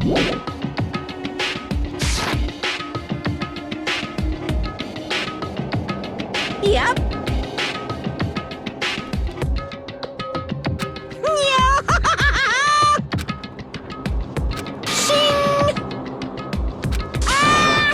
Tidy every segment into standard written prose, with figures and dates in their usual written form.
Yep. Shing! Ah!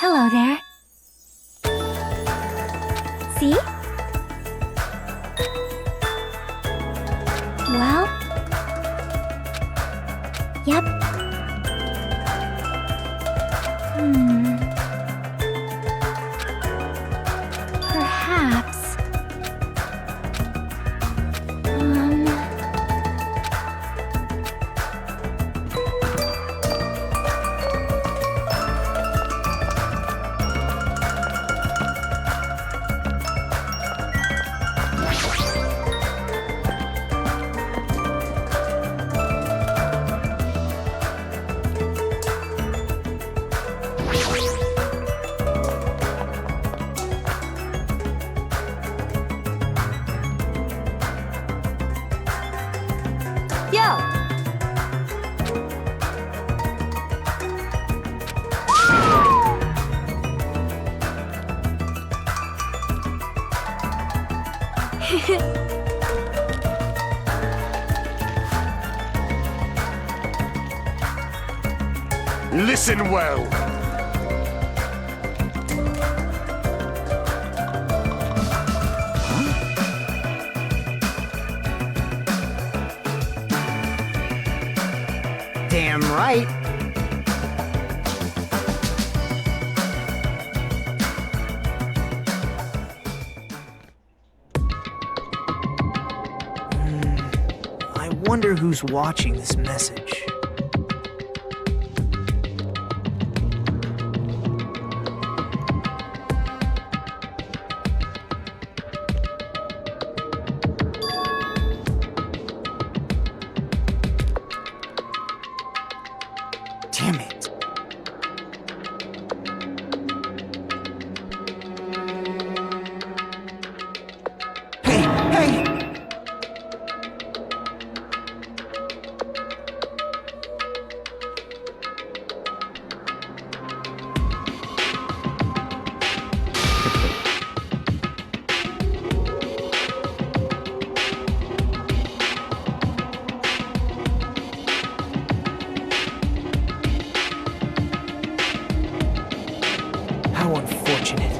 Hello there. See? Well? Yep. Perhaps. Listen well. Damn right. I wonder who's watching this message. Damn it. Hey, hey! How unfortunate.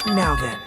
Now then.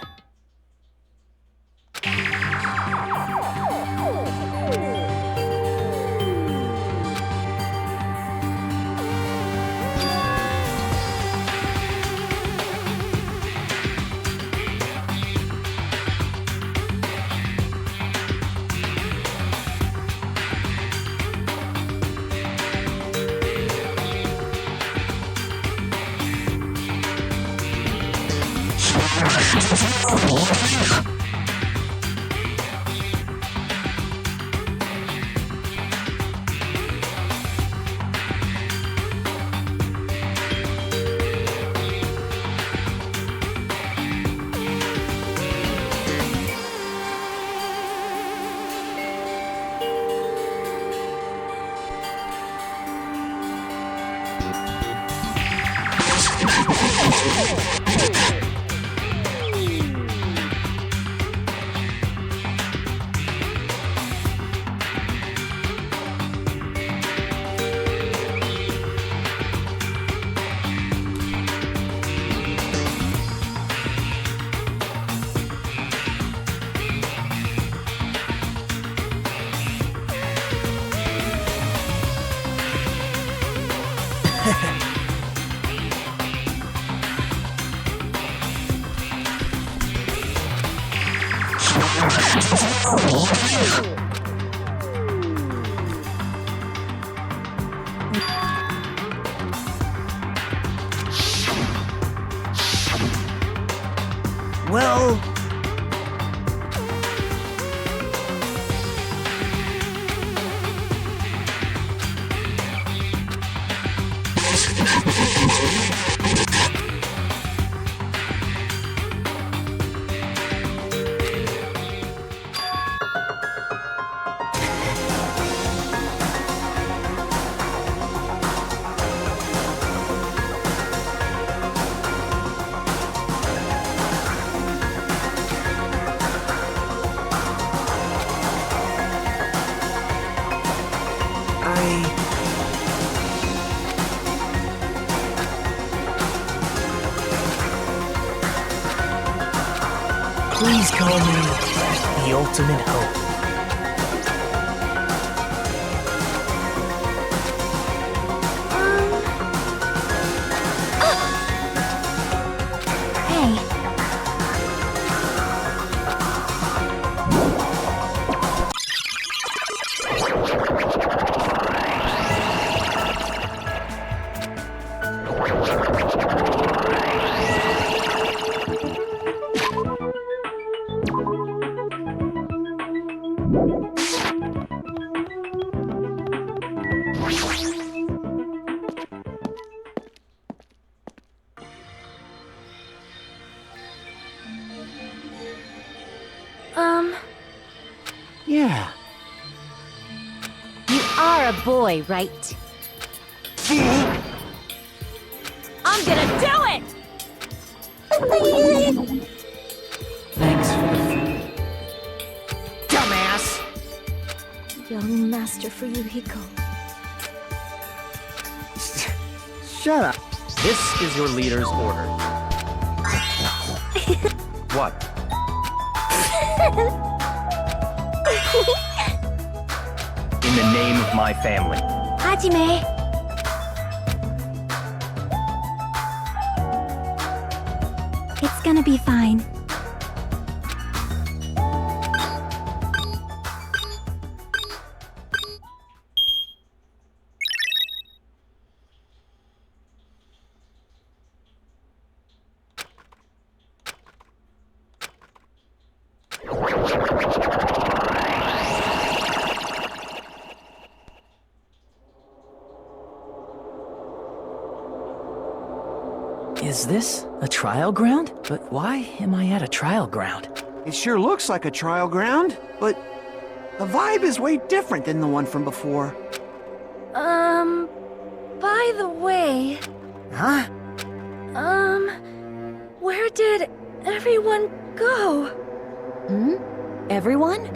Well... Please call me the ultimate hope. Hey. Yeah. You are a boy, right? I'm gonna do it! Thanks for the food. Dumbass! Young Master Fuyuhiko. Shut up. This is your leader's order. What? In the name of my family. Hajime. It's gonna be fine. Is this a trial ground? But why am I at a trial ground? It sure looks like a trial ground, but the vibe is way different than the one from before. By the way, Huh? where did everyone go? Everyone?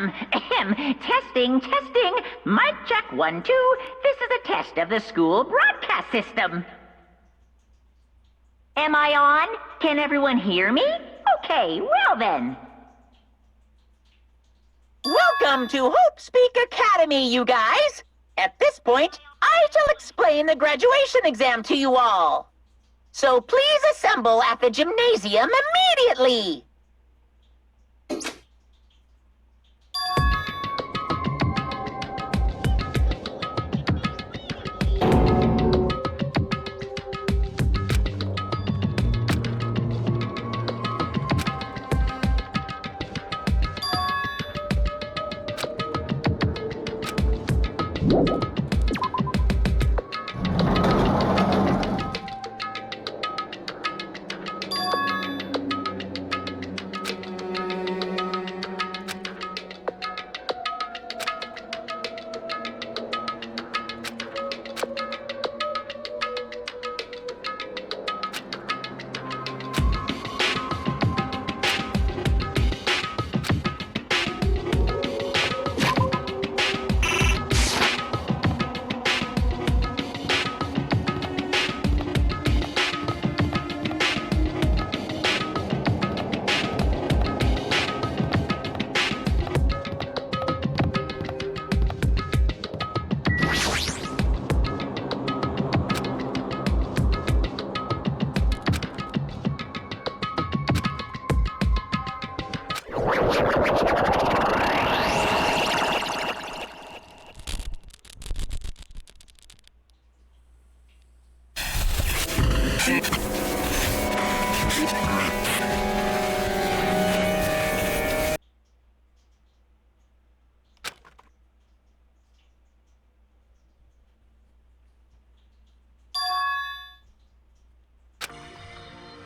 Testing, testing. Mic check 1, 2. This is a test of the school broadcast system. Am I on? Can everyone hear me? Okay, well then. Welcome to Hope Speak Academy, you guys. At this point, I shall explain the graduation exam to you all. So please assemble at the gymnasium immediately.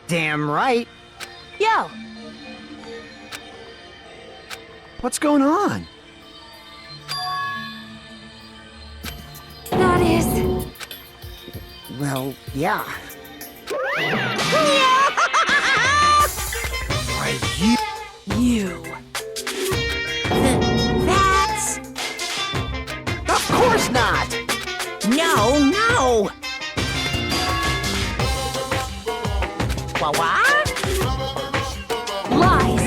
Damn right. Yo, What's going on? that is... Well, yeah. Why, You. That's... Of course not! No, no! What? Lies.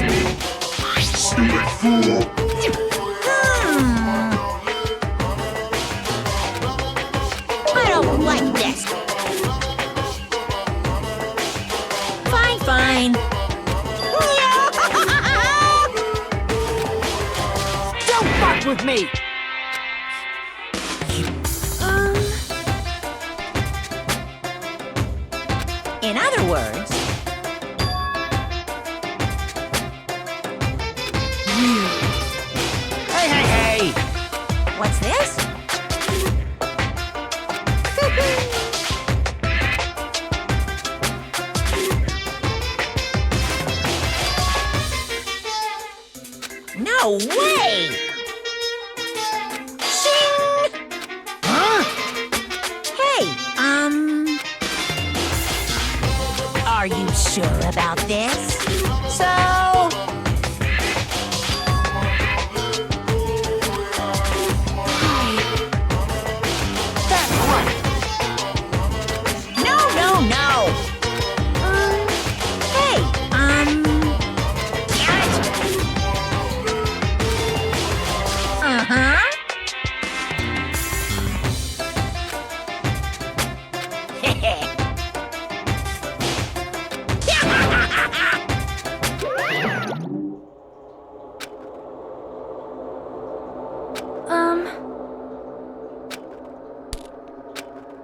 I don't like this. Fine, fine. Don't fuck with me! In other words... Hey, hey, hey! What's this? No way! Shing! Huh? Hey, are you sure about this? So... That's right! No, no, no! Hey, damn it! Uh-huh.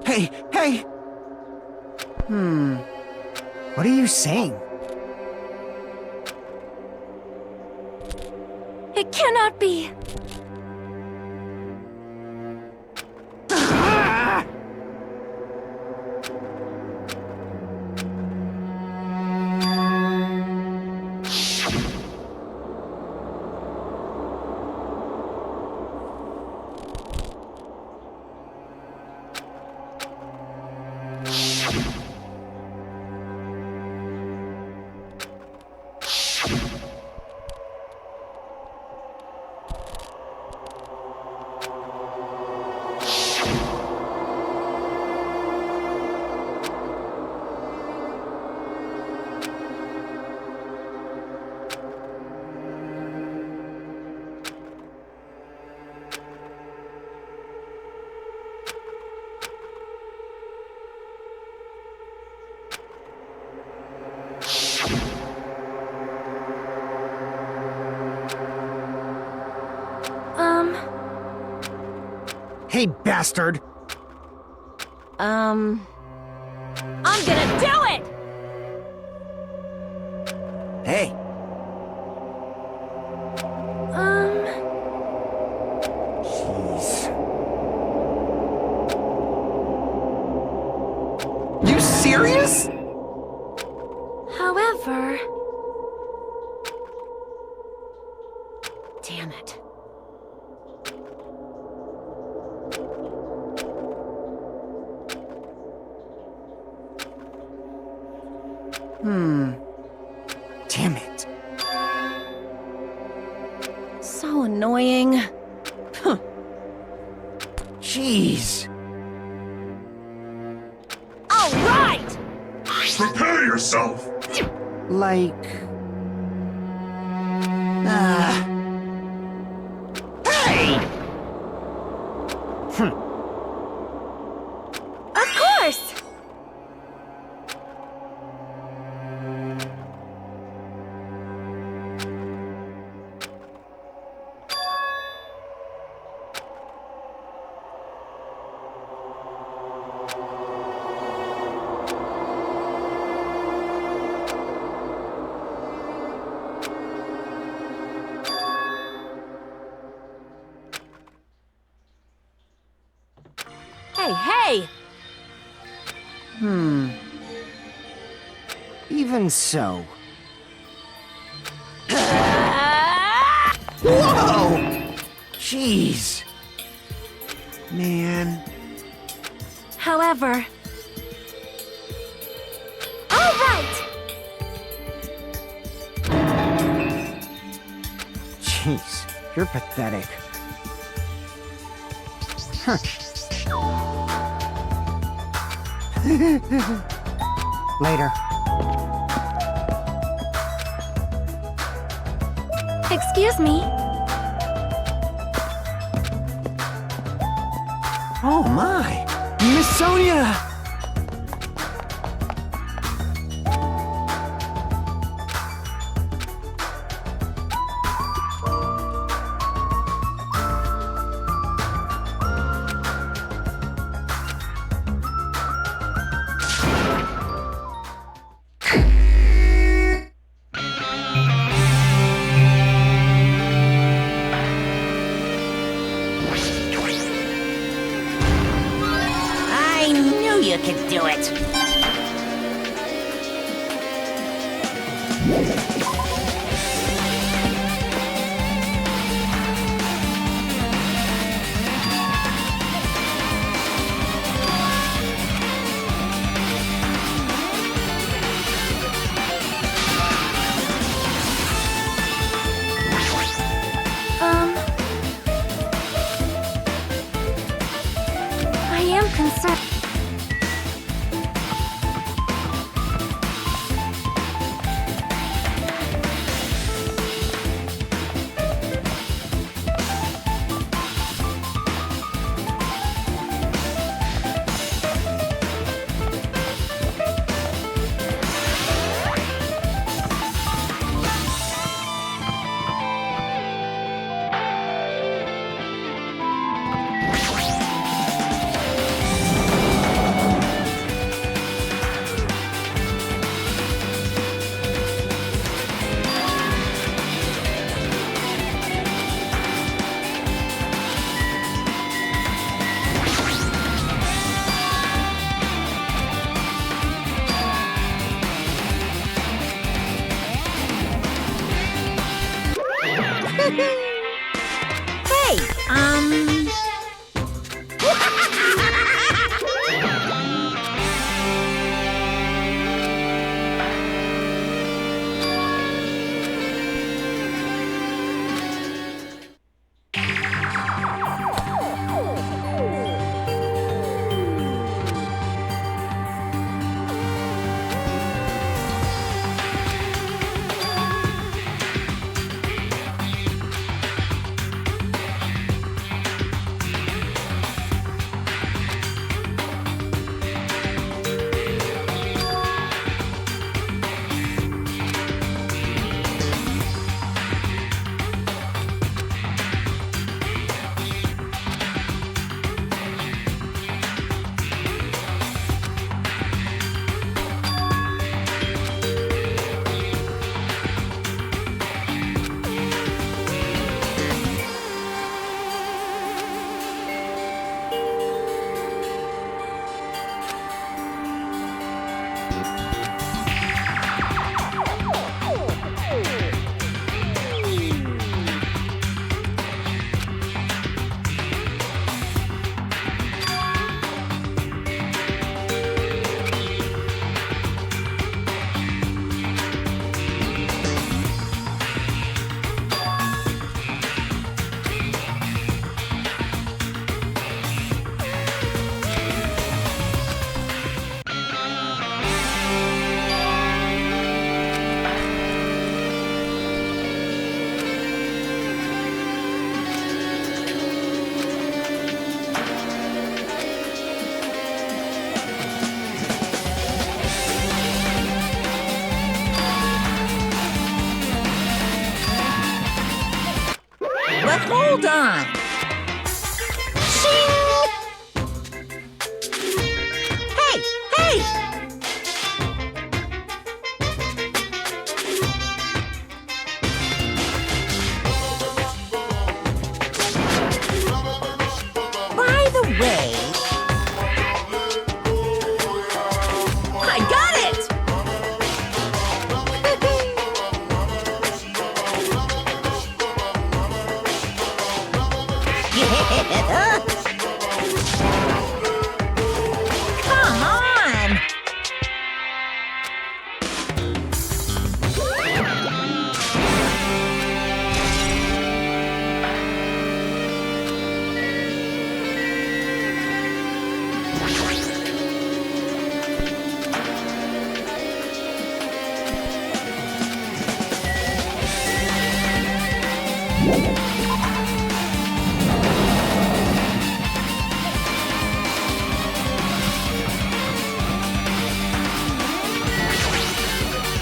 Hey, hey! What are you saying? It cannot be. Ah! Hey, bastard! I'm gonna do it! Hey, jeez. You serious? However... Damn it. Damn it. So annoying. Jeez. All right! Prepare yourself! Like... Hey! Of course! Hey! Even so. Whoa! Jeez. Man. However... All right! Jeez, you're pathetic. Huh. Later. Excuse me. Oh my! Miss Sonia! I knew you could do it. I am concerned. Hey, Hold on. Hey, hey! By the way, I got it! Come on!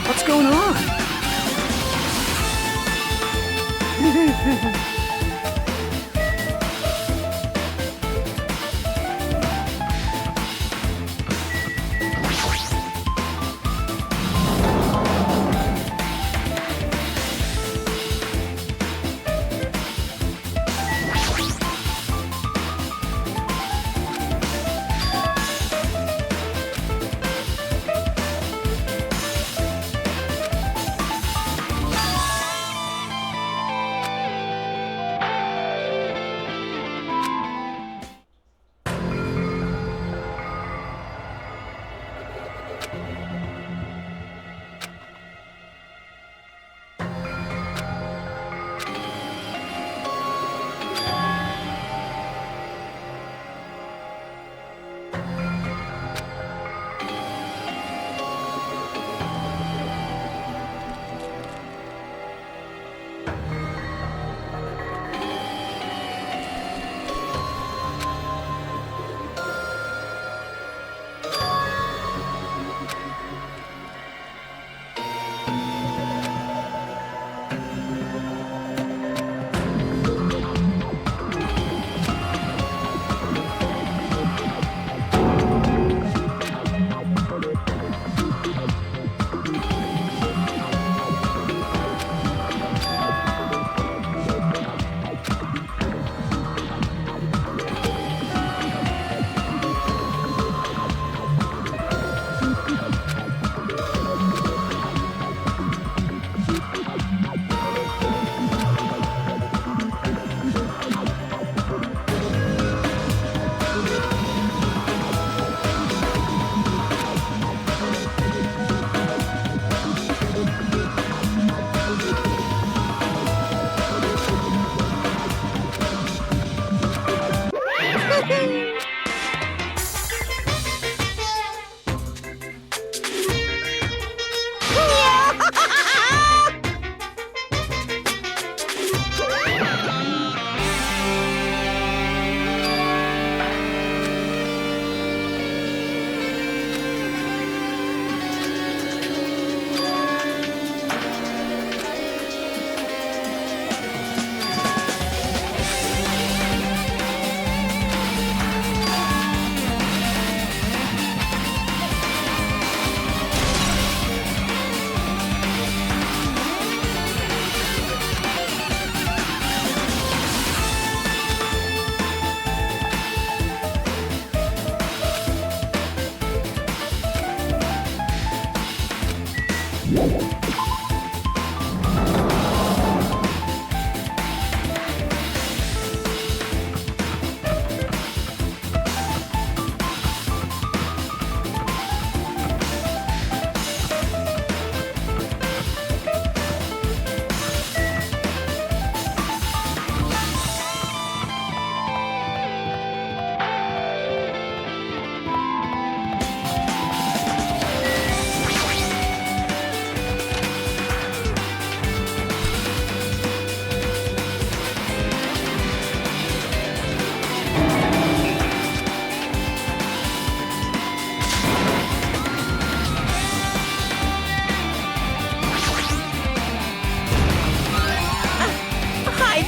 What's going on?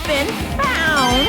been found!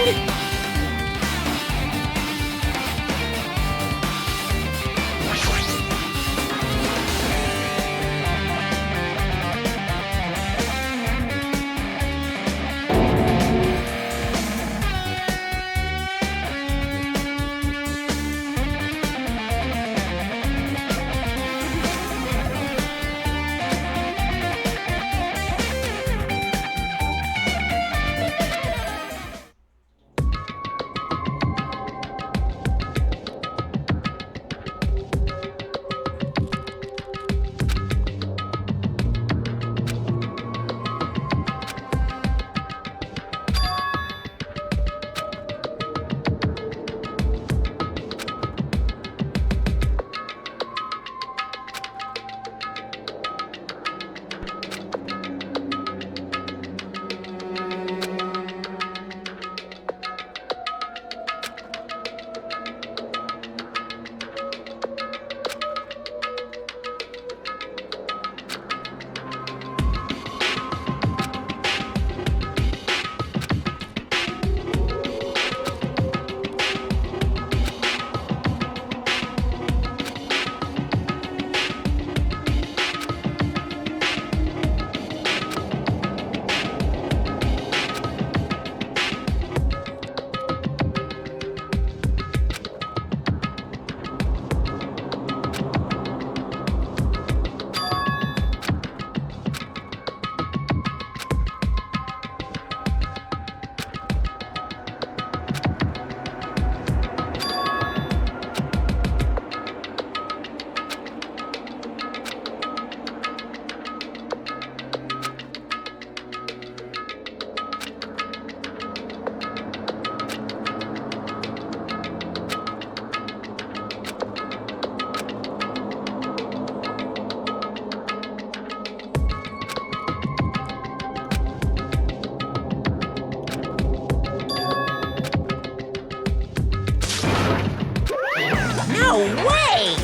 No way!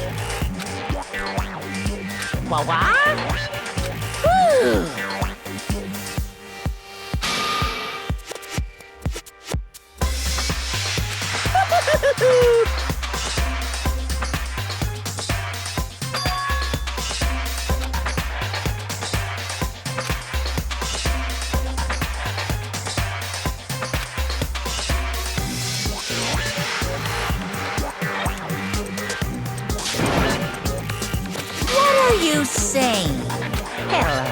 What? Whew. What are you saying? Hello.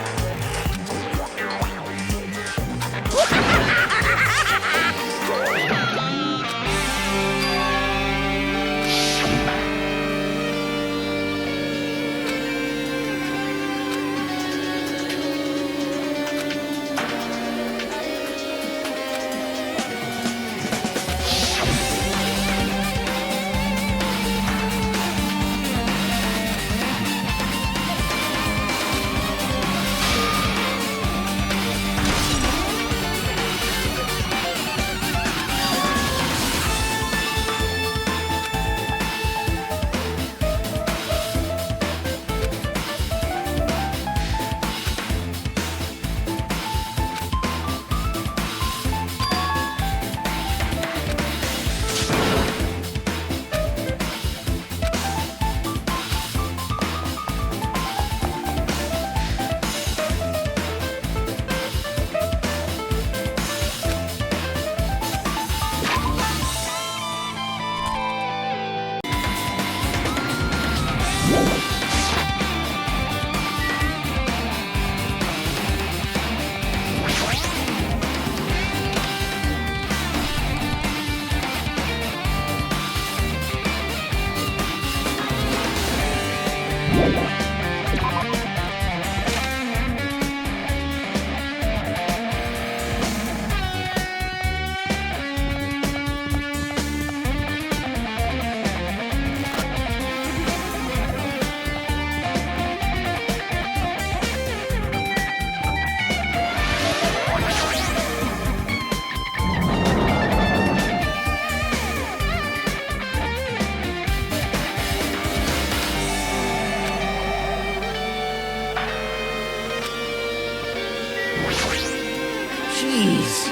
Jeez.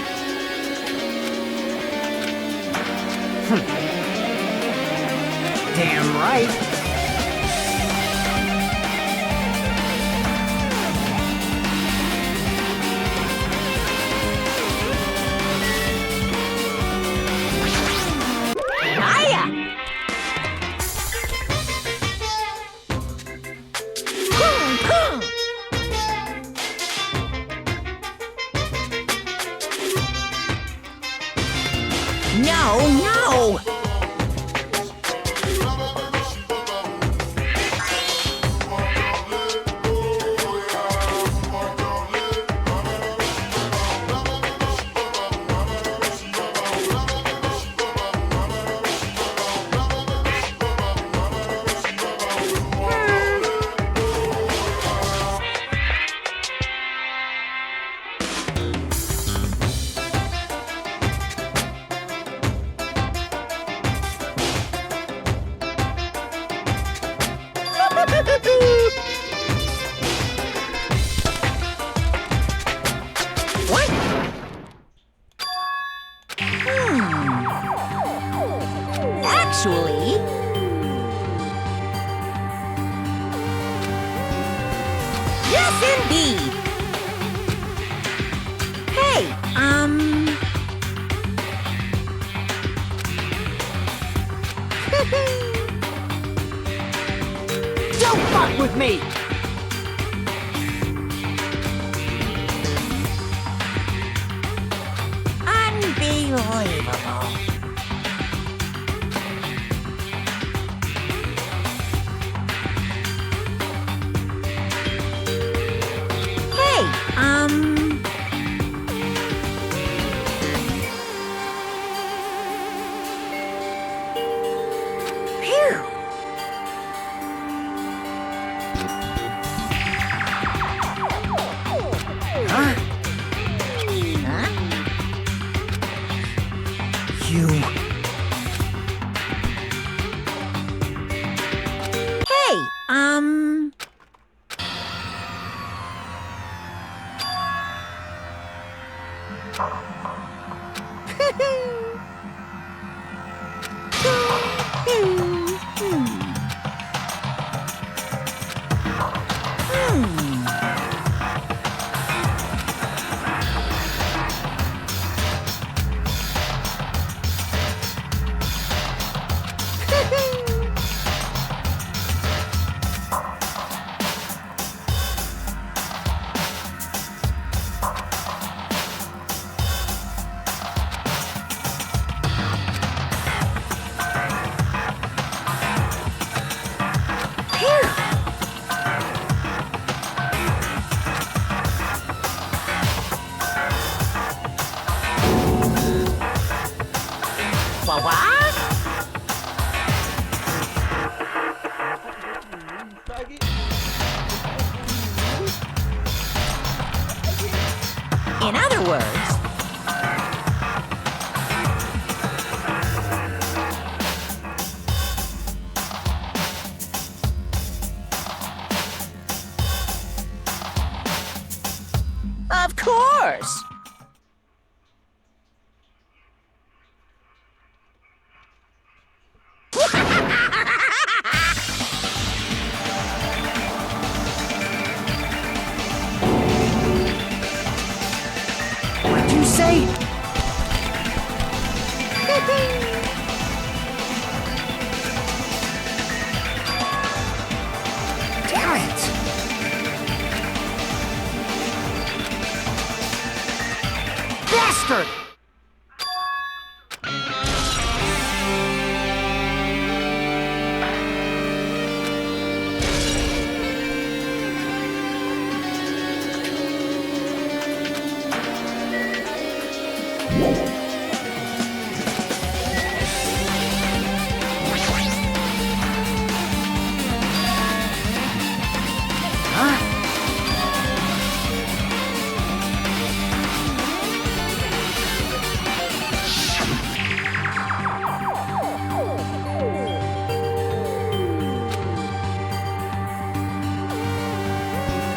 Damn right. Hiya! No, no! What? Actually... Yes, indeed! Hey, Don't fuck with me! Unbelievable. Hey, Phew. What? In other words, of course. What'd you say? Damn it! Bastard!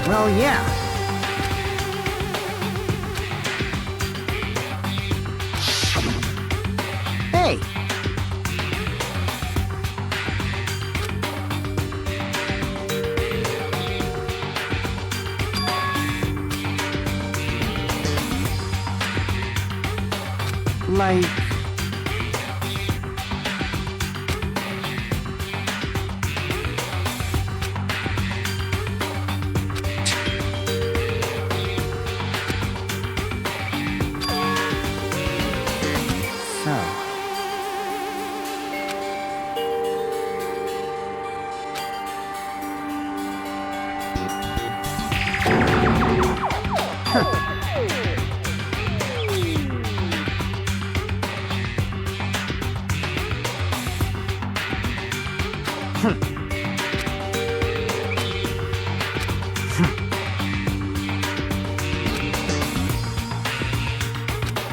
Well, yeah. Hey! Like... So...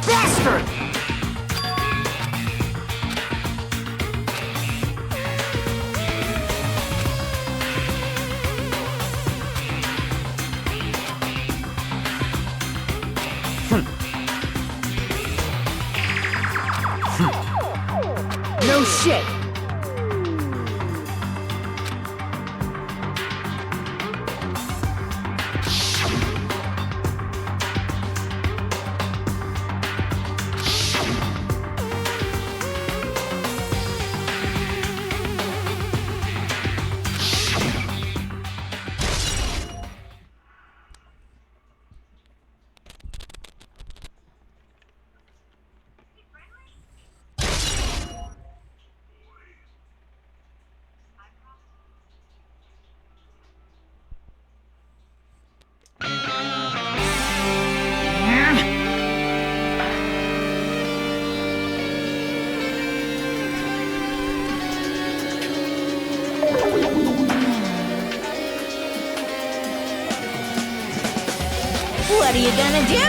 Bastard! No shit! What are you gonna do?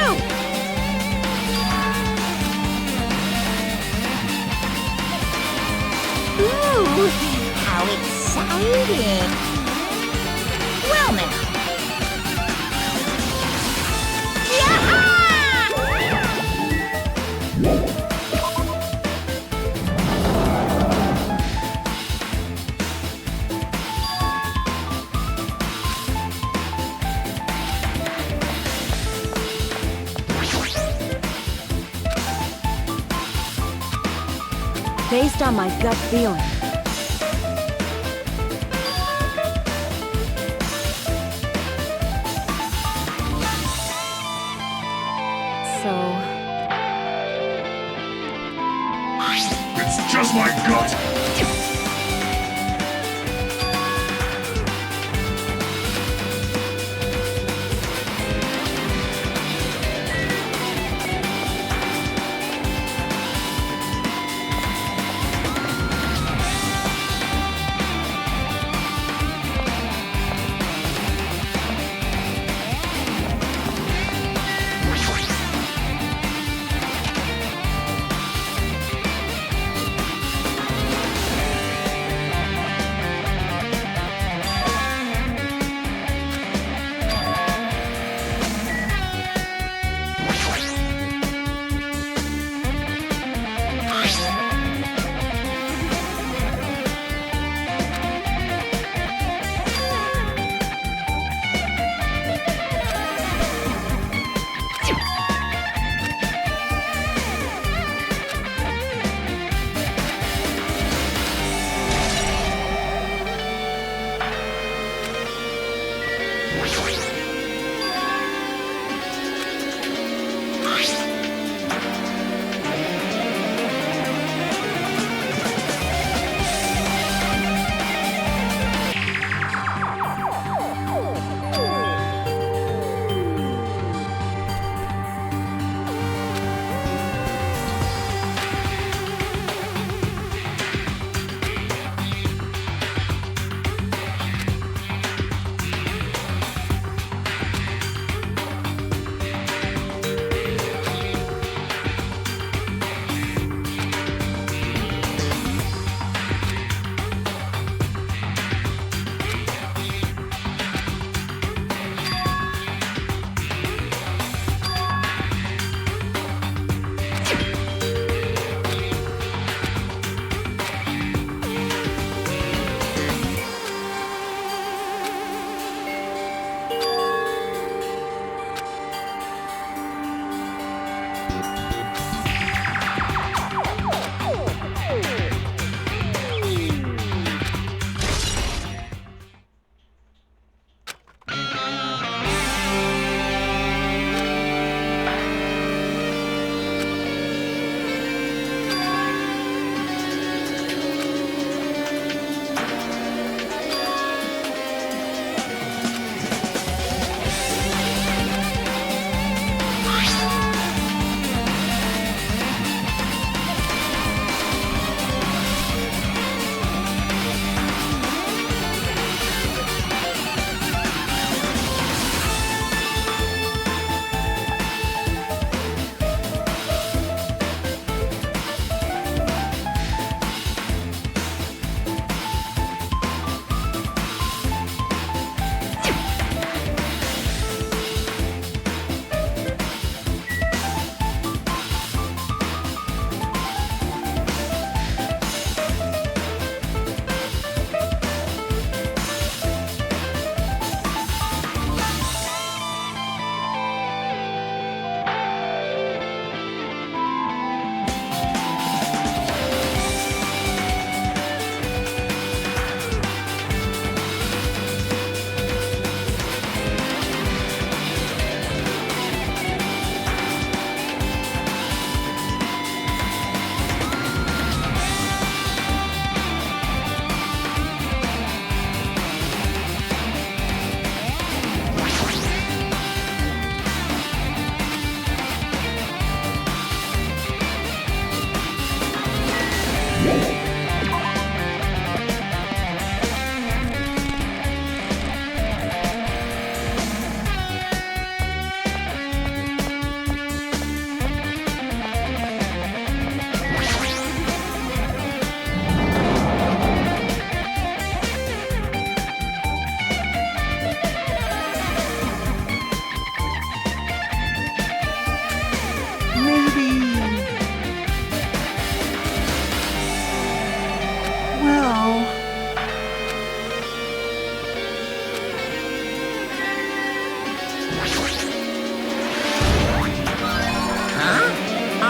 Ooh, how exciting! Well now. Yaha! based on my gut feeling. So, It's just my gut.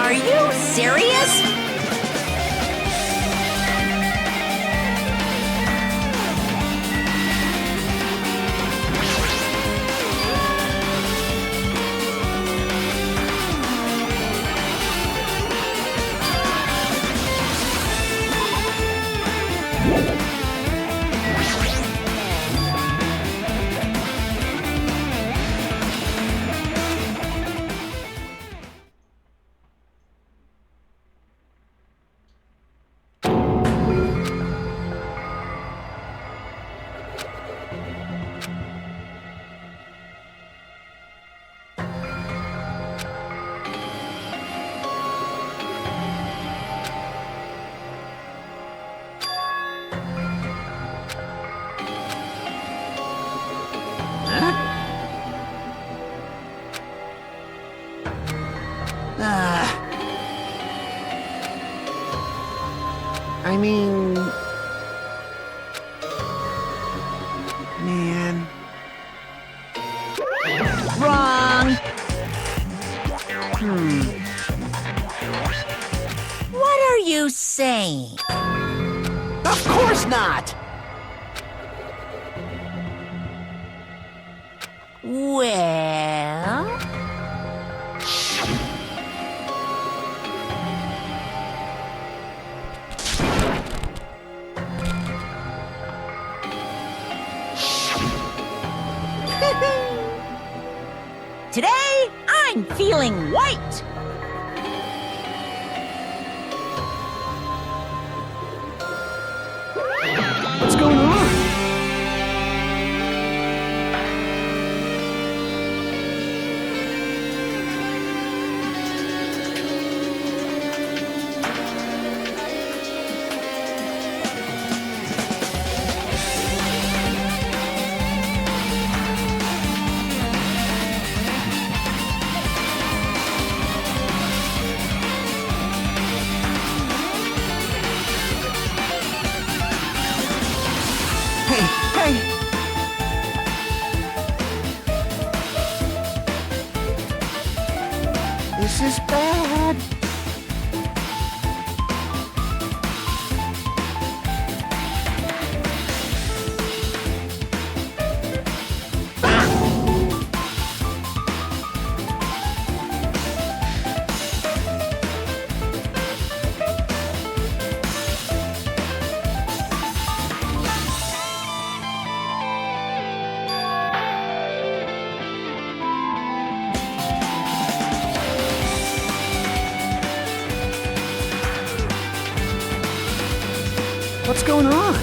Are you serious? I mean... Man... Wrong. What are you saying? Of course not! Well... Today, I'm feeling white. What's going on? Hey! This is bad. What's going on?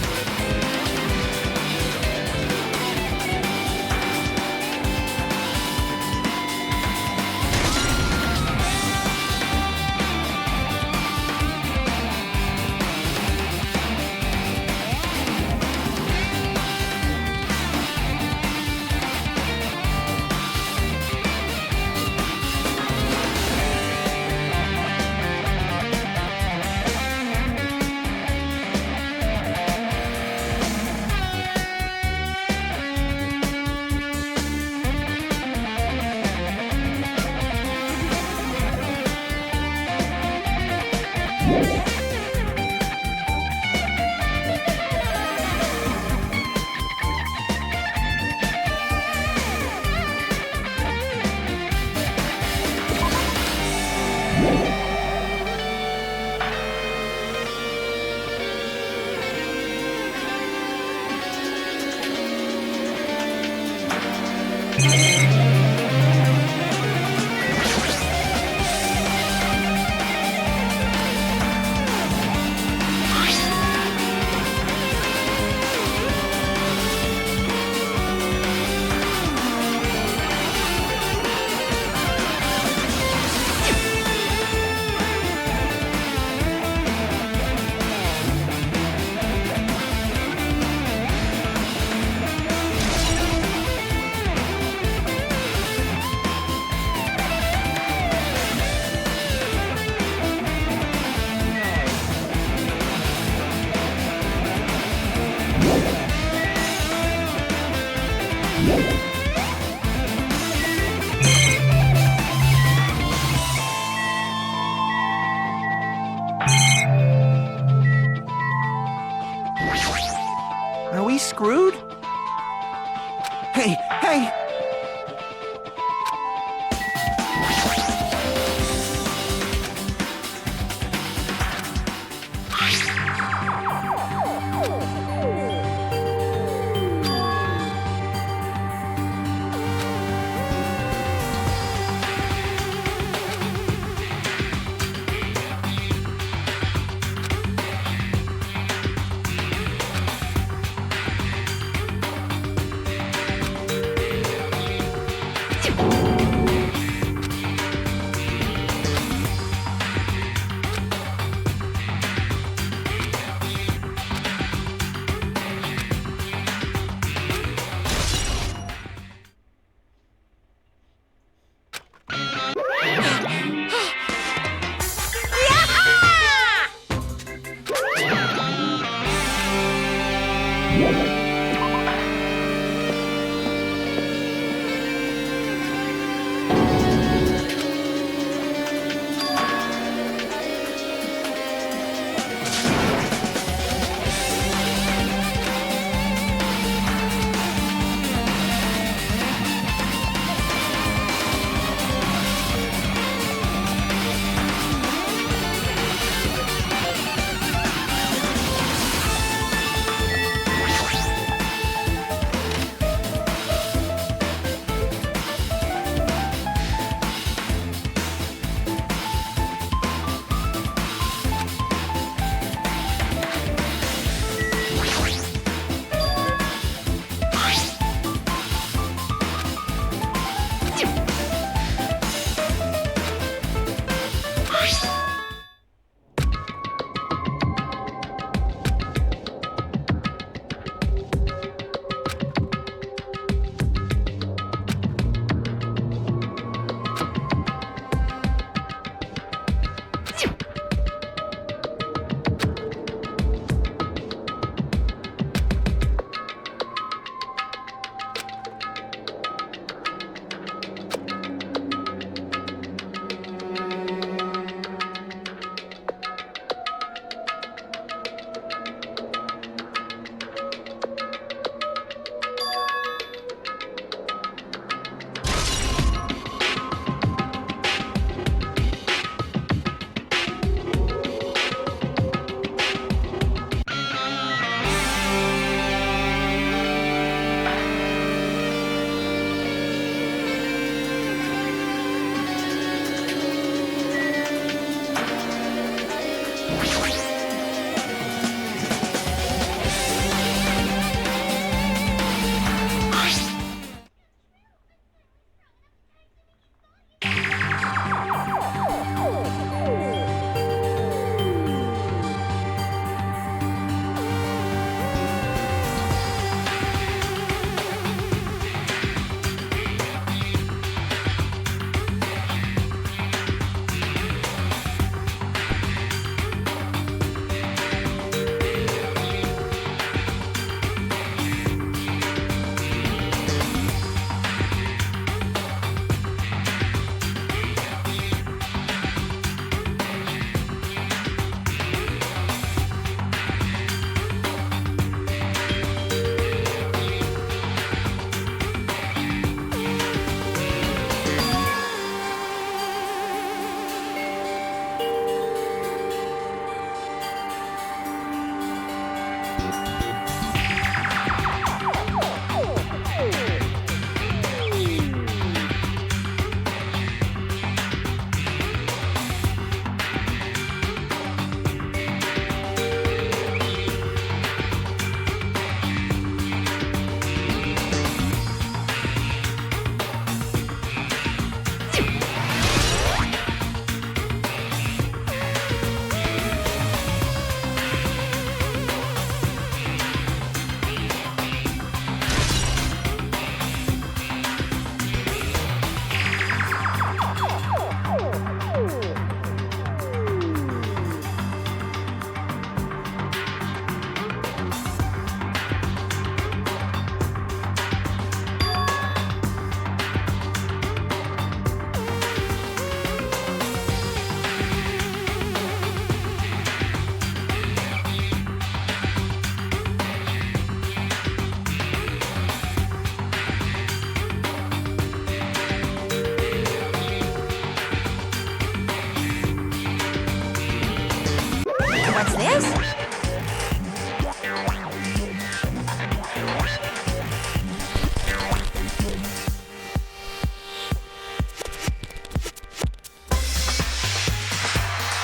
What's this?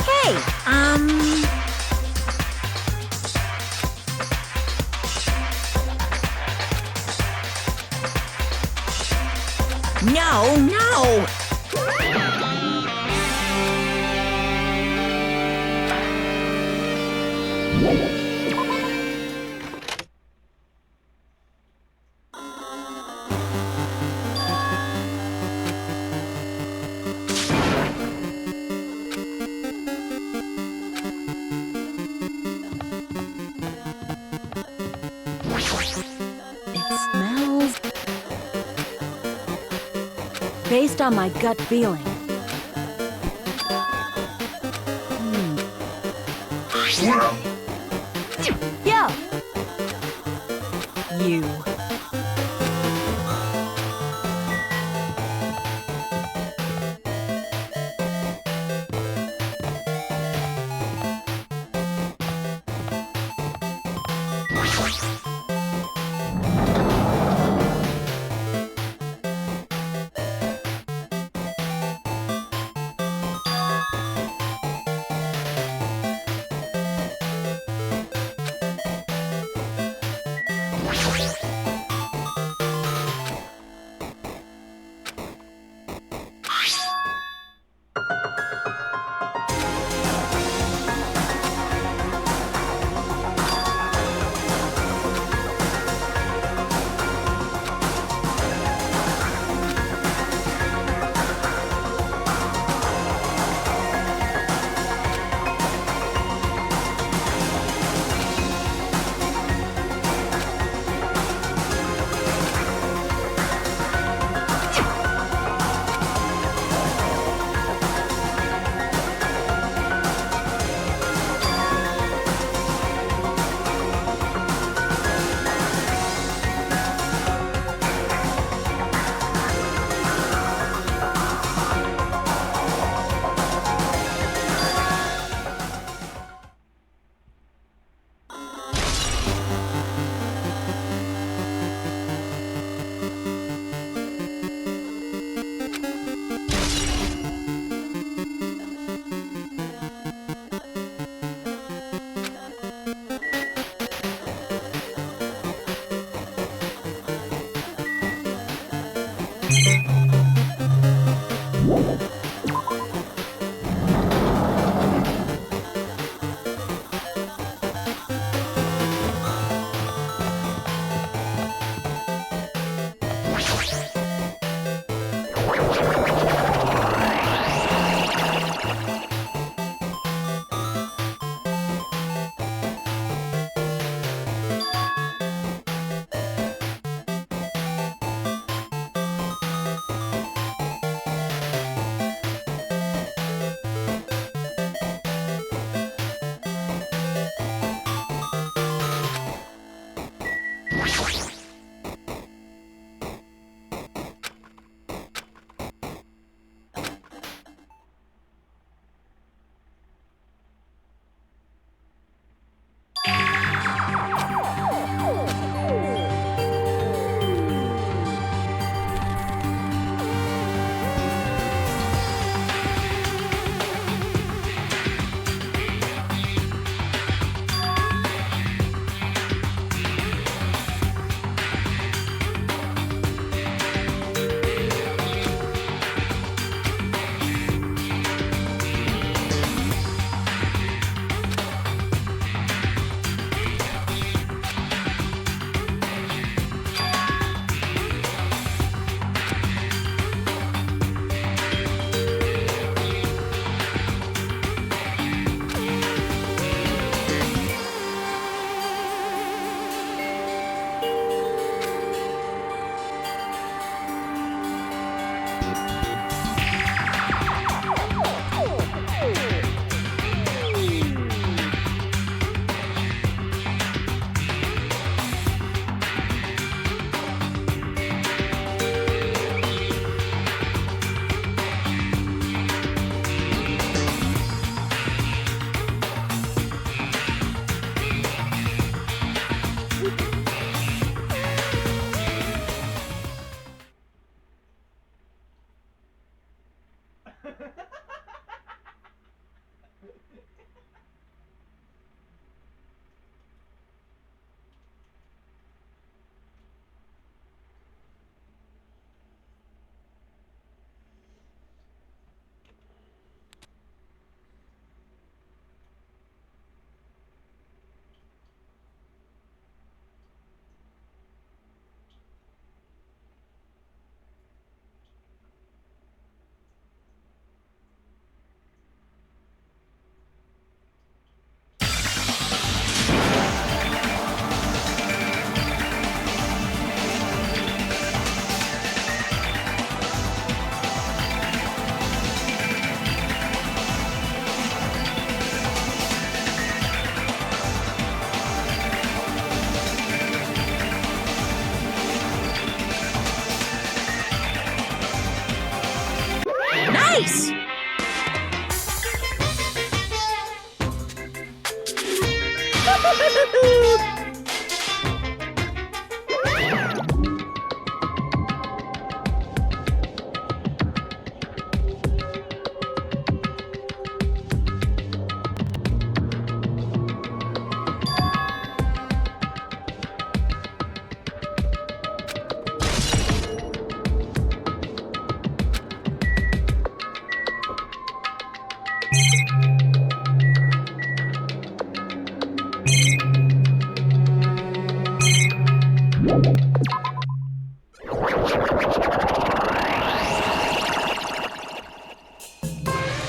Hey, No, no! it smells... Based on my gut feeling. Well, Yo! You.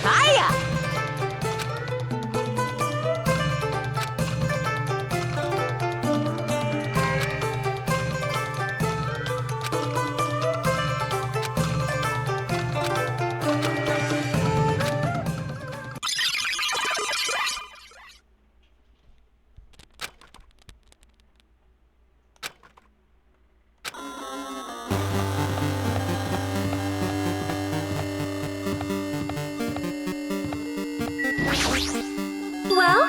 Hiya! Well?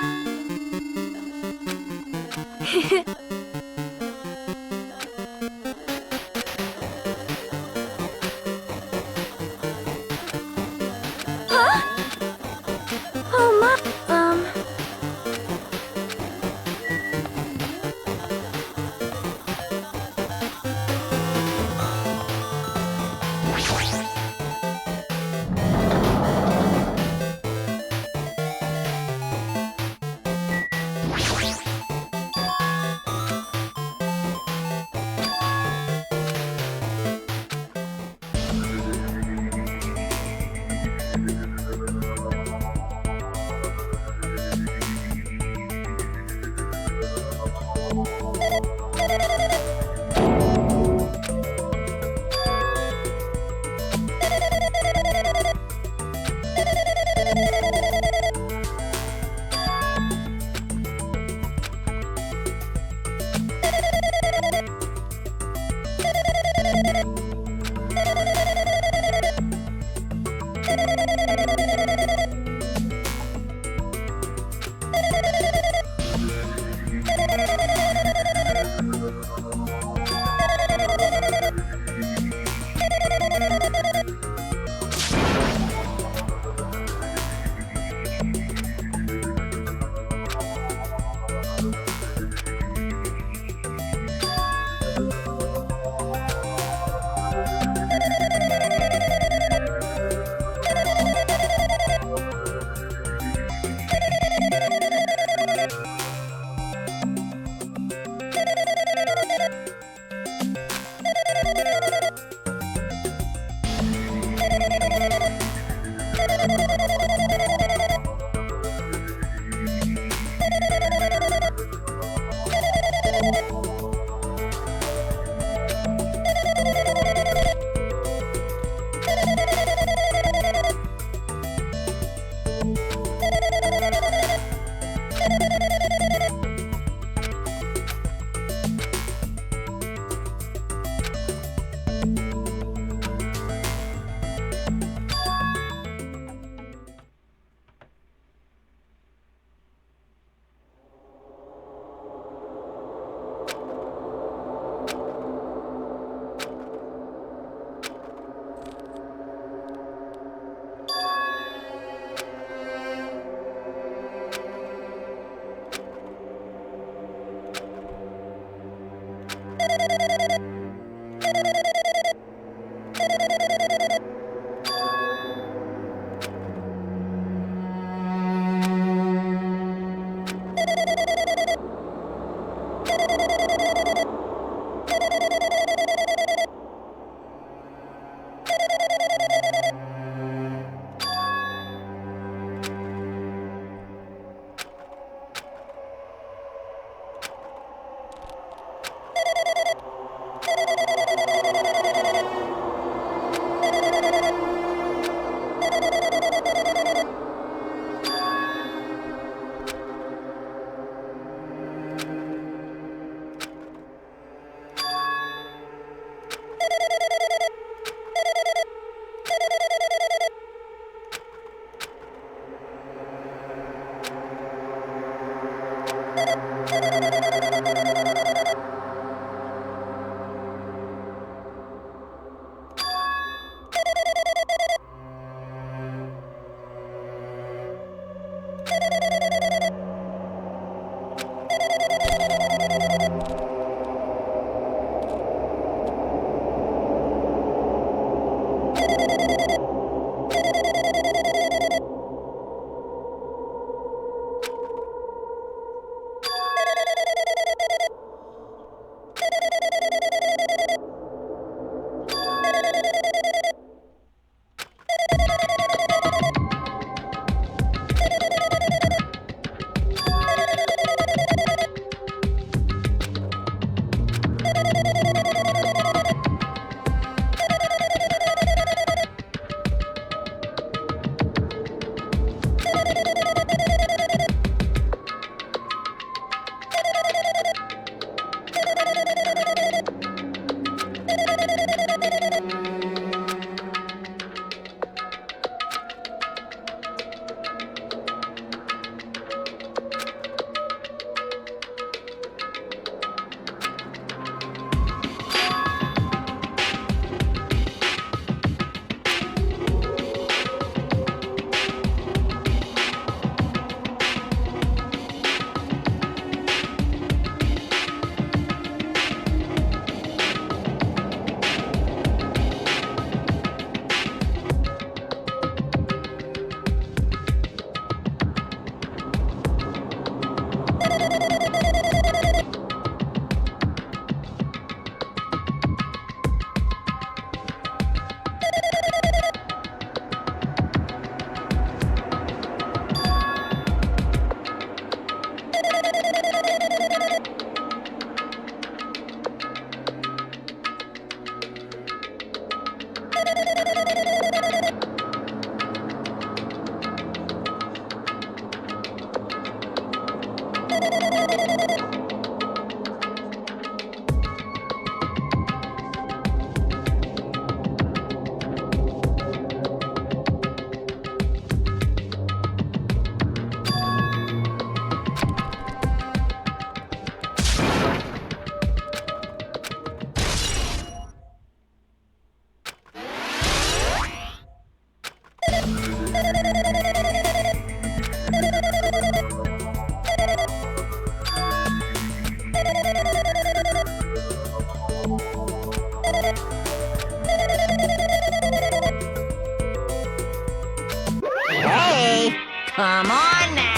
Huh? Oh my, Hey, come on now.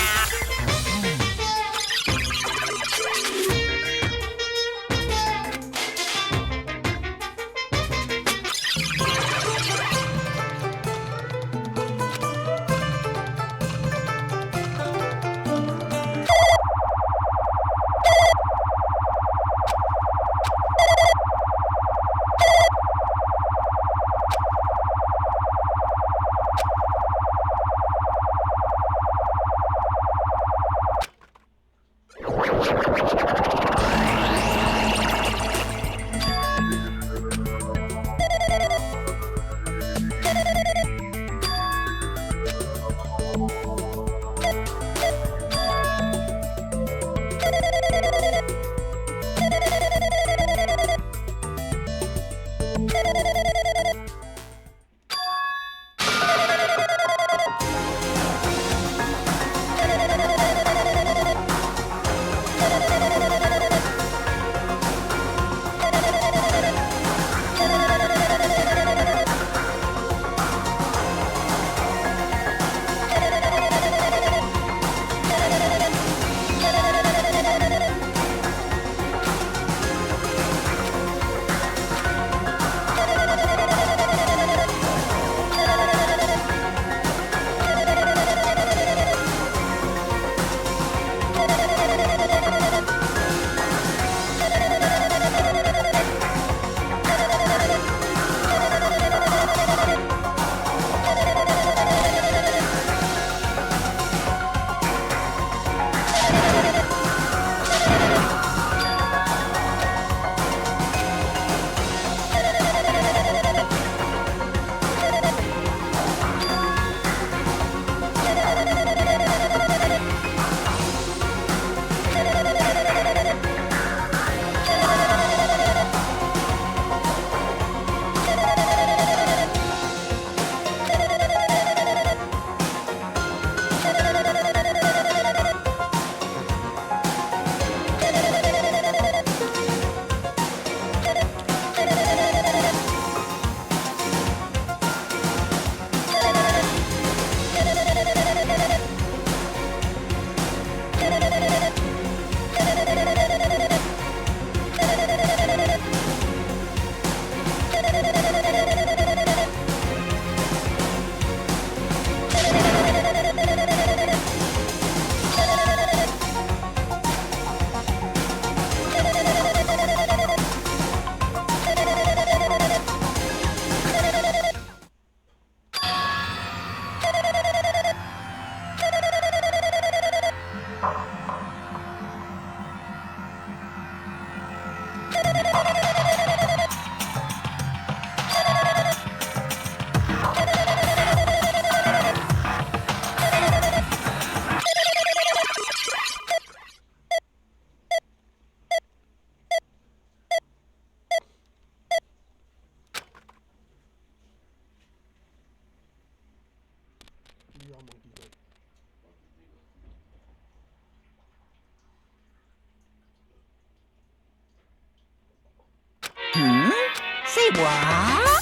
what?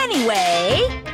Anyway...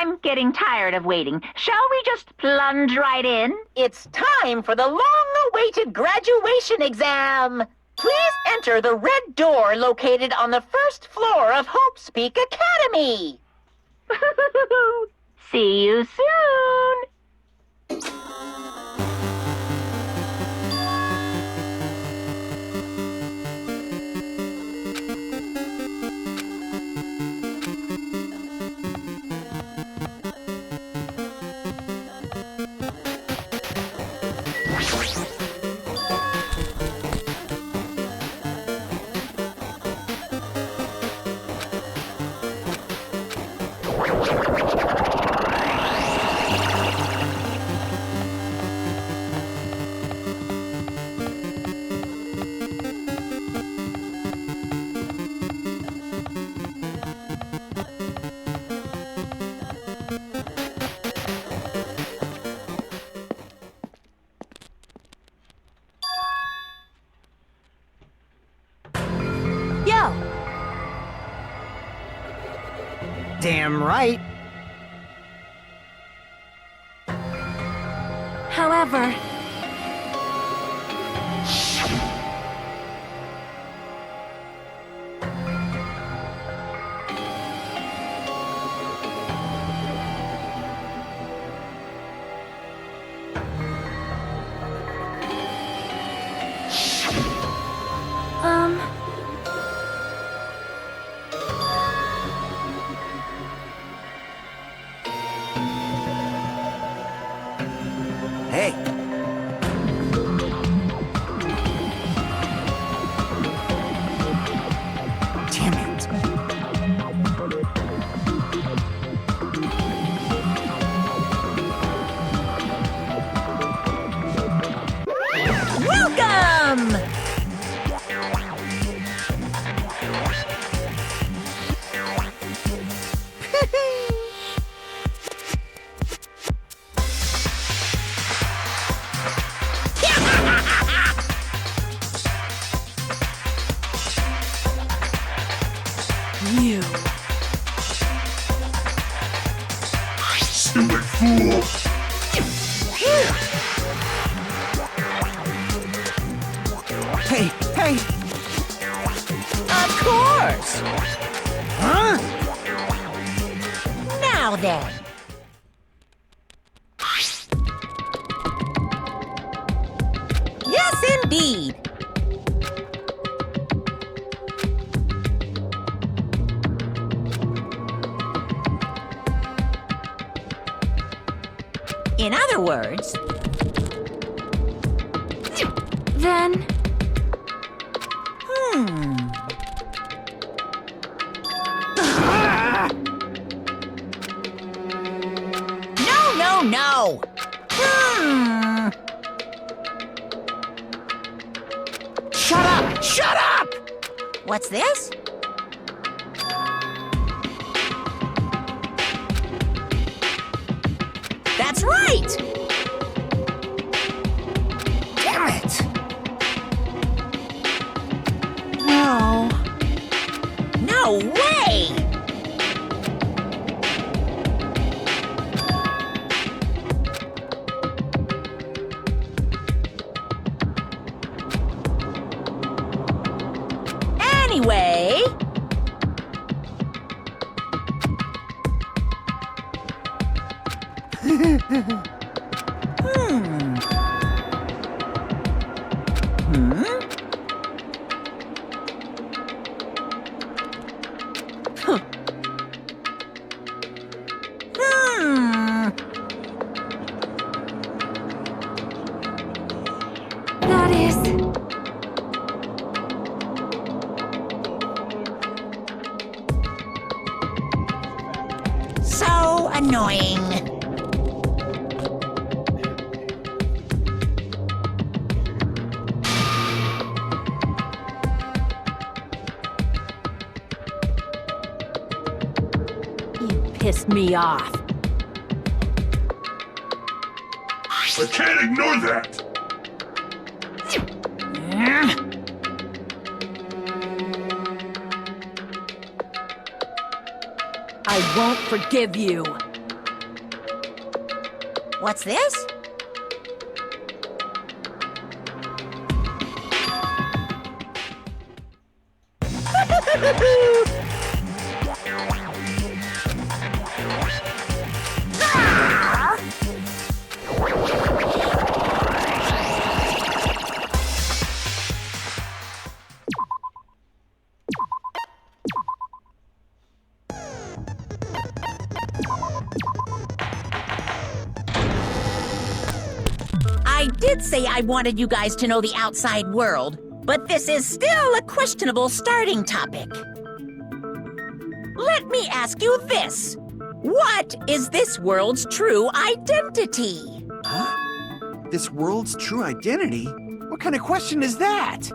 I'm getting tired of waiting. Shall we just plunge right in? It's time for the long-awaited graduation exam! Please enter the red door located on the first floor of Hope's Peak Academy! See you soon! Yo! Damn right. However, Hey. Damn it. Welcome! You. Stupid fool! Hey, hey. Of course! Huh? Now then, Indeed. In other words, Then, no. Shut up! Shut up! What's this? That's right! Damn it! Well, No way! Anyway... that is... So annoying. You pissed me off. I can't ignore that. I won't forgive you. What's this? I did say I wanted you guys to know the outside world, but this is still a questionable starting topic. Let me ask you this. What is this world's true identity? this world's true identity? What kind of question is that?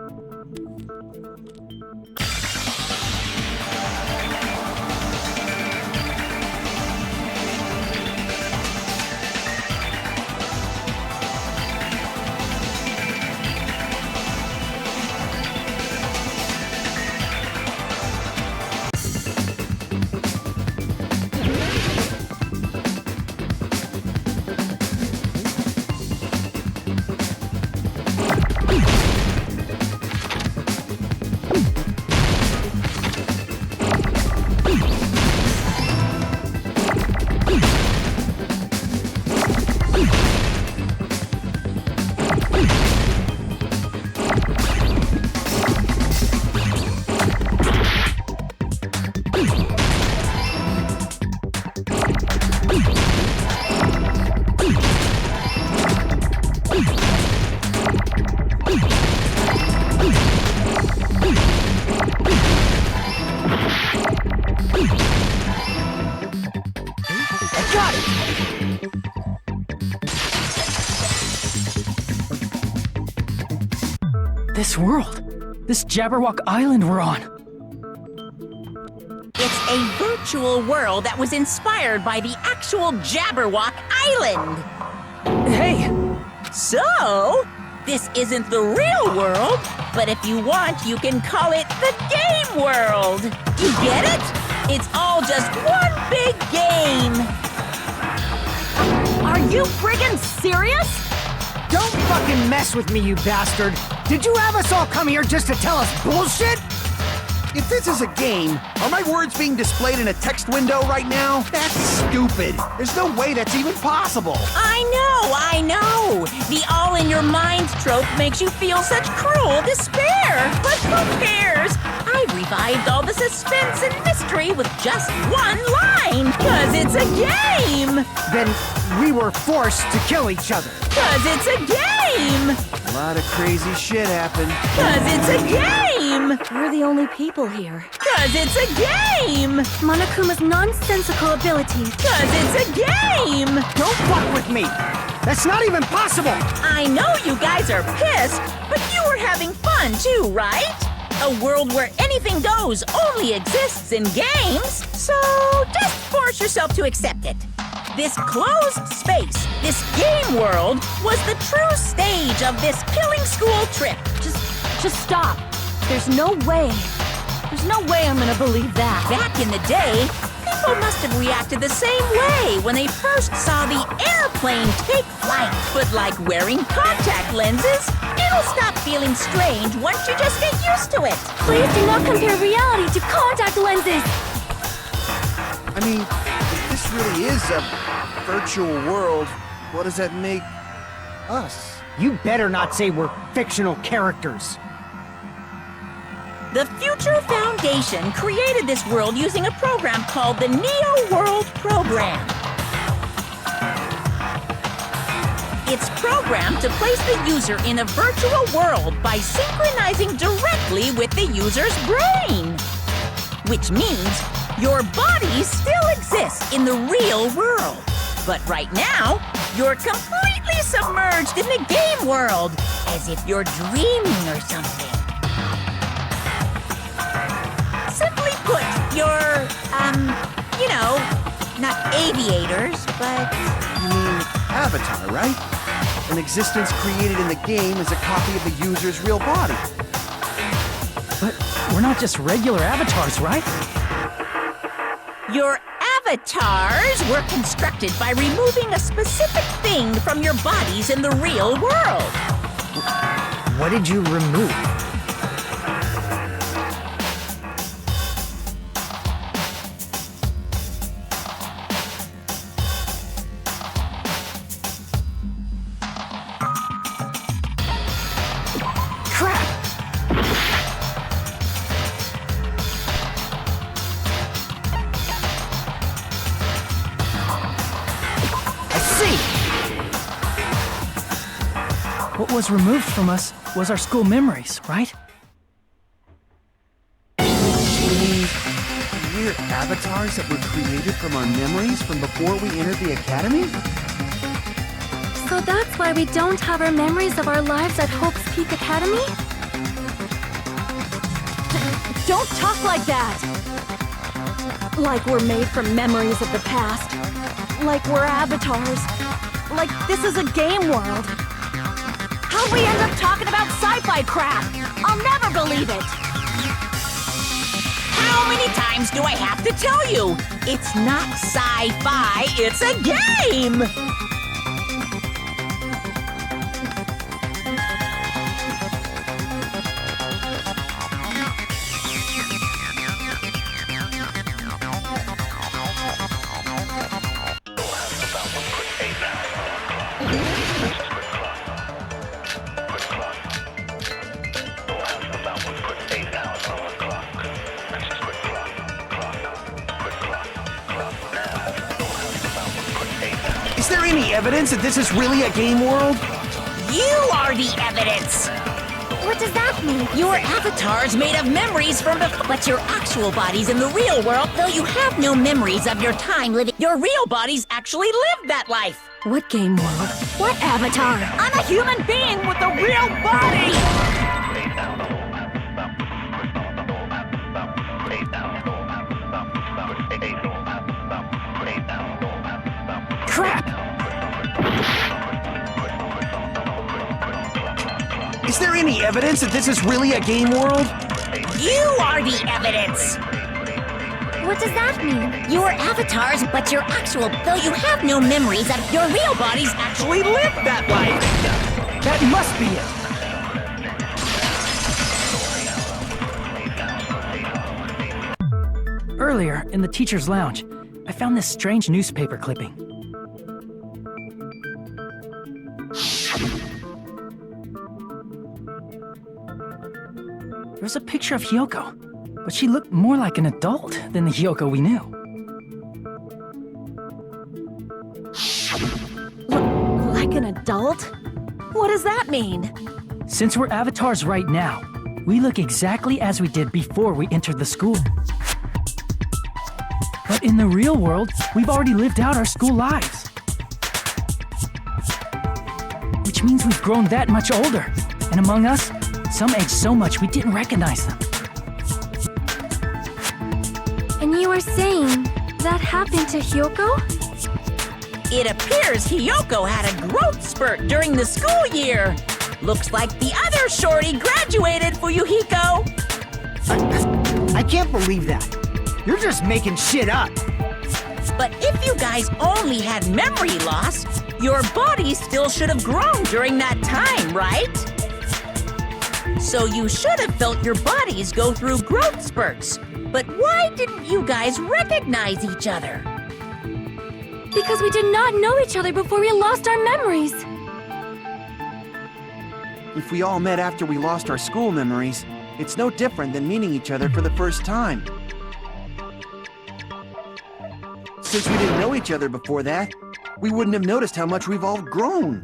This world, this Jabberwock Island we're on. It's a virtual world that was inspired by the actual Jabberwock Island. Hey, So, this isn't the real world, but if you want, you can call it the game world. You get it? It's all just one big game. Are you friggin' serious? Don't fucking mess with me, you bastard! Did you have us all come here just to tell us bullshit? If this is a game, are my words being displayed in a text window right now? That's stupid. There's no way that's even possible. I know! The all-in-your-mind trope makes you feel such cruel despair! But who cares? I revived all the suspense and mystery with just one line! 'Cause it's a game! Then we were forced to kill each other. 'Cause it's a game! A lot of crazy shit happened. 'Cause it's a game! We're the only people here. 'Cause it's a game! Monokuma's nonsensical ability. 'Cause it's a game! Don't fuck with me. That's not even possible. I know you guys are pissed, but you were having fun too, right? A world where anything goes only exists in games, so just force yourself to accept it. This closed space, this game world, was the true stage of this killing school trip. Just stop. There's no way. There's no way I'm gonna believe that. Back in the day, people must have reacted the same way when they first saw the airplane take flight. But like wearing contact lenses, it'll stop feeling strange once you just get used to it. Please do not compare reality to contact lenses. I mean, if this really is a virtual world, what does that make us? You better not say we're fictional characters. The Future Foundation created this world using a program called the Neo World Program. It's programmed to place the user in a virtual world by synchronizing directly with the user's brain. Which means your body still exists in the real world. But right now, you're completely submerged in the game world, as if you're dreaming or something. Simply put, you're, not aviators, but... You mean Avatar, right? An existence created in the game is a copy of the user's real body. But we're not just regular avatars, right? Your avatars were constructed by removing a specific thing from your bodies in the real world. What did you remove? What was removed from us was our school memories, right? We're avatars that were created from our memories from before we entered the academy? So that's why we don't have our memories of our lives at Hope's Peak Academy? Don't talk like that! Like we're made from memories of the past. Like we're avatars. Like this is a game world. How'd we end up talking about sci-fi crap? I'll never believe it! How many times do I have to tell you? It's not sci-fi, it's a game! Is there any evidence that this is really a game world? You are the evidence! What does that mean? Your avatar's made of memories from before, but your actual body's in the real world, though you have no memories of your time living. Your real bodies actually lived that life. What game world? What avatar? I'm a human being with a real body! Crap! Is there any evidence that this is really a game world? You are the evidence! What does that mean? Your avatars, but your actual, though you have no memories of your real bodies actually lived that life. That must be it! Earlier, in the teacher's lounge, I found this strange newspaper clipping. There was a picture of Hyoko, but she looked more like an adult than the Hyoko we knew. Like an adult? What does that mean? Since we're avatars right now, we look exactly as we did before we entered the school. But in the real world, we've already lived out our school lives. Which means we've grown that much older. And among us, some aged so much we didn't recognize them. And you were saying that happened to Hyoko? It appears Hyoko had a growth spurt during the school year. Looks like the other shorty graduated, Fuyuhiko. I can't believe that. You're just making shit up. But if you guys only had memory loss, your body still should have grown during that time, right? So you should have felt your bodies go through growth spurts. But why didn't you guys recognize each other? Because we did not know each other before we lost our memories. If we all met after we lost our school memories, it's no different than meeting each other for the first time. Since we didn't know each other before that, we wouldn't have noticed how much we've all grown.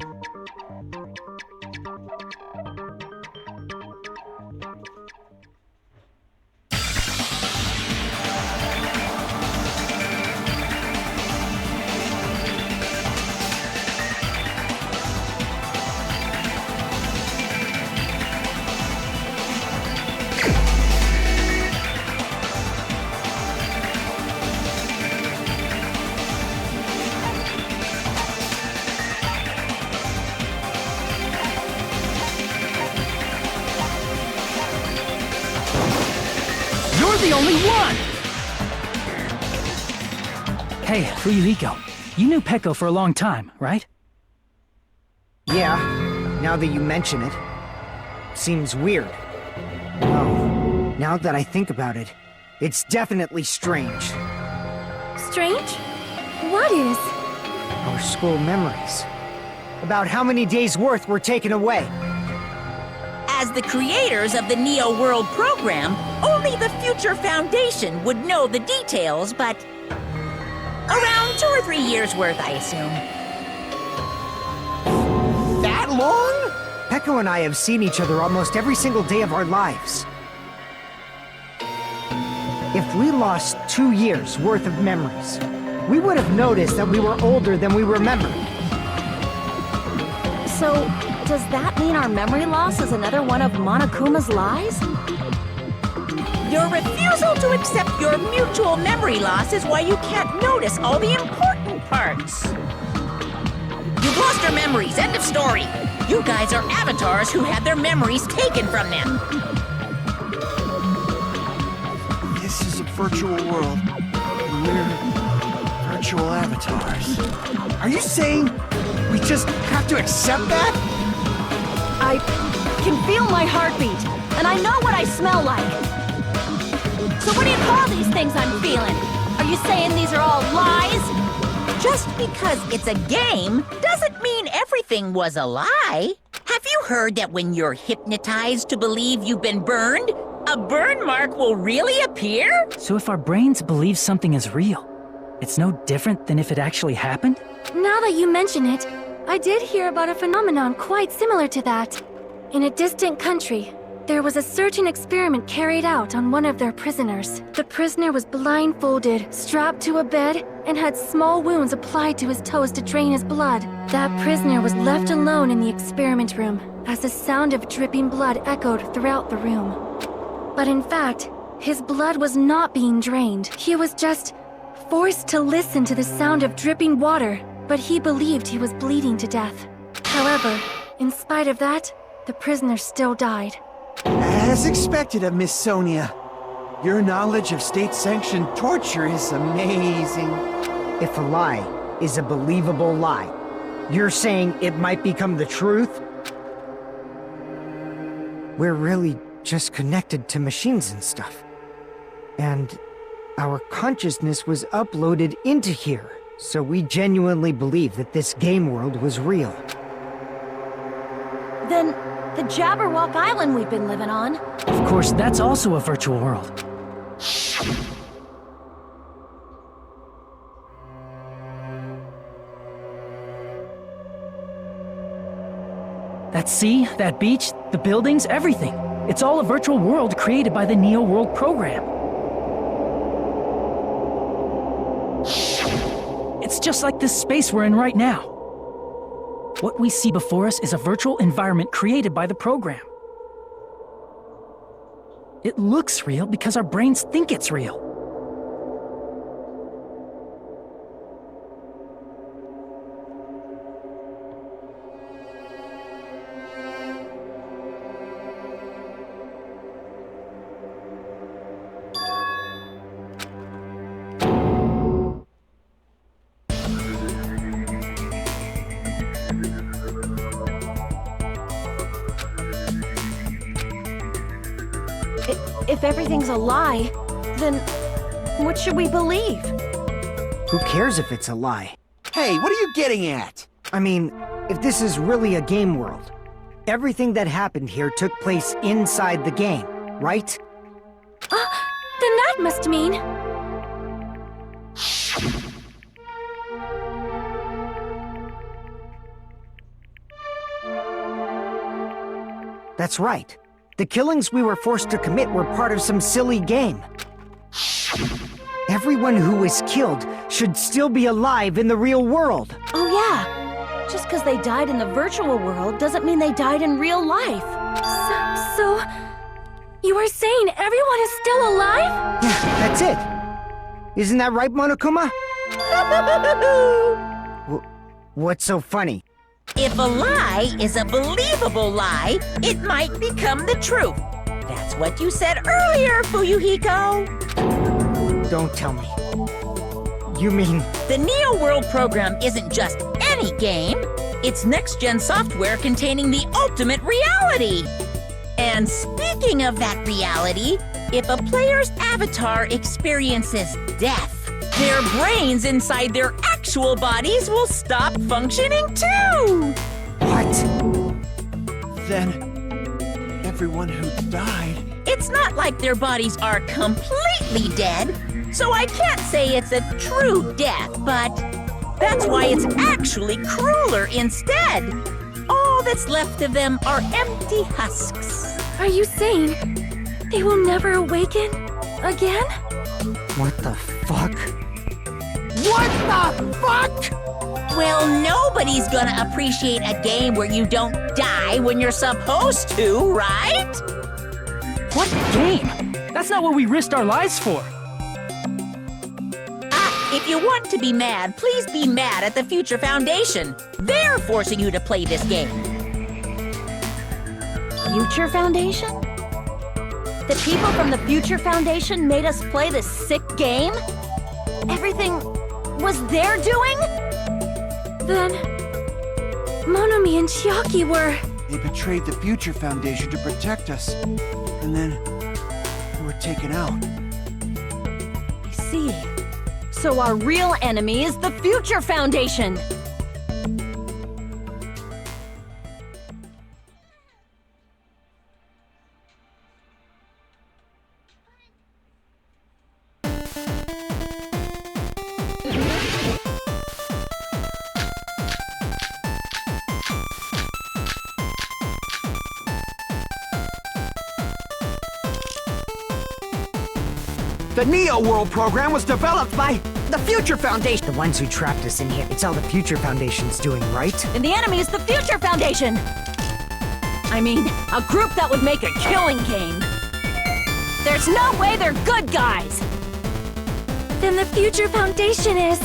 The only one! Hey, Fuyuhiko, you knew Peko for a long time, right? Yeah, now that you mention it. Seems weird. No, now that I think about it, it's definitely strange. Strange? What is? Our school memories. About how many days' worth were taken away. As the creators of the Neo World program, only the Future Foundation would know the details, but around 2 or 3 years worth, I assume. That long? Peko and I have seen each other almost every single day of our lives. If we lost 2 years worth of memories, we would have noticed that we were older than we remembered. So, does that mean our memory loss is another one of Monokuma's lies? Your refusal to accept your mutual memory loss is why you can't notice all the important parts. You've lost your memories, end of story. You guys are avatars who had their memories taken from them. This is a virtual world, and we're virtual avatars. Are you saying we just have to accept that? I can feel my heartbeat, and I know what I smell like. So what do you call these things I'm feeling? Are you saying these are all lies? Just because it's a game doesn't mean everything was a lie. Have you heard that when you're hypnotized to believe you've been burned, a burn mark will really appear? So if our brains believe something is real, it's no different than if it actually happened? Now that you mention it, I did hear about a phenomenon quite similar to that. In a distant country, there was a certain experiment carried out on one of their prisoners. The prisoner was blindfolded, strapped to a bed, and had small wounds applied to his toes to drain his blood. That prisoner was left alone in the experiment room, as the sound of dripping blood echoed throughout the room. But in fact, his blood was not being drained. He was just forced to listen to the sound of dripping water, but he believed he was bleeding to death. However, in spite of that, the prisoner still died. As expected of Miss Sonia, your knowledge of state-sanctioned torture is amazing. If a lie is a believable lie, you're saying it might become the truth? We're really just connected to machines and stuff. And our consciousness was uploaded into here, so we genuinely believe that this game world was real. Then the Jabberwock Island we've been living on. Of course, that's also a virtual world. That sea, that beach, the buildings, everything. It's all a virtual world created by the Neo World program. It's just like this space we're in right now. What we see before us is a virtual environment created by the program. It looks real because our brains think it's real. If everything's a lie, then what should we believe? Who cares if it's a lie? Hey, what are you getting at? I mean, if this is really a game world, everything that happened here took place inside the game, right? Then that must mean... That's right. The killings we were forced to commit were part of some silly game. Everyone who was killed should still be alive in the real world. Oh yeah, just because they died in the virtual world doesn't mean they died in real life. So... You are saying everyone is still alive? Yeah, that's it. Isn't that right, Monokuma? What's so funny? If a lie is a believable lie, it might become the truth. That's what you said earlier, Fuyuhiko. Don't tell me. You mean... The Neo World program isn't just any game. It's next-gen software containing the ultimate reality. And speaking of that reality, if a player's avatar experiences death, their brains inside their actual bodies will stop functioning too! What? Then, everyone who died... It's not like their bodies are completely dead, so I can't say it's a true death, but that's why it's actually crueler instead. All that's left of them are empty husks. Are you saying they will never awaken again? What the fuck? What the fuck? Well, nobody's gonna appreciate a game where you don't die when you're supposed to, right? What game? That's not what we risked our lives for. If you want to be mad, please be mad at the Future Foundation. They're forcing you to play this game. Future Foundation? The people from the Future Foundation made us play this sick game? Everything was their doing? Then... Monomi and Chiaki were... They betrayed the Future Foundation to protect us. And then... we were taken out. I see. So our real enemy is the Future Foundation! The Neo World program was developed by the Future Foundation. The ones who trapped us in here, it's all the Future Foundation's doing, right? And the enemy is the Future Foundation! I mean, a group that would make a killing game. There's no way they're good guys! Then the Future Foundation is...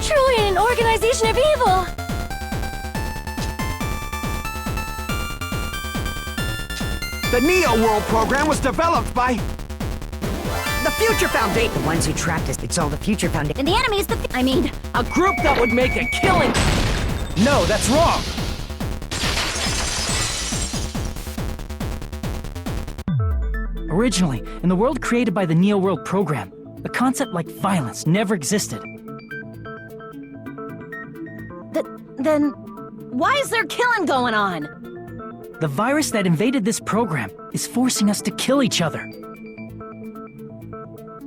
truly an organization of evil! The Neo World program was developed by the Future Foundation. The ones who trapped us, it's all the Future Foundation. And the enemy is the... I mean, a group that would make a killing... No, that's wrong! Originally, in the world created by the Neo World program, a concept like violence never existed. Then, why is there killing going on? The virus that invaded this program is forcing us to kill each other.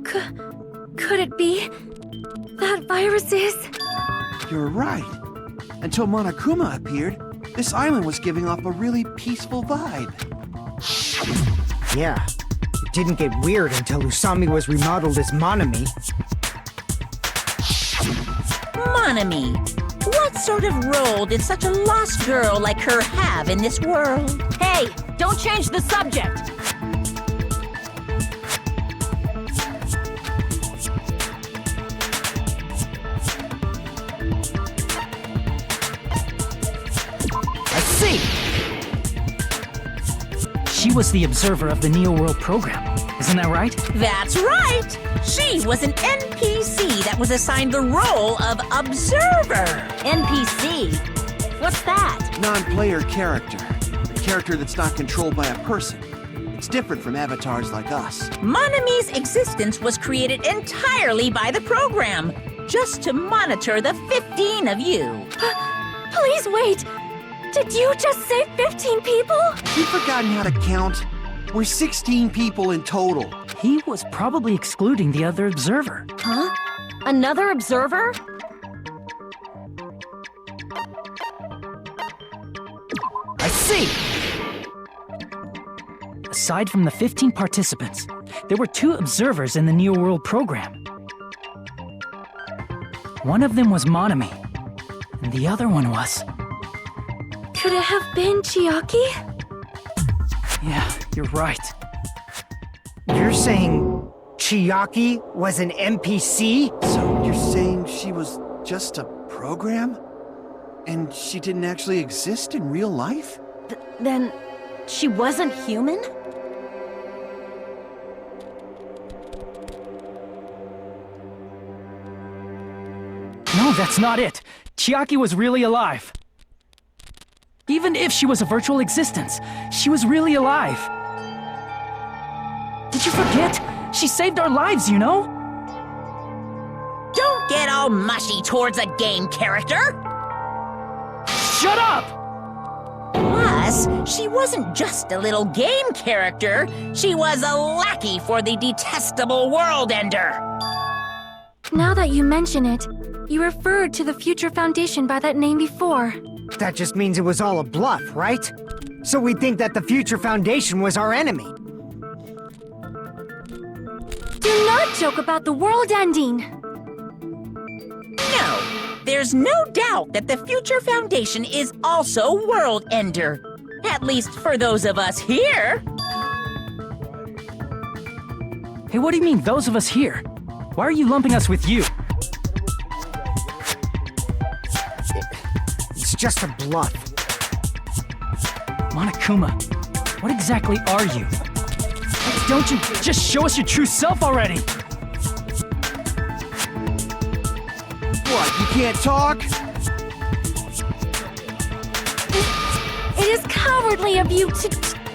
Could it be that virus is? You're right. Until Monokuma appeared, this island was giving off a really peaceful vibe. Yeah. It didn't get weird until Usami was remodeled as Monami. Monami, what sort of role did such a lost girl like her have in this world? Hey, don't change the subject! I see! She was the observer of the Neo World program. Isn't that right? That's right! She was an NPC that was assigned the role of observer. NPC? What's that? Non-player character. A character that's not controlled by a person. It's different from avatars like us. Monami's existence was created entirely by the program, just to monitor the 15 of you. Please wait! Did you just say 15 people? You've forgotten how to count? We're 16 people in total. He was probably excluding the other observer. Huh? Another observer? I see! Aside from the 15 participants, there were 2 observers in the Neo World program. One of them was Monami, and the other one was... Could it have been Chiaki? Yeah, you're right. You're saying Chiaki was an NPC? So you're saying she was just a program? And she didn't actually exist in real life? Then, she wasn't human? No, that's not it. Chiaki was really alive. Even if she was a virtual existence, she was really alive. Did you forget? She saved our lives, you know? Don't get all mushy towards a game character! Shut up! Plus, she wasn't just a little game character, she was a lackey for the detestable World Ender! Now that you mention it, you referred to the Future Foundation by that name before. That just means it was all a bluff, right? So we think that the Future Foundation was our enemy. Do not joke about the world ending! No, there's no doubt that the Future Foundation is also World Ender. At least for those of us here. Hey, what do you mean, those of us here? Why are you lumping us with you? It's just a bluff. Monokuma, what exactly are you? Why don't you just show us your true self already? What, you can't talk? It is cowardly of you to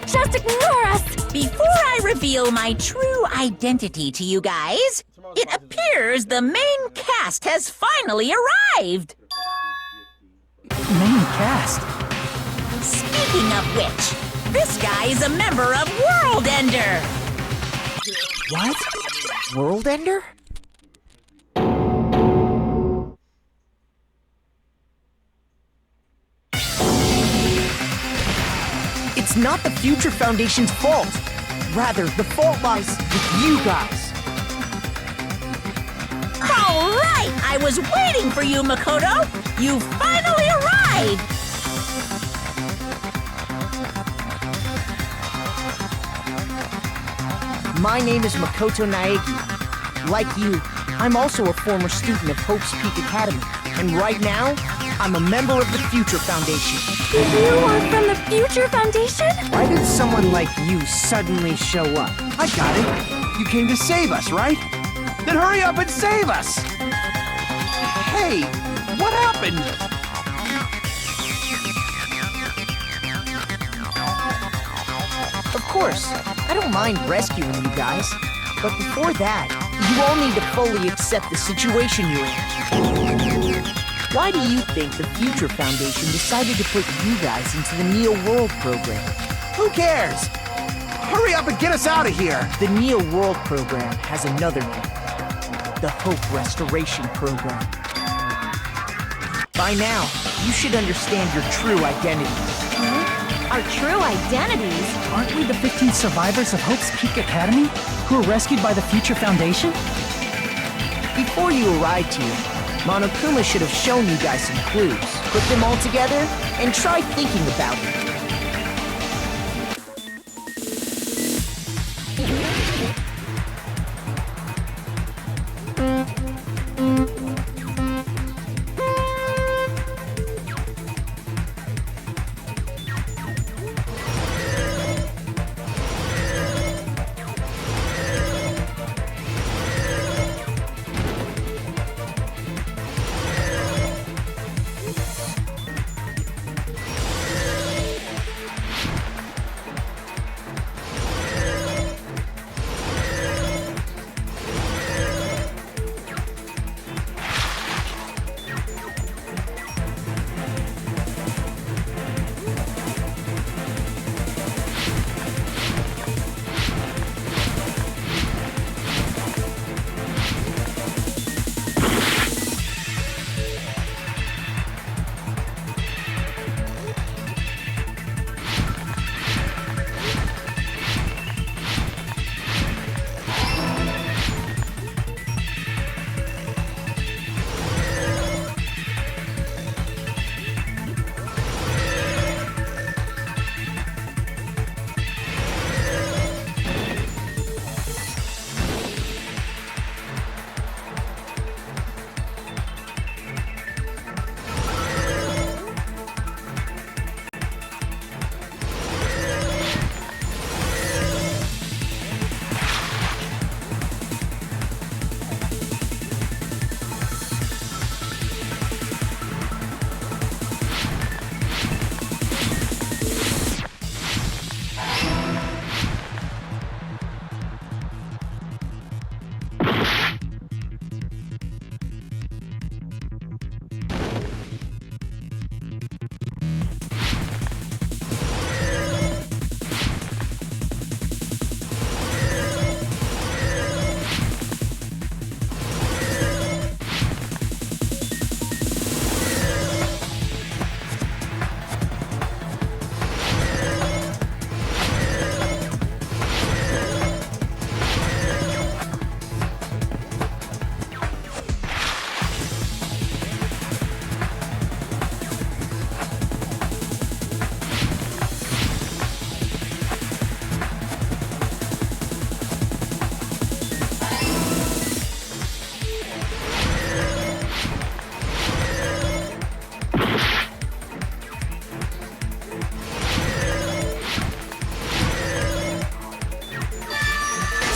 just ignore us! Before I reveal my true identity to you guys, it appears the main cast has finally arrived! Main cast? Speaking of which, this guy is a member of World Ender! What? World Ender? It's not the Future Foundation's fault. Rather, the fault lies with you guys. All right! I was waiting for you, Makoto! You finally arrived! My name is Makoto Naegi. Like you, I'm also a former student of Hope's Peak Academy. And right now, I'm a member of the Future Foundation. You are from the Future Foundation? Why did someone like you suddenly show up? I got it. You came to save us, right? Then hurry up and save us! Hey, what happened? Of course, I don't mind rescuing you guys. But before that, you all need to fully accept the situation you're in. Why do you think the Future Foundation decided to put you guys into the Neo World program? Who cares? Hurry up and get us out of here! The Neo World program has another name. The Hope Restoration Program. By now, you should understand your true identity. Our true identities? Aren't we the 15 survivors of Hope's Peak Academy who were rescued by the Future Foundation? Before you arrived here, Monokuma should have shown you guys some clues. Put them all together and try thinking about it.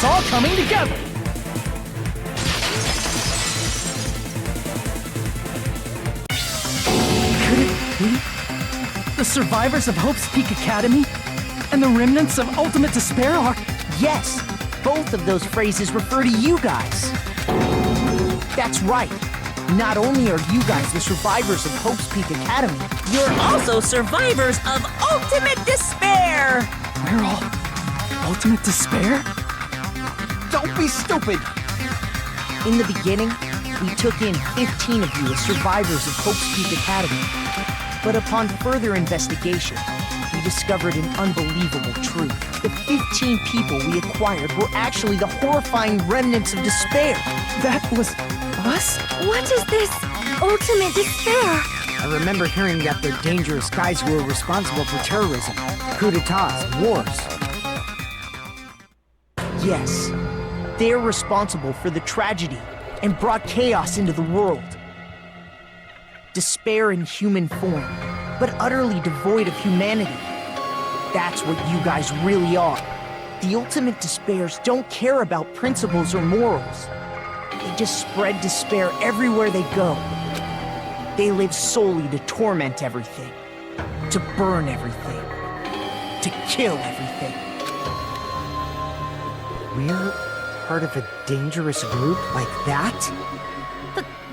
All coming together! Could it be the survivors of Hope's Peak Academy and the remnants of Ultimate Despair are... Yes, both of those phrases refer to you guys. That's right. Not only are you guys the survivors of Hope's Peak Academy, You're also survivors of Ultimate Despair! We're all Ultimate Despair? Don't be stupid! in the beginning, we took in 15 of you as survivors of Hope's Peak Academy. But upon further investigation, we discovered an unbelievable truth. The 15 people we acquired were actually the horrifying remnants of despair. That was us? What is this ultimate despair? I remember hearing that they're dangerous guys who are responsible for terrorism, coups d'etats, wars. Yes, they're responsible for the tragedy and brought chaos into the world. Despair in human form, but utterly devoid of humanity. That's what you guys really are. The ultimate despairs don't care about principles or morals. They just spread despair everywhere they go. They live solely to torment everything, to burn everything, to kill everything. We're part of a dangerous group like that?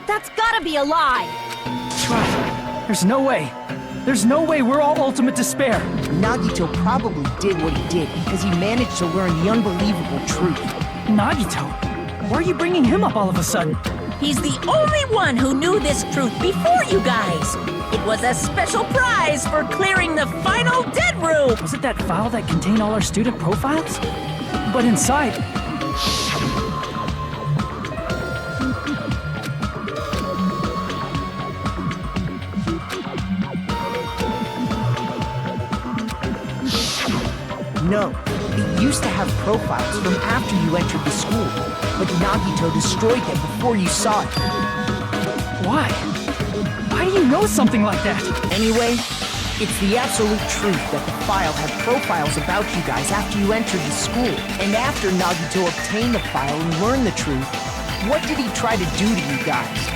That's gotta be a lie! That's right. There's no way. There's no way we're all ultimate despair. Nagito probably did what he did because he managed to learn the unbelievable truth. Nagito? Why are you bringing him up all of a sudden? He's the only one who knew this truth before you guys. It was a special prize for clearing the final dead room. Was it that file that contained all our student profiles? But inside... No, it used to have profiles from after you entered the school, but Nagito destroyed them before you saw it. Why? Why do you know something like that? Anyway, it's the absolute truth that the file had profiles about you guys after you entered the school. And after Nagito obtained the file and learned the truth, what did he try to do to you guys?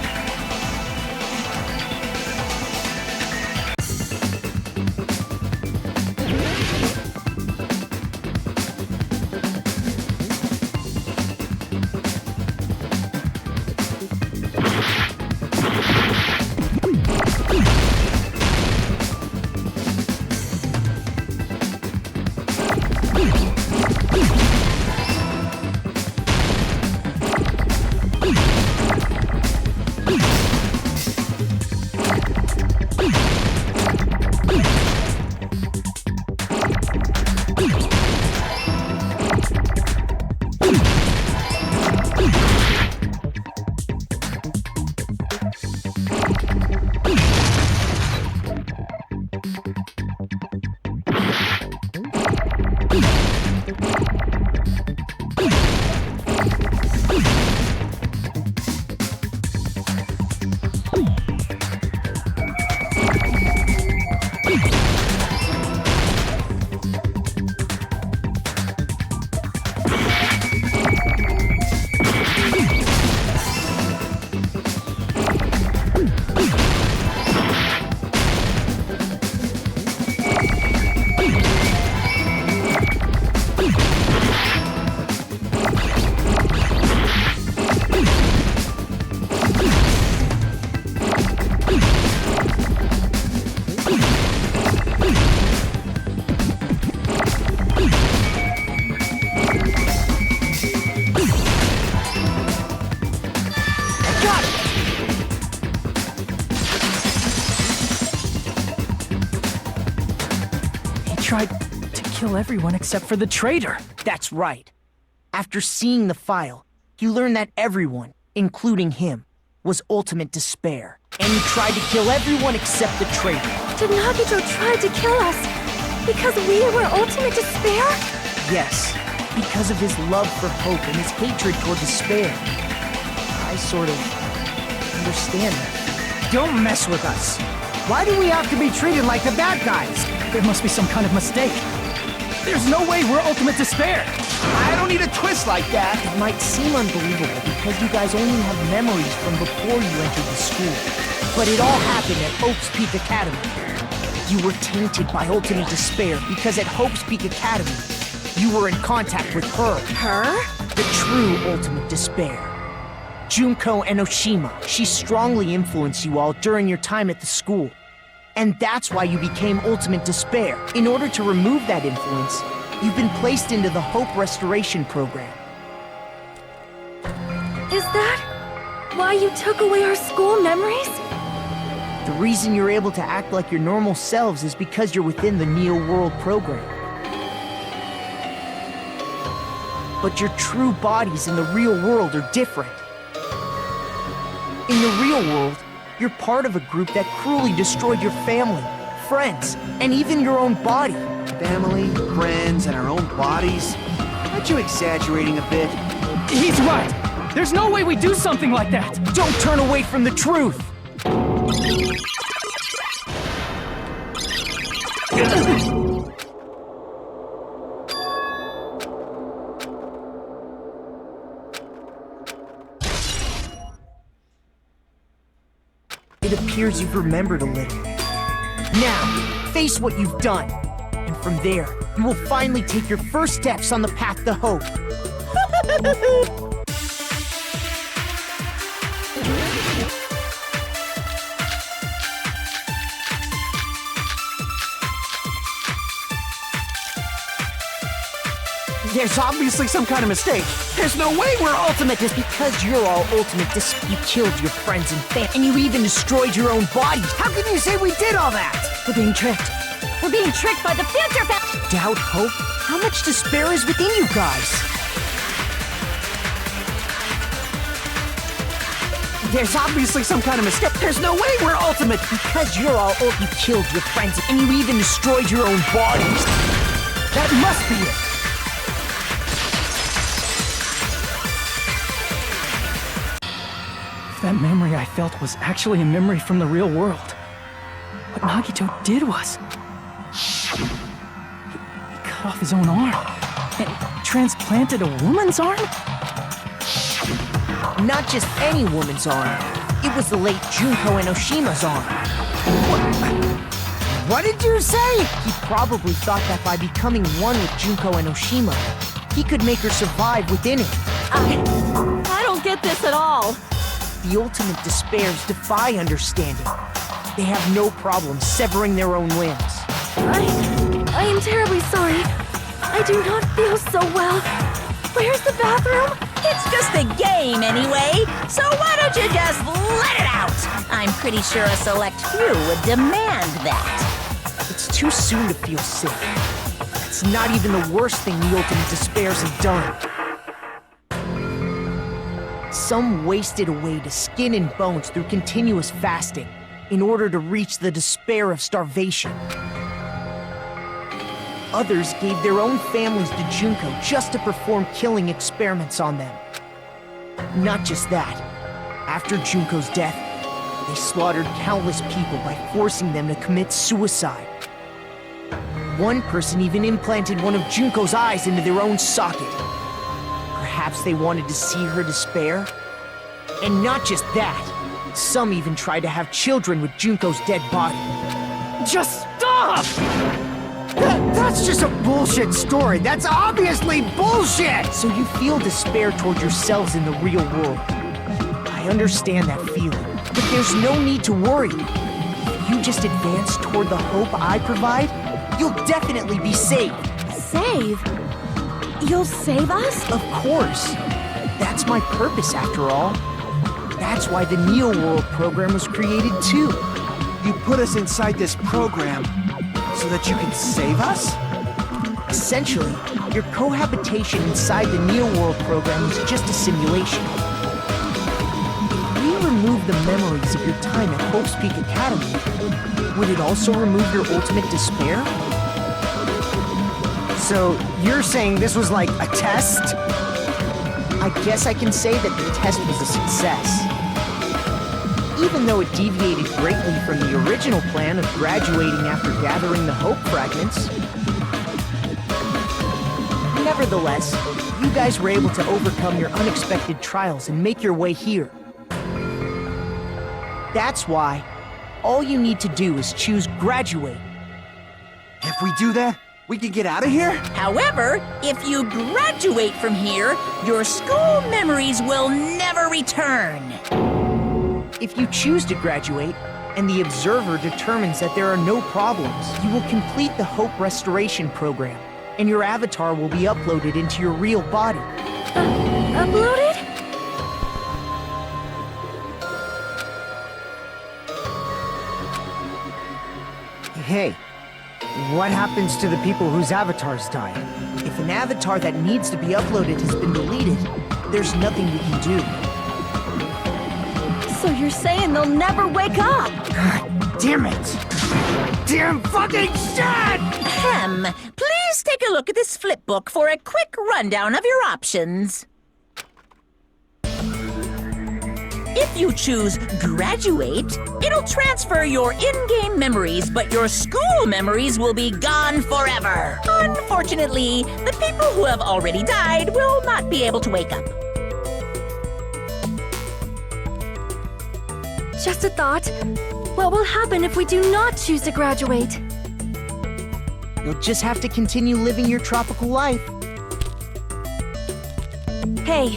Tried to kill everyone except for the traitor. That's right. After seeing the file, he learned that everyone, including him, was ultimate despair. And he tried to kill everyone except the traitor. Did Nagito try to kill us because we were ultimate despair? Yes, because of his love for hope and his hatred toward despair. I sort of understand that. Don't mess with us. Why do we have to be treated like the bad guys? There must be some kind of mistake. There's no way we're ultimate despair. I don't need a twist like that. It might seem unbelievable because you guys only have memories from before you entered the school. But it all happened at Hope's Peak Academy. You were tainted by ultimate despair because at Hope's Peak Academy, you were in contact with her. Her? The true ultimate despair. Junko Enoshima. She strongly influenced you all during your time at the school. And that's why you became ultimate despair. In order to remove that influence, you've been placed into the Hope Restoration Program. Is that why you took away our school memories? The reason you're able to act like your normal selves is because you're within the Neo World program. But your true bodies in the real world are different. In the real world, you're part of a group that cruelly destroyed your family, friends, and even your own body. Family, friends, and our own bodies? Aren't you exaggerating a bit? He's right. There's no way we do something like that. Don't turn away from the truth. It appears you've remembered a little. Now, face what you've done. And from there, you will finally take your first steps on the path to hope. There's obviously some kind of mistake. There's no way we're ultimate. Just because you're all ultimate, you killed your friends and family, and you even destroyed your own bodies. How can you say we did all that? We're being tricked. We're being tricked by the future Doubt, hope? How much despair is within you guys? There's obviously some kind of mistake. There's no way we're ultimate. Because you're all you killed your friends, and you even destroyed your own bodies. That must be it. If that memory I felt was actually a memory from the real world, what Nagito did was... He cut off his own arm and transplanted a woman's arm? Not just any woman's arm. It was the late Junko Enoshima's arm. What did you say? He probably thought that by becoming one with Junko Enoshima, he could make her survive within it. I don't get this at all. The ultimate despairs defy understanding. They have no problem severing their own limbs. I am terribly sorry. I do not feel so well. Where's the bathroom? It's just a game anyway, so why don't you just let it out? I'm pretty sure a select few would demand that. It's too soon to feel sick. That's not even the worst thing the ultimate despairs have done. Some wasted away to skin and bones through continuous fasting in order to reach the despair of starvation. Others gave their own families to Junko just to perform killing experiments on them. Not just that. After Junko's death, they slaughtered countless people by forcing them to commit suicide. One person even implanted one of Junko's eyes into their own socket. Perhaps they wanted to see her despair? And not just that. Some even tried to have children with Junko's dead body. Just stop! That's just a bullshit story. That's obviously bullshit! So you feel despair toward yourselves in the real world. I understand that feeling, but there's no need to worry. If you just advance toward the hope I provide, you'll definitely be saved. Save? You'll save us? Of course. That's my purpose, after all. That's why the Neo World program was created, too. You put us inside this program so that you can save us? Essentially, your cohabitation inside the Neo World program is just a simulation. If we remove the memories of your time at Hope's Peak Academy, would it also remove your ultimate despair? So, you're saying this was like a test? I guess I can say that the test was a success. Even though it deviated greatly from the original plan of graduating after gathering the Hope fragments. Nevertheless, you guys were able to overcome your unexpected trials and make your way here. That's why all you need to do is choose graduate. If we do that, we can get out of here? However, if you graduate from here, your school memories will never return. If you choose to graduate, and the observer determines that there are no problems, you will complete the Hope Restoration Program, and your avatar will be uploaded into your real body. Uploaded? Hey, what happens to the people whose avatars died? If an avatar that needs to be uploaded has been deleted, there's nothing we can do. So you're saying they'll never wake up? God damn it! Damn fucking shit! Ahem. Please take a look at this flipbook for a quick rundown of your options. If you choose graduate, it'll transfer your in-game memories, but your school memories will be gone forever. Unfortunately, the people who have already died will not be able to wake up. Just a thought. What will happen if we do not choose to graduate? You'll just have to continue living your tropical life. Hey,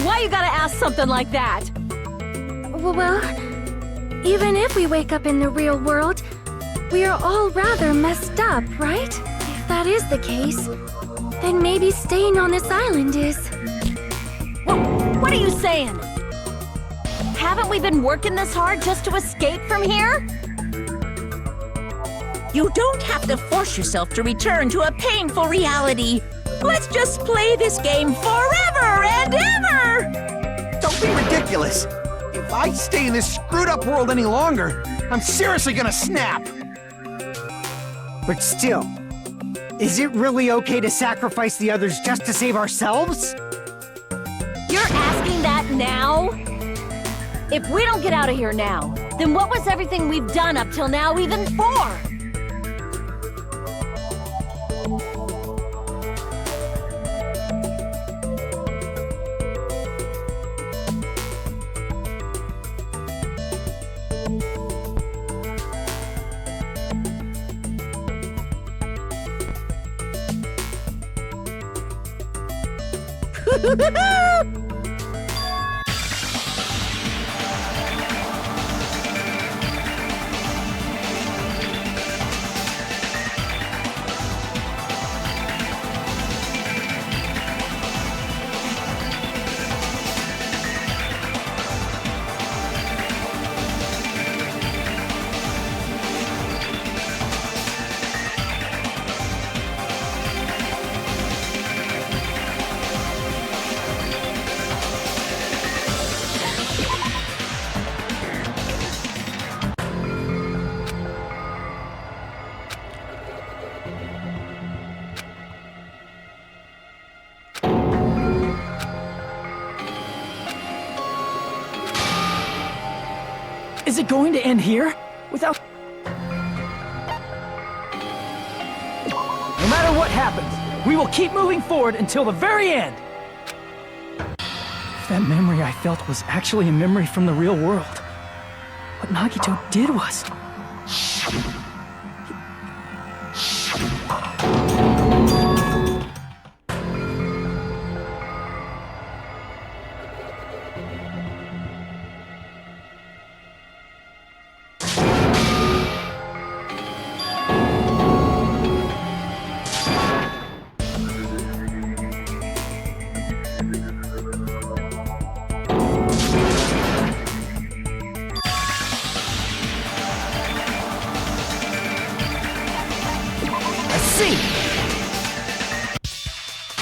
why you gotta ask something like that? Well, even if we wake up in the real world, we are all rather messed up, right? If that is the case, then maybe staying on this island is... What are you saying? Haven't we been working this hard just to escape from here? You don't have to force yourself to return to a painful reality. Let's just play this game forever and ever! Don't be ridiculous. If I stay in this screwed up world any longer, I'm seriously gonna snap. But still, is it really okay to sacrifice the others just to save ourselves? You're asking that now? If we don't get out of here now, then what was everything we've done up till now even for? Is it going to end here? Without... No matter what happens, we will keep moving forward until the very end! If that memory I felt was actually a memory from the real world, what Nagito did was...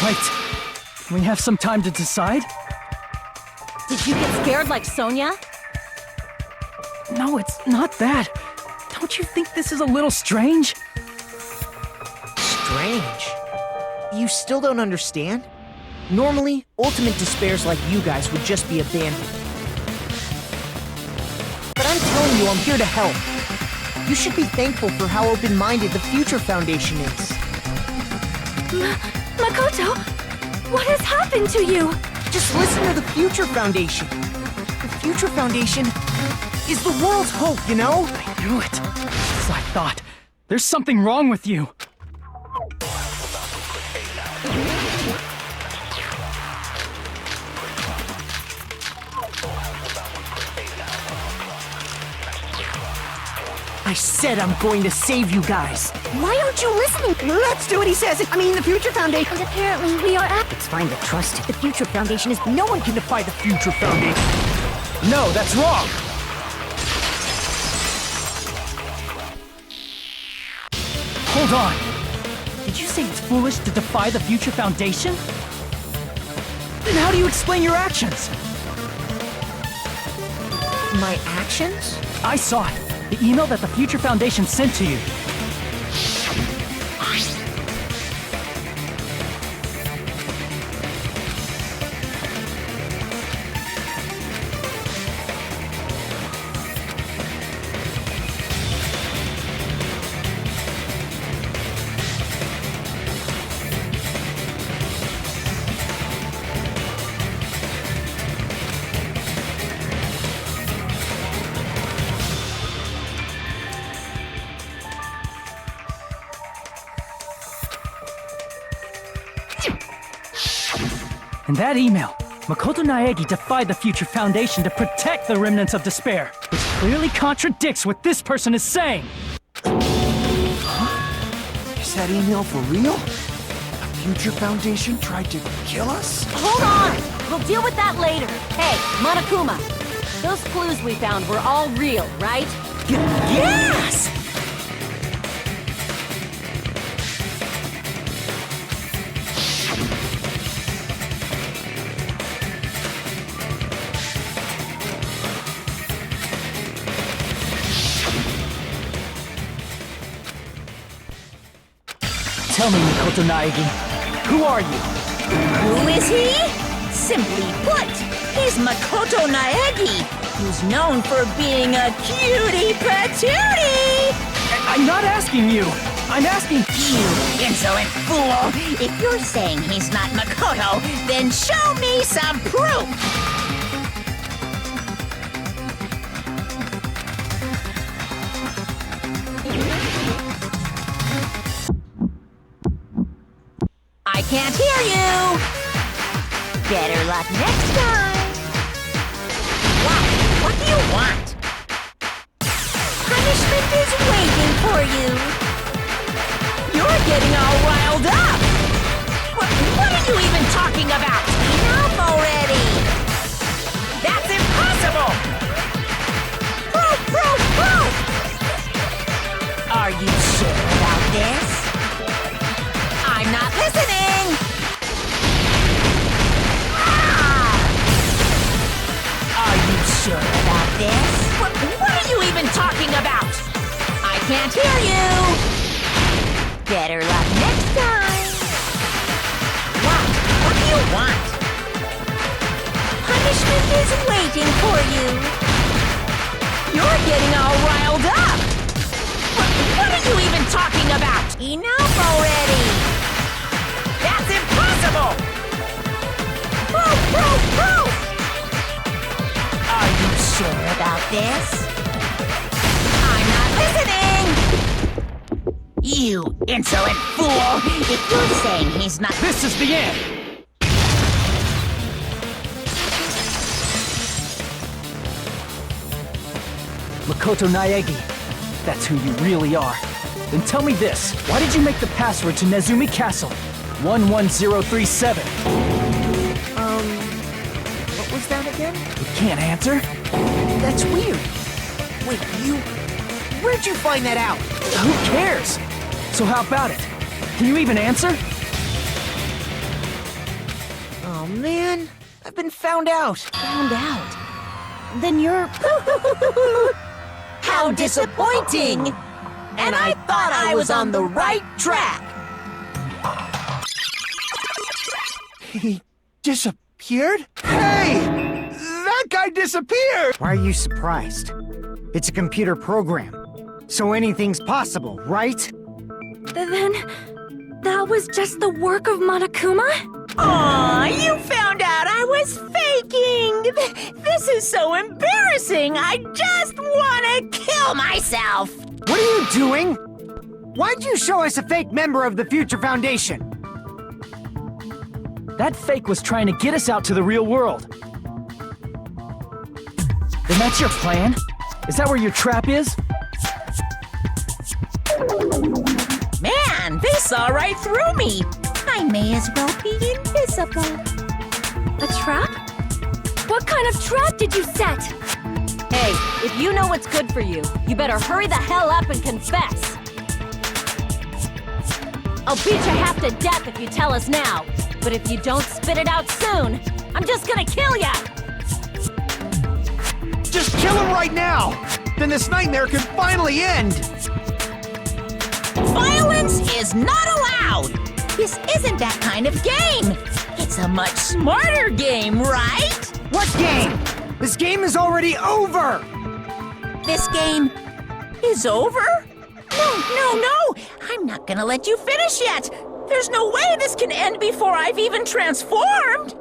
Wait, can we have some time to decide? Did you get scared like Sonia? No, it's not that. Don't you think this is a little strange? Strange. You still don't understand? Normally, ultimate despairs like you guys would just be abandoned. But I'm telling you, I'm here to help. You should be thankful for how open-minded the Future Foundation is. Makoto, what has happened to you? Just listen to the Future Foundation. The Future Foundation is the world's hope, you know? I knew it. As I thought. There's something wrong with you. I said I'm going to save you guys. Why aren't you listening? Let's do what he says. I mean, the Future Foundation. And apparently we are at... It's fine to trust him. The Future Foundation is... No one can defy the Future Foundation. No, that's wrong! Hold on! Did you say it's foolish to defy the Future Foundation? Then how do you explain your actions? My actions? I saw it. The email that the Future Foundation sent to you. In that email, Makoto Naegi defied the Future Foundation to protect the remnants of despair, which clearly contradicts what this person is saying. Is that email for real? The Future Foundation tried to kill us? Hold on! We'll deal with that later. Hey, Monokuma, those clues we found were all real, right? Yes! Tell me, Makoto Naegi, who are you? Who is he? Simply put, he's Makoto Naegi, who's known for being a cutie patootie! I'm not asking you. I'm asking You insolent fool! If you're saying he's not Makoto, then show me some proof! I can't hear you! Better luck next time! What do you want? Punishment is waiting for you! You're getting all riled up! What are you even talking about? Enough already! That's impossible! Proof! Are you sure about this? I'm not listening! Are you sure about this? What are you even talking about? I can't hear you! Better luck next time! What do you want? Punishment is waiting for you! You're getting all riled up! What are you even talking about? Enough already! That's impossible! Proof! Are you sure about this? I'm not listening! You insolent fool! If you're saying he's not— this is the end! Makoto Naegi, that's who you really are. Then tell me this, why did you make the password to Nezumi Castle? 11037. What was that again? You can't answer? That's weird. Wait, where'd you find that out? Who cares? So how about it? Can you even answer? Oh man, I've been found out. Found out. Then you're... How disappointing! And I thought I was on the right track! He disappeared? Hey! That guy disappeared! Why are you surprised? It's a computer program, so anything's possible, right? Then, that was just the work of Monokuma? Aw, you found out I was faking! This is so embarrassing! I just want to kill myself! What are you doing? Why'd you show us a fake member of the Future Foundation? That fake was trying to get us out to the real world. Then that's your plan? Is that where your trap is? Man, they saw right through me! I may as well be invisible. A trap? What kind of trap did you set? Hey, if you know what's good for you, you better hurry the hell up and confess. I'll beat you half to death if you tell us now. But if you don't spit it out soon, I'm just gonna kill ya! Just kill him right now! Then this nightmare can finally end! Violence is not allowed! This isn't that kind of game! It's a much smarter game, right? What game? This game is already over! This game is over? No! I'm not gonna let you finish yet! There's no way this can end before I've even transformed!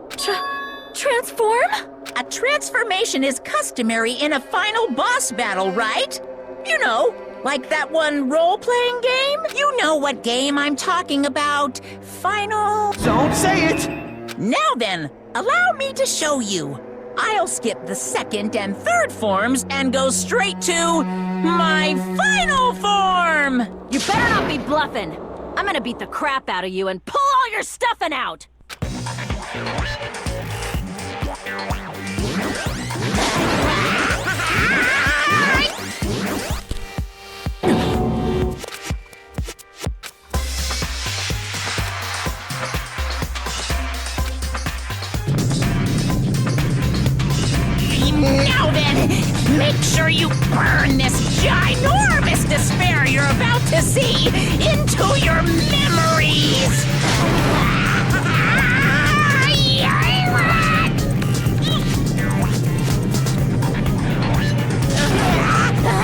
Transform? A transformation is customary in a final boss battle, right? You know, like that one role-playing game? You know what game I'm talking about. Final... Don't say it! Now then, Allow me to show you. I'll skip the second and third forms and go straight to my final form! You better not be bluffing. I'm gonna beat the crap out of you and pull all your stuffing out! Now then, make sure you burn this ginormous despair you're about to see into your memories! I'm gonna die!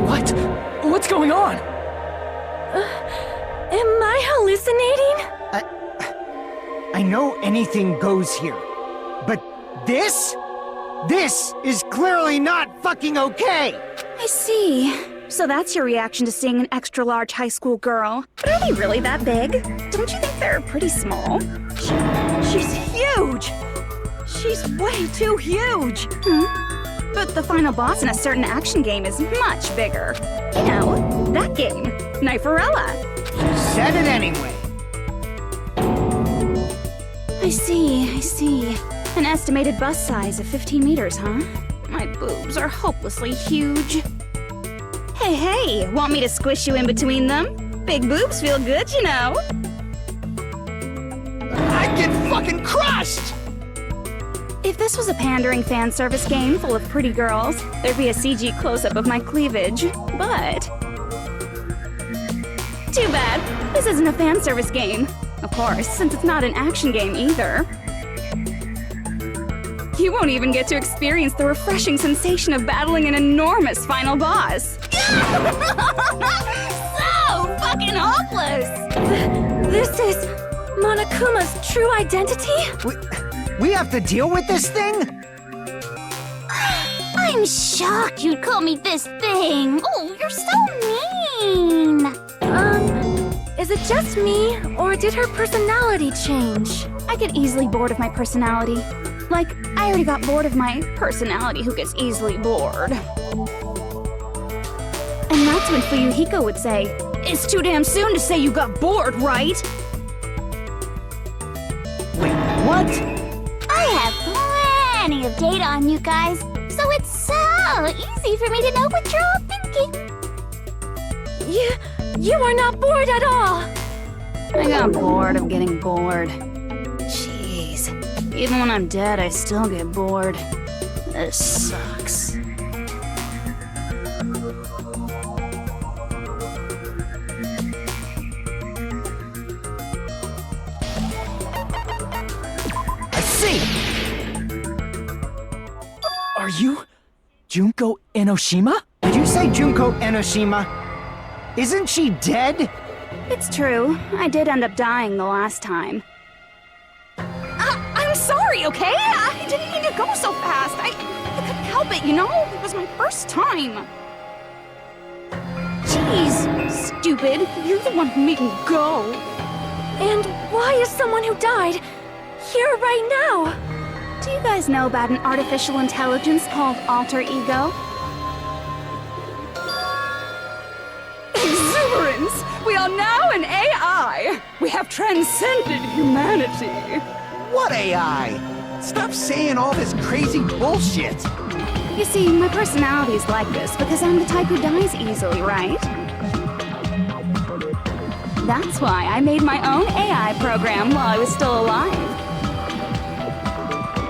What? What's going on? Am I hallucinating? I know anything goes here, but this is clearly not fucking okay! I see. So that's your reaction to seeing an extra-large high school girl. But are they really that big? Don't you think they're pretty small? She's huge! She's way too huge! But the final boss in a certain action game is much bigger. You know, that game, Kniferella. Said it anyway. I see. An estimated bust size of 15 meters, huh? My boobs are hopelessly huge. Hey, want me to squish you in between them? Big boobs feel good, you know. I get fucking crushed! If this was a pandering fan service game full of pretty girls, there'd be a CG close-up of my cleavage. But too bad. This isn't a fan service game. Of course, since it's not an action game either. You won't even get to experience the refreshing sensation of battling an enormous final boss. So fucking hopeless! This is Monokuma's true identity? We have to deal with this thing? I'm shocked you'd call me this thing. Oh, you're so mean. Is it just me, or did her personality change? I get easily bored of my personality. Like, I already got bored of my personality who gets easily bored. And that's when Fuyuhiko would say, "It's too damn soon to say you got bored, right?" Wait, what? I have plenty of data on you guys, so it's so easy for me to know what you're all thinking. You are not bored at all. I got bored of getting bored. Jeez. Even when I'm dead, I still get bored. This sucks. I see! Are you Junko Enoshima? Did you say Junko Enoshima? Isn't she dead? It's true. I did end up dying the last time. I'm sorry, okay? I didn't mean to go so fast. I couldn't help it, you know? It was my first time. Jeez, stupid. You're the one who made me go. And why is someone who died here right now? Do you guys know about an artificial intelligence called alter ego? Exuberance! We all are now an AI. We have transcended humanity. What AI? Stop saying all this crazy bullshit. You see, my personality is like this because I'm the type who dies easily, right? That's why I made my own AI program while I was still alive.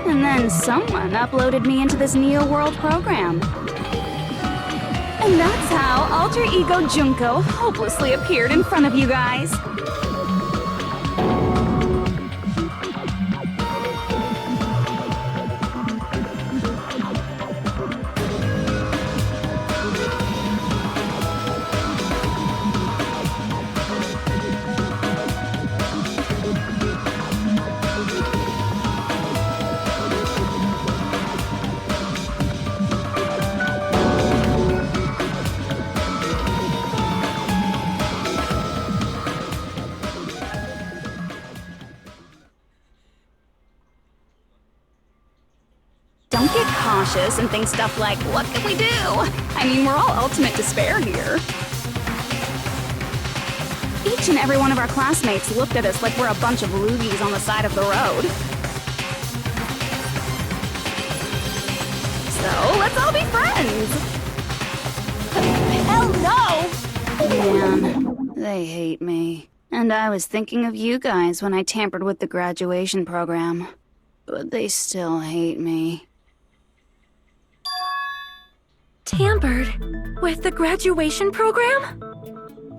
And then someone uploaded me into this Neo World program. And that's how Alter Ego Junko hopelessly appeared in front of you guys. Don't get cautious and think stuff like, what can we do? I mean, we're all ultimate despair here. Each and every one of our classmates looked at us like we're a bunch of loogies on the side of the road. So, let's all be friends! Hell no! Man, they hate me. And I was thinking of you guys when I tampered with the graduation program. But they still hate me. Tampered with the graduation program?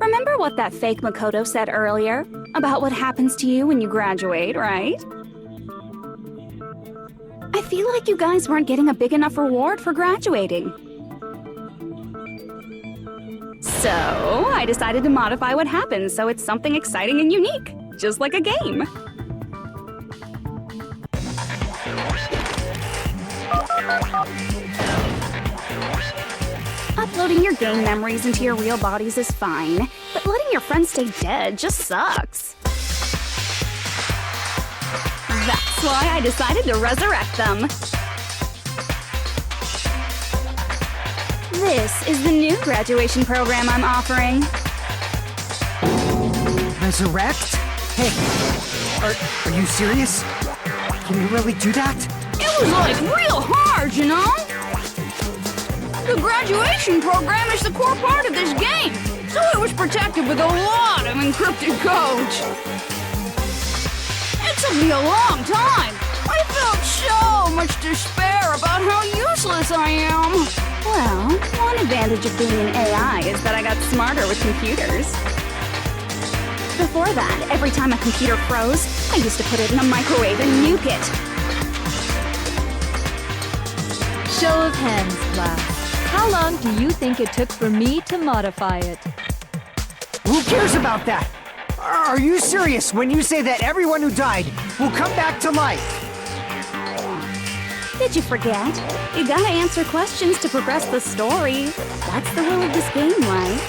Remember what that fake Makoto said earlier? About what happens to you when you graduate, right? I feel like you guys weren't getting a big enough reward for graduating. So, I decided to modify what happens so it's something exciting and unique. Just like a game. Uploading your game memories into your real bodies is fine, but letting your friends stay dead just sucks. That's why I decided to resurrect them. This is the new graduation program I'm offering. Resurrect? Hey, are you serious? Can you really do that? It was like real hard, you know? The graduation program is the core part of this game, so it was protected with a lot of encrypted codes. It took me a long time. I felt so much despair about how useless I am. Well, one advantage of being an AI is that I got smarter with computers. Before that, every time a computer froze, I used to put it in a microwave and nuke it. Show of hands, class. How long do you think it took for me to modify it? Who cares about that? Are you serious when you say that everyone who died will come back to life? Did you forget? You gotta answer questions to progress the story. That's the rule of this game, right?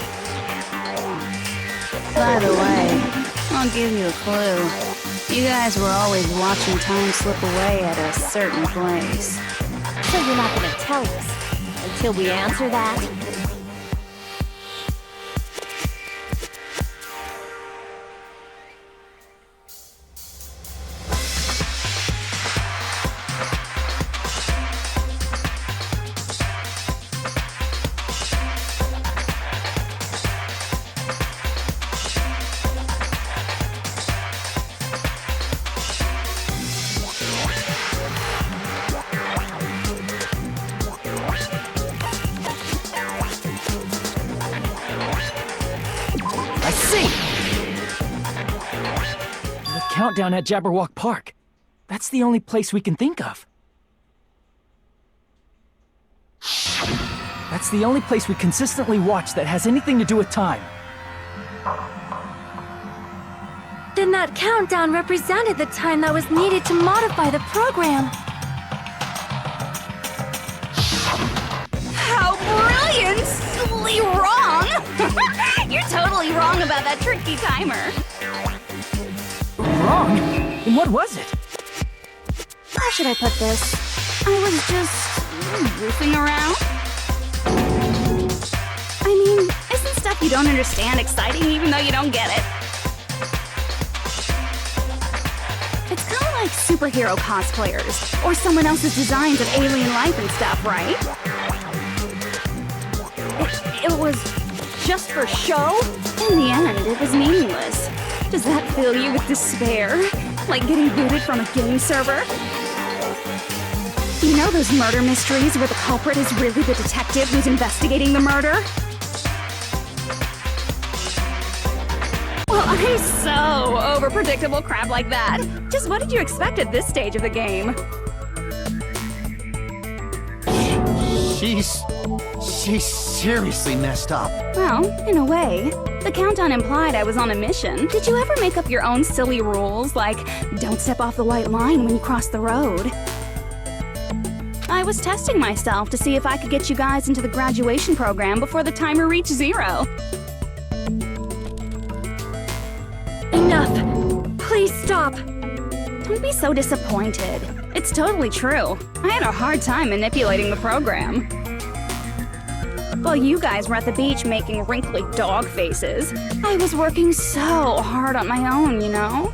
By the way, I'll give you a clue. You guys were always watching time slip away at a certain place. So you're not gonna tell us until we answer that? I see! The countdown at Jabberwock Park. That's the only place we can think of. That's the only place we consistently watch that has anything to do with time. Then that countdown represented the time that was needed to modify the program. How brilliantly wrong! You're totally wrong about that tricky timer. Wrong? And what was it? How should I put this? I was just goofing around. I mean, isn't stuff like you don't understand exciting even though you don't get it. It's kind of like superhero cosplayers, or someone else's designs of alien life and stuff, right? It was just for show? In the end, it was meaningless. Does that fill you with despair? Like getting booted from a game server? You know those murder mysteries where the culprit is really the detective who's investigating the murder? Well, I'm so over predictable crap like that. Just what did you expect at this stage of the game? She's seriously messed up. Well, in a way. The countdown implied I was on a mission. Did you ever make up your own silly rules, like don't step off the white line when you cross the road? I was testing myself to see if I could get you guys into the graduation program before the timer reached 0. Enough. Please stop. Don't be so disappointed. It's totally true. I had a hard time manipulating the program. While you guys were at the beach making wrinkly dog faces, I was working so hard on my own, you know?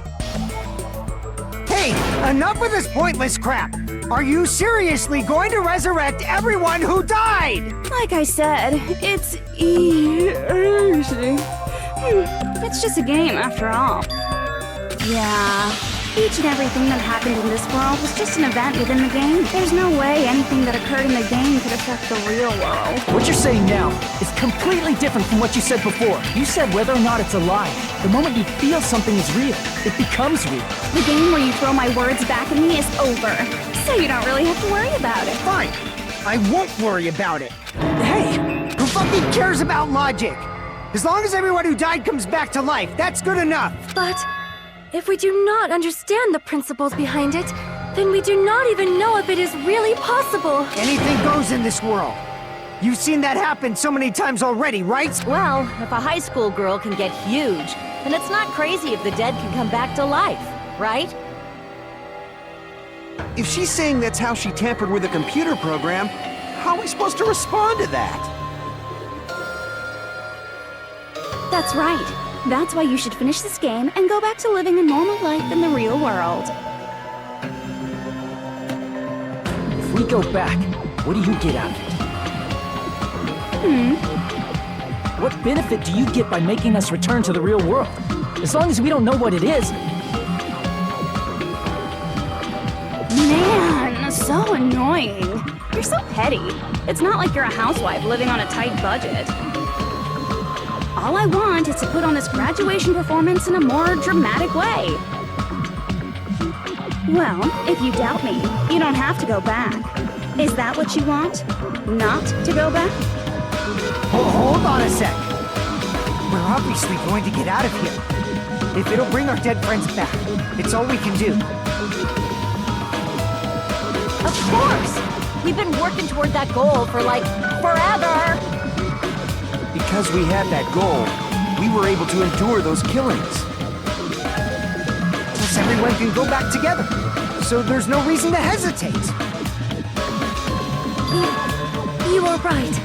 Hey, enough with this pointless crap! Are you seriously going to resurrect everyone who died? Like I said, it's easy. It's just a game after all. Yeah, each and everything that happened in this world was just an event within the game. There's no way anything that occurred in the game could affect the real world. What you're saying now is completely different from what you said before. You said whether or not it's alive. The moment you feel something is real, it becomes real. The game where you throw my words back at me is over, so you don't really have to worry about it. Fine. I won't worry about it. Hey! Who fucking cares about logic? As long as everyone who died comes back to life, that's good enough. But if we do not understand the principles behind it, then we do not even know if it is really possible. Anything goes in this world. You've seen that happen so many times already, right? Well, if a high school girl can get huge, then it's not crazy if the dead can come back to life, right? If she's saying that's how she tampered with a computer program, how are we supposed to respond to that? That's right. That's why you should finish this game and go back to living a normal life in the real world. If we go back, what do you get out of it? What benefit do you get by making us return to the real world? As long as we don't know what it is. Man, so annoying. You're so petty. It's not like you're a housewife living on a tight budget. All I want is to put on this graduation performance in a more dramatic way. Well, if you doubt me, you don't have to go back. Is that what you want? Not to go back? Hold on a sec. We're obviously going to get out of here. If it'll bring our dead friends back, it's all we can do. Of course! We've been working toward that goal for, like, forever! Because we had that goal, we were able to endure those killings. Plus everyone can go back together, so there's no reason to hesitate. You are right.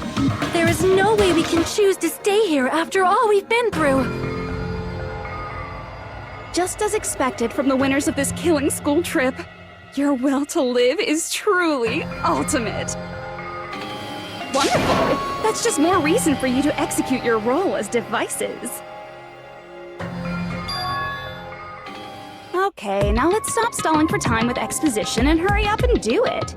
There is no way we can choose to stay here after all we've been through. Just as expected from the winners of this killing school trip, your will to live is truly ultimate. Wonderful! That's just more reason for you to execute your role as devices. Okay, now let's stop stalling for time with exposition and hurry up and do it.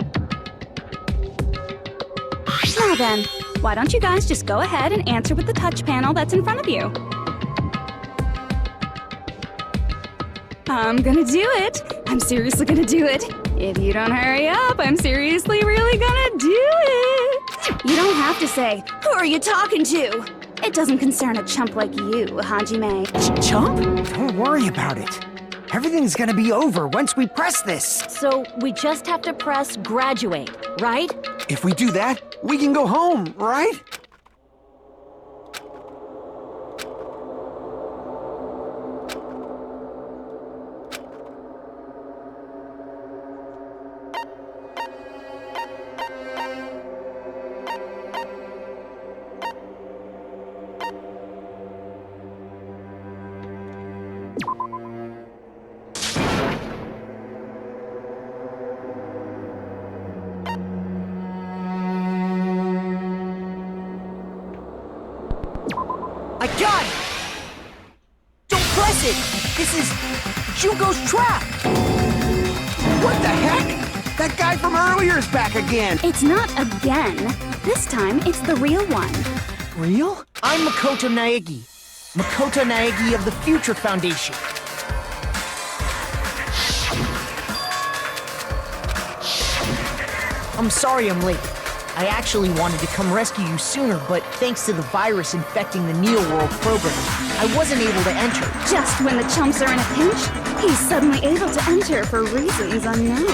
Now then, why don't you guys just go ahead and answer with the touch panel that's in front of you? I'm gonna do it. I'm seriously gonna do it. If you don't hurry up, I'm seriously really gonna do it. You don't have to say, who are you talking to? It doesn't concern a chump like you, Hajime. Chump? Don't worry about it. Everything's gonna be over once we press this. So we just have to press graduate, right? If we do that, we can go home, right? I got it! Don't press it! This is Junko's trap! What the heck? That guy from earlier is back again. It's not again. This time, it's the real one. Real? I'm Makoto Naegi. Makoto Naegi of the Future Foundation. I'm sorry I'm late. I actually wanted to come rescue you sooner, but thanks to the virus infecting the Neo World program, I wasn't able to enter. Just when the chumps are in a pinch, he's suddenly able to enter for reasons unknown.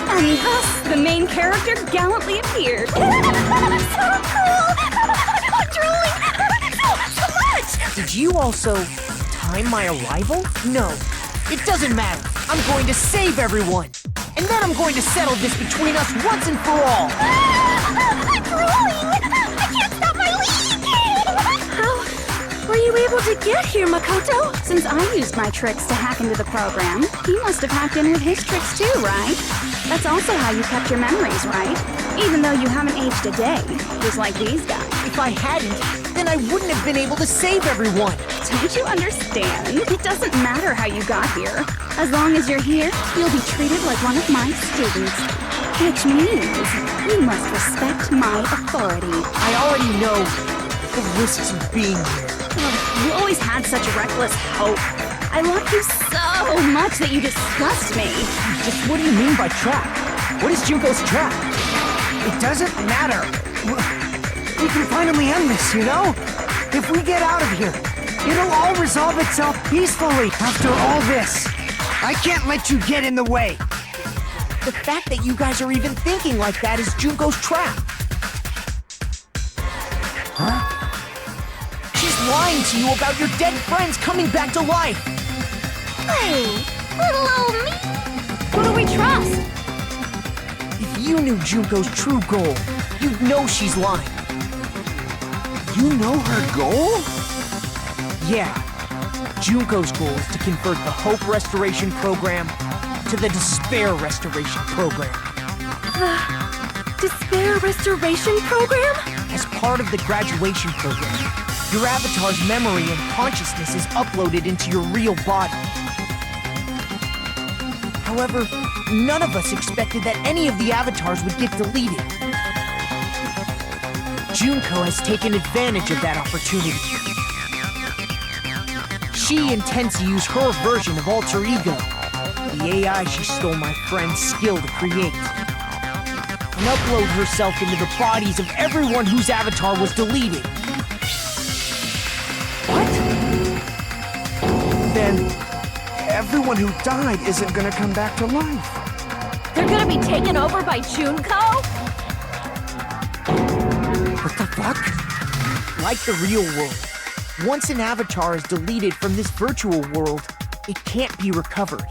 And thus, the main character gallantly appeared. So cool! Drooling! So much! Did you also time my arrival? No, it doesn't matter. I'm going to save everyone. And then I'm going to settle this between us once and for all. I'm drooling! I can't stop my leaking! How were you able to get here, Makoto? Since I used my tricks to hack into the program, he must have hacked in with his tricks too, right? That's also how you kept your memories, right? Even though you haven't aged a day, just like these guys. If I hadn't, then I wouldn't have been able to save everyone. Don't you understand? It doesn't matter how you got here. As long as you're here, you'll be treated like one of my students. Which means you must respect my authority. I already know the risks of being here. You always had such reckless hope. I love you so much that you disgust me. Just what do you mean by trap? What is Junko's trap? It doesn't matter. We can finally end this, you know? If we get out of here, it'll all resolve itself peacefully after all this. I can't let you get in the way. The fact that you guys are even thinking like that is Junko's trap. Huh? She's lying to you about your dead friends coming back to life. Hey, little old me. Who do we trust? If you knew Junko's true goal, you'd know she's lying. You know her goal? Yeah. Junko's goal is to convert the Hope Restoration Program to the Despair Restoration Program. Despair Restoration Program? As part of the graduation program, your avatar's memory and consciousness is uploaded into your real body. However, none of us expected that any of the avatars would get deleted. Junko has taken advantage of that opportunity. She intends to use her version of Alter Ego, the AI she stole my friend's skill to create, and upload herself into the bodies of everyone whose avatar was deleted. What? Then everyone who died isn't gonna come back to life. They're gonna be taken over by Junko? What the fuck? Like the real world, once an avatar is deleted from this virtual world, it can't be recovered.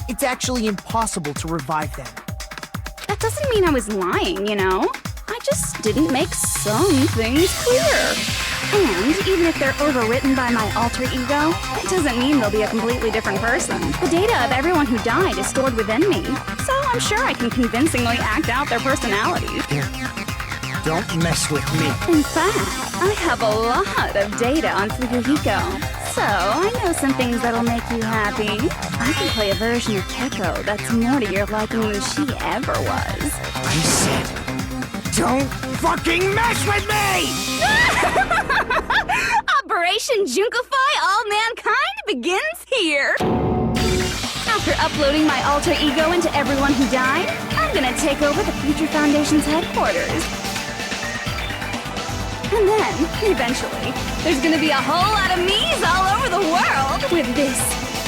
It's actually impossible to revive them. That doesn't mean I was lying, you know? I just didn't make some things clear. And even if they're overwritten by my alter ego, it doesn't mean they'll be a completely different person. The data of everyone who died is stored within me, so I'm sure I can convincingly act out their personalities. Here, don't mess with me. In fact, I have a lot of data on Fukuhiko, so I know some things that'll make you happy. I can play a version of Keko that's more to your liking than she ever was. I said, don't fucking mess with me! Operation Junkify All Mankind begins here! After uploading my alter ego into everyone who died, I'm gonna take over the Future Foundation's headquarters. And then, eventually, there's gonna be a whole lot of me's all over the world! With this,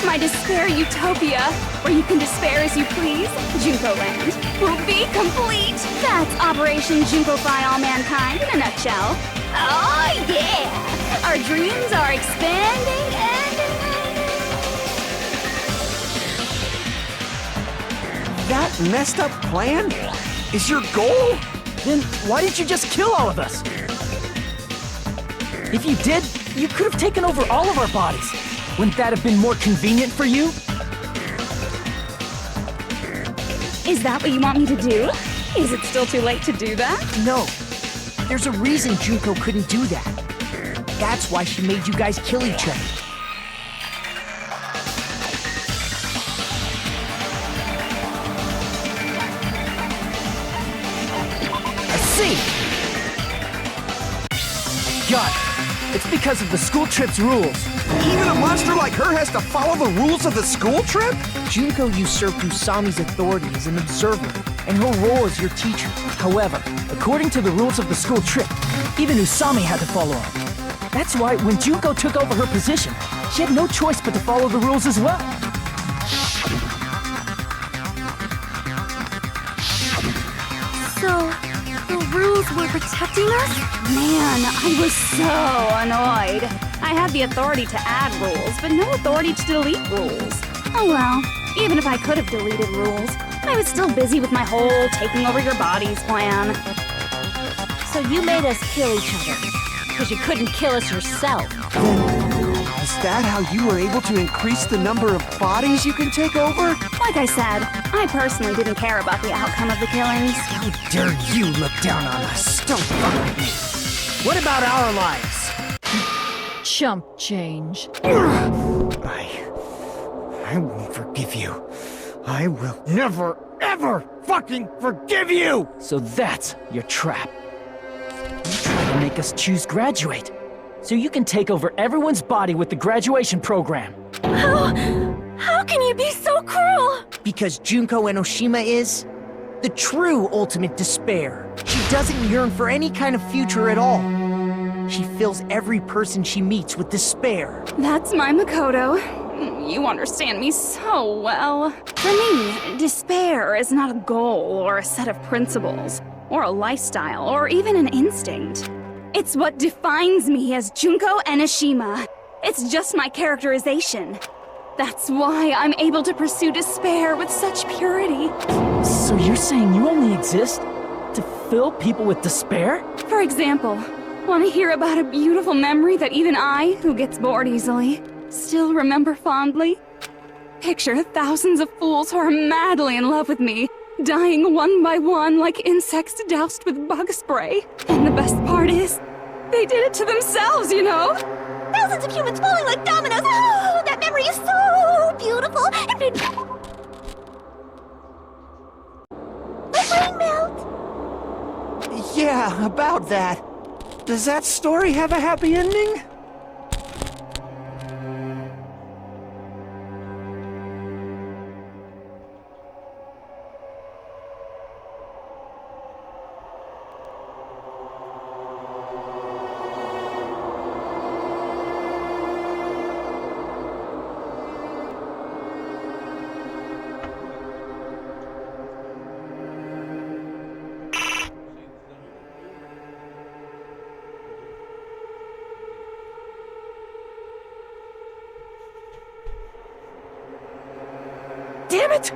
my Despair Utopia, where you can despair as you please, Junko Land, will be complete! That's Operation Junkify All Mankind in a nutshell. Oh yeah! Our dreams are expanding and... That messed up plan is your goal? Then why did you just kill all of us? If you did, you could have taken over all of our bodies. Wouldn't that have been more convenient for you? Is that what you want me to do? Is it still too late to do that? No. There's a reason Junko couldn't do that. That's why she made you guys kill each other. I see! Got it. It's because of the school trip's rules. Even a monster like her has to follow the rules of the school trip? Junko usurped Usami's authority as an observer, and her role as your teacher. However, according to the rules of the school trip, even Usami had to follow them. That's why when Junko took over her position, she had no choice but to follow the rules as well. So, the rules were protecting us? Man, I was so annoyed. I had the authority to add rules, but no authority to delete rules. Oh well, even if I could have deleted rules, I was still busy with my whole taking over your bodies plan. So you made us kill each other, because you couldn't kill us yourself. Is that how you were able to increase the number of bodies you can take over? Like I said, I personally didn't care about the outcome of the killings. How dare you look down on us? Don't fuck with me. What about our lives? Chump change. I won't forgive you. I will never, ever fucking forgive you! So that's your trap. You try to make us choose graduate, so you can take over everyone's body with the graduation program. How can you be so cruel? Because Junko Enoshima is the true ultimate despair. She doesn't yearn for any kind of future at all. She fills every person she meets with despair. That's my Makoto. You understand me so well. For me, despair is not a goal or a set of principles, or a lifestyle, or even an instinct. It's what defines me as Junko Enoshima. It's just my characterization. That's why I'm able to pursue despair with such purity. So you're saying you only exist to fill people with despair? For example, want to hear about a beautiful memory that even I, who gets bored easily, still remember fondly? Picture thousands of fools who are madly in love with me, dying one by one like insects doused with bug spray. And the best part is, they did it to themselves, you know? Thousands of humans falling like dominoes. Oh, that memory is so beautiful. My brain melt. Yeah, about that. Does that story have a happy ending? Damn it!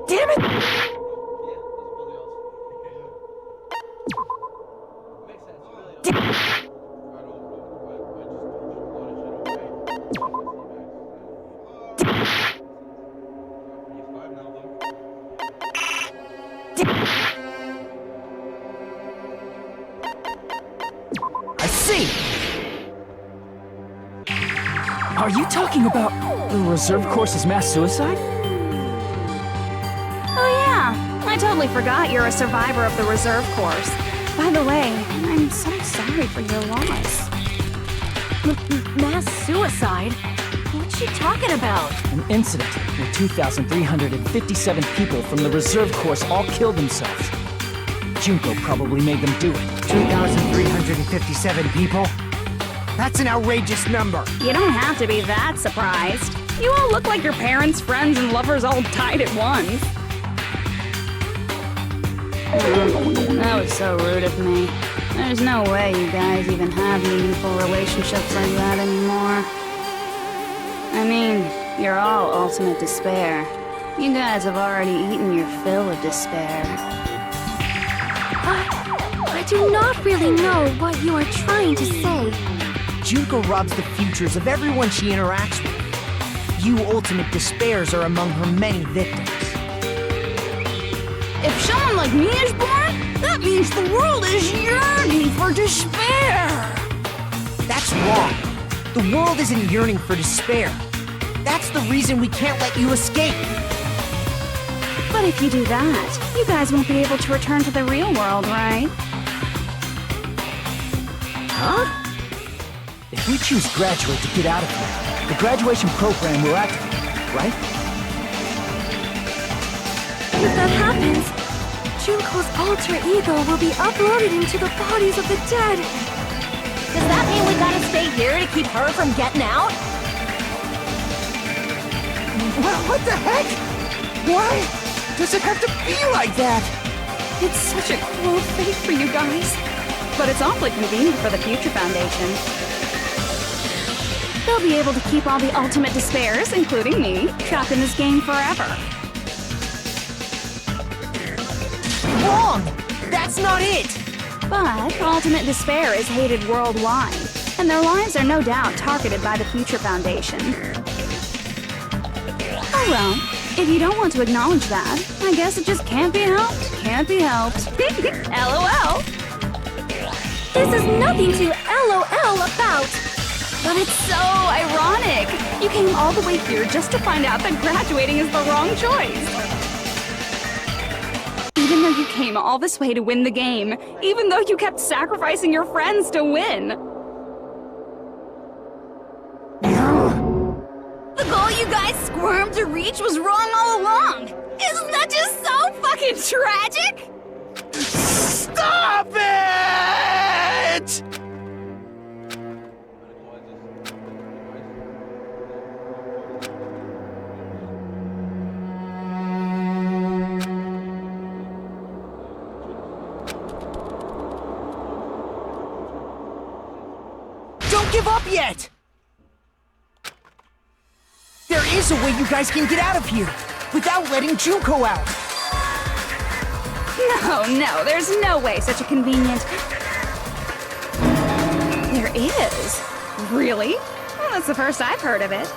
Damn it! I see! Are you talking about the reserve course's mass suicide? Oh yeah, I totally forgot you're a survivor of the reserve course. By the way, I'm so sorry for your loss. Mass suicide? What's she talking about? An incident where 2,357 people from the reserve course all killed themselves. Junko probably made them do it. 2,357 people? That's an outrageous number. You don't have to be that surprised. You all look like your parents, friends, and lovers all died at once. That was so rude of me. There's no way you guys even have meaningful relationships like that anymore. I mean, you're all ultimate despair. You guys have already eaten your fill of despair. I do not really know what you are trying to say. Junko robs the futures of everyone she interacts with. You ultimate despairs are among her many victims. If someone like me is born, that means the world is yearning for despair. That's wrong. The world isn't yearning for despair. That's the reason we can't let you escape. But if you do that, you guys won't be able to return to the real world, right? Huh? If we choose graduate to get out of here, the graduation program will activate, right? If that happens, Junko's alter ego will be uploaded into the bodies of the dead. Does that mean we gotta stay here to keep her from getting out? What the heck? Why does it have to be like that? It's such a cruel fate for you guys. But it's awfully convenient for the Future Foundation. They'll be able to keep all the ultimate despairs, including me, trapped in this game forever. Wrong! That's not it! But ultimate despair is hated worldwide, and their lives are no doubt targeted by the Future Foundation. Oh well, if you don't want to acknowledge that, I guess it just can't be helped. Can't be helped. LOL! This is nothing to LOL about. But it's so ironic! You came all the way here just to find out that graduating is the wrong choice! Even though you came all this way to win the game, even though you kept sacrificing your friends to win! The goal you guys squirmed to reach was wrong all along! Isn't that just so fucking tragic? Stop it! Don't give up yet! There is a way you guys can get out of here without letting Junko out. No, there's no way such a convenient... There is? Really? Well, that's the first I've heard of it.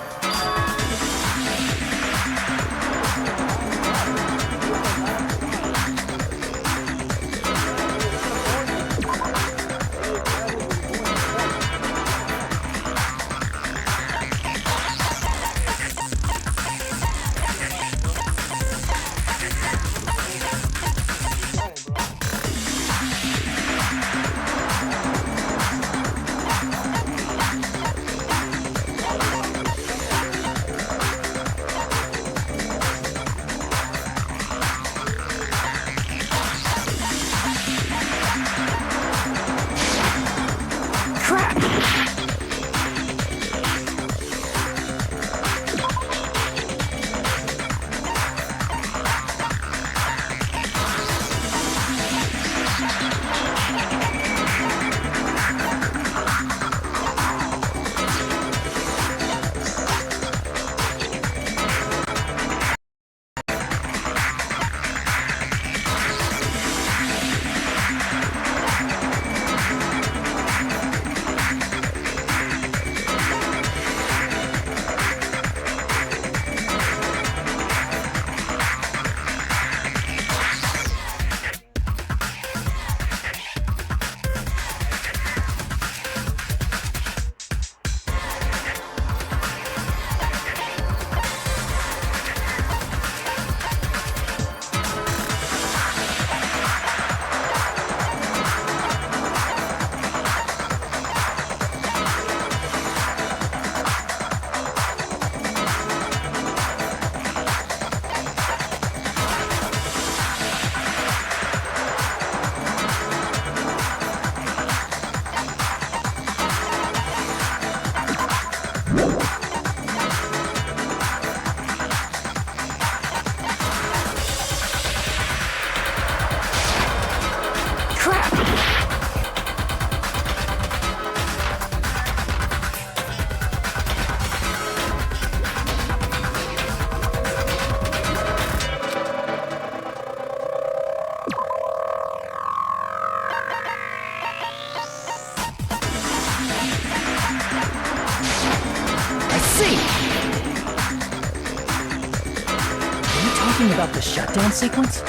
talking about the shutdown sequence?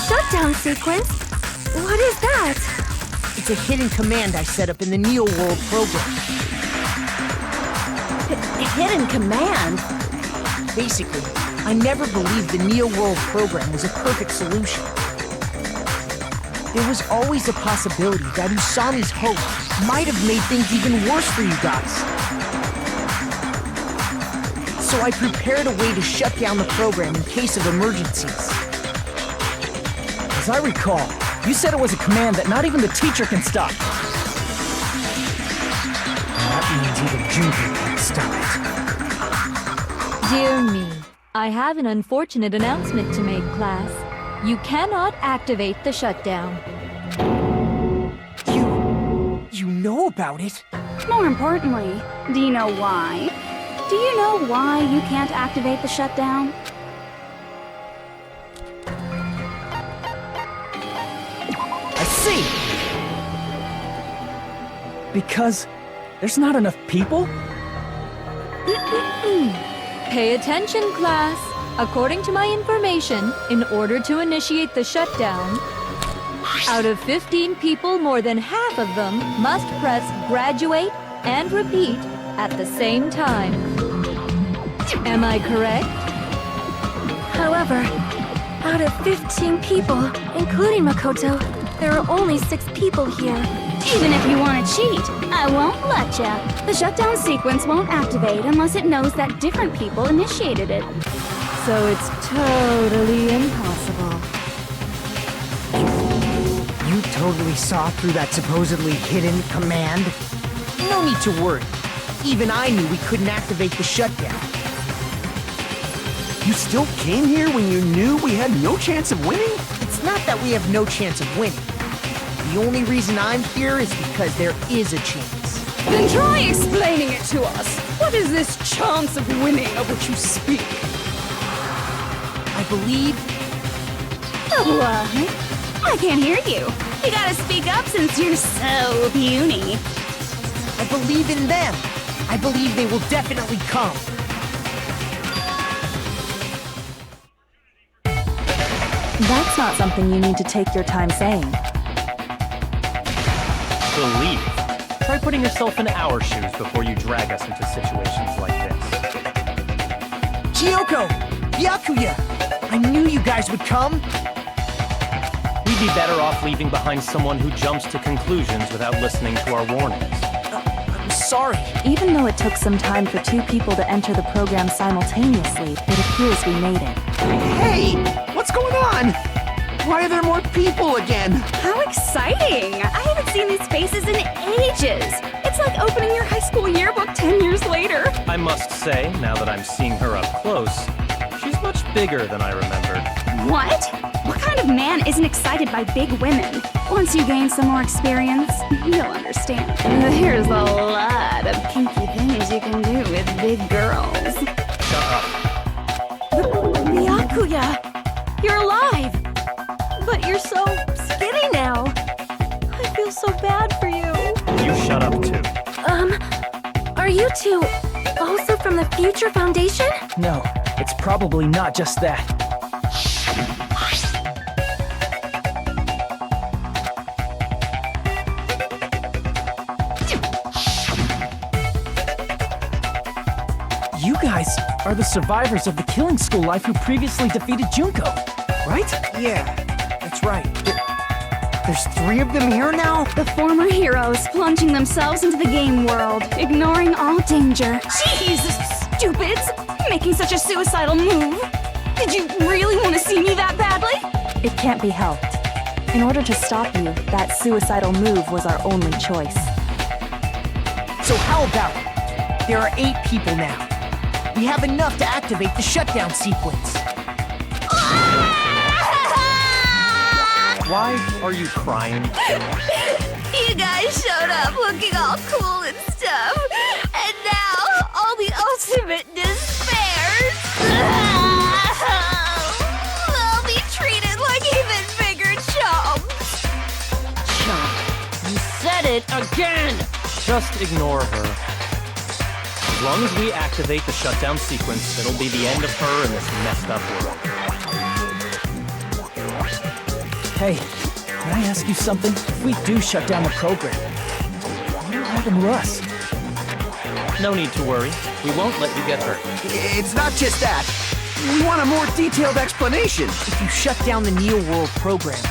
Shutdown sequence? What is that? It's a hidden command I set up in the Neo World program. Hidden command? Basically, I never believed the Neo World program was a perfect solution. There was always a possibility that Usami's hope might have made things even worse for you guys. So I prepared a way to shut down the program in case of emergencies. As I recall, you said it was a command that not even the teacher can stop. That means even Junpei can't stop it. Dear me, I have an unfortunate announcement to make, class. You cannot activate the shutdown. You know about it? More importantly, do you know why? Do you know why you can't activate the shutdown? I see! Because there's not enough people? Pay attention, class. According to my information, in order to initiate the shutdown, out of 15 people, more than half of them must press graduate and repeat at the same time. Am I correct? However, out of 15 people, including Makoto, there are only 6 people here. Even if you want to cheat, I won't let ya. The shutdown sequence won't activate unless it knows that different people initiated it. So it's totally impossible. You totally saw through that supposedly hidden command? No need to worry. Even I knew we couldn't activate the shutdown. You still came here when you knew we had no chance of winning? It's not that we have no chance of winning. The only reason I'm here is because there is a chance. Then try explaining it to us. What is this chance of winning of which you speak? I believe... What? I can't hear you. You gotta speak up since you're so puny. I believe in them. I believe they will definitely come. That's not something you need to take your time saying. Believe. Try putting yourself in our shoes before you drag us into situations like this. Chiyoko! Byakuya! I knew you guys would come! We'd be better off leaving behind someone who jumps to conclusions without listening to our warnings. I'm sorry. Even though it took some time for 2 people to enter the program simultaneously, it appears we made it. Hey! What's going on? Why are there more people again? How exciting! I haven't seen these faces in ages. It's like opening your high school yearbook 10 years later. I must say, now that I'm seeing her up close, she's much bigger than I remembered. What? What kind of man isn't excited by big women? Once you gain some more experience, you'll understand. There's a lot of kinky things you can do with big girls. Shut up. Byakuya! You're alive! But you're so skinny now. I feel so bad for you. You shut up too. Are you two also from the Future Foundation? No, it's probably not just that. You guys are the survivors of the killing school life who previously defeated Junko, right? Yeah, that's right. There's 3 of them here now? The former heroes plunging themselves into the game world, ignoring all danger. Jeez, stupids! Making such a suicidal move. Did you really want to see me that badly? It can't be helped. In order to stop you, that suicidal move was our only choice. So how about it? There are 8 people now. We have enough to activate the shutdown sequence. Why are you crying? You guys showed up looking all cool and stuff, and now all the ultimate despairs. They'll be treated like even bigger chumps. Chump, you said it again! Just ignore her. As long as we activate the shutdown sequence, it'll be the end of her in this messed up world. Hey, can I ask you something? If we do shut down the program, what'll happen to us? No need to worry. We won't let you get hurt. It's not just that. We want a more detailed explanation. If you shut down the Neo World program,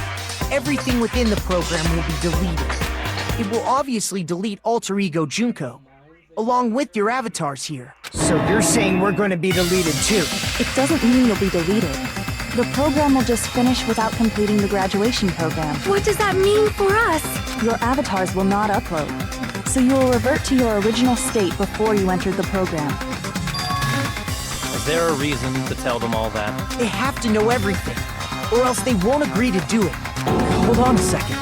everything within the program will be deleted. It will obviously delete Alter Ego Junko, along with your avatars here. So you're saying we're going to be deleted too? It doesn't mean you'll be deleted. The program will just finish without completing the graduation program. What does that mean for us? Your avatars will not upload, so you will revert to your original state before you entered the program. Is there a reason to tell them all that? They have to know everything, or else they won't agree to do it. Hold on a second.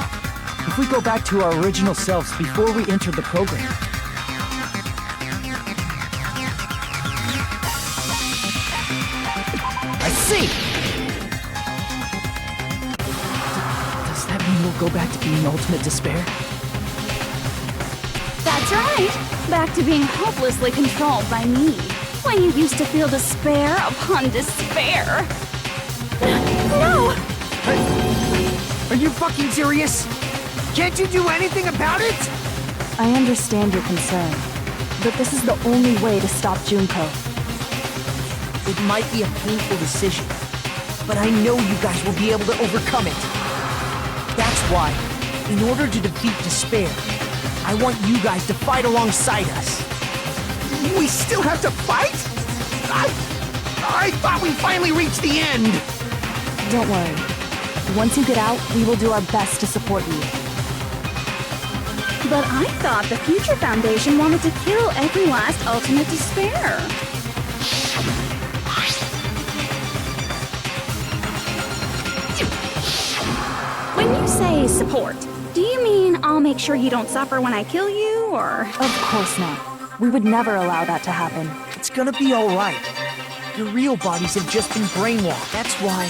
If we go back to our original selves before we entered the program, I see! does that mean we'll go back to being ultimate despair? That's right. Back to being hopelessly controlled by me. When you used to feel despair upon despair. No! Are you fucking serious? Can't you do anything about it? I understand your concern, but this is the only way to stop Junko. It might be a painful decision, but I know you guys will be able to overcome it. That's why, in order to defeat despair, I want you guys to fight alongside us. We still have to fight? I thought we finally reached the end. Don't worry. Once you get out, we will do our best to support you. But I thought the Future Foundation wanted to kill every last ultimate despair. When you say support, do you mean I'll make sure you don't suffer when I kill you, or...? Of course not. We would never allow that to happen. It's gonna be alright. Your real bodies have just been brainwashed. That's why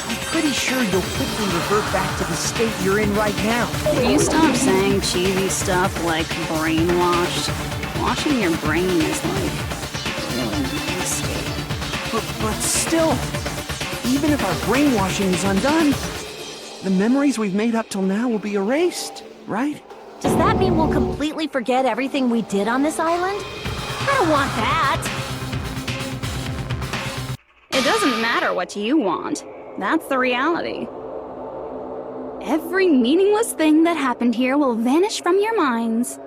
I'm pretty sure you'll quickly revert back to the state you're in right now. Will you stop saying cheesy stuff like brainwashed? Washing your brain is like really nasty. But still, even if our brainwashing is undone, the memories we've made up till now will be erased, right? Does that mean we'll completely forget everything we did on this island? I don't want that! It doesn't matter what you want. That's the reality. Every meaningless thing that happened here will vanish from your minds.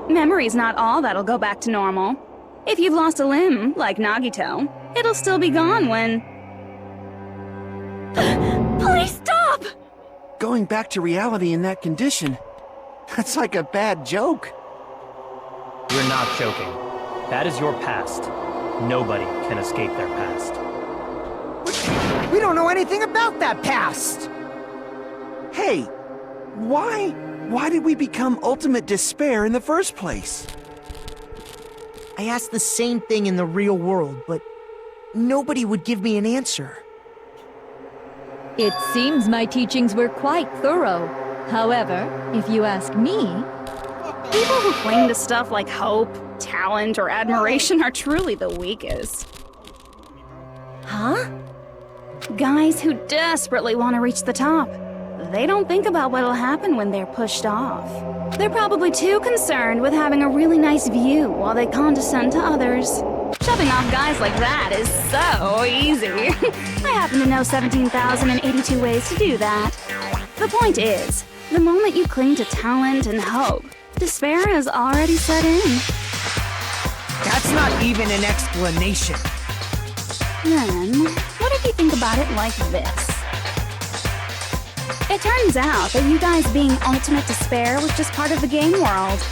Memory's not all that'll go back to normal. If you've lost a limb, like Nagito, it'll still be gone when... Please stop! Going back to reality in that condition, that's like a bad joke. You're not joking. That is your past. Nobody can escape their past. We don't know anything about that past! Hey, why did we become ultimate despair in the first place? I asked the same thing in the real world, but nobody would give me an answer. It seems my teachings were quite thorough. However, if you ask me, people who cling to stuff like hope, talent, or admiration are truly the weakest. Huh? Guys who desperately want to reach the top. They don't think about what'll happen when they're pushed off. They're probably too concerned with having a really nice view while they condescend to others. Shoving off guys like that is so easy. I happen to know 17,082 ways to do that. The point is, the moment you cling to talent and hope, despair has already set in. That's not even an explanation. Then, what if you think about it like this? It turns out that you guys being ultimate despair was just part of the game world.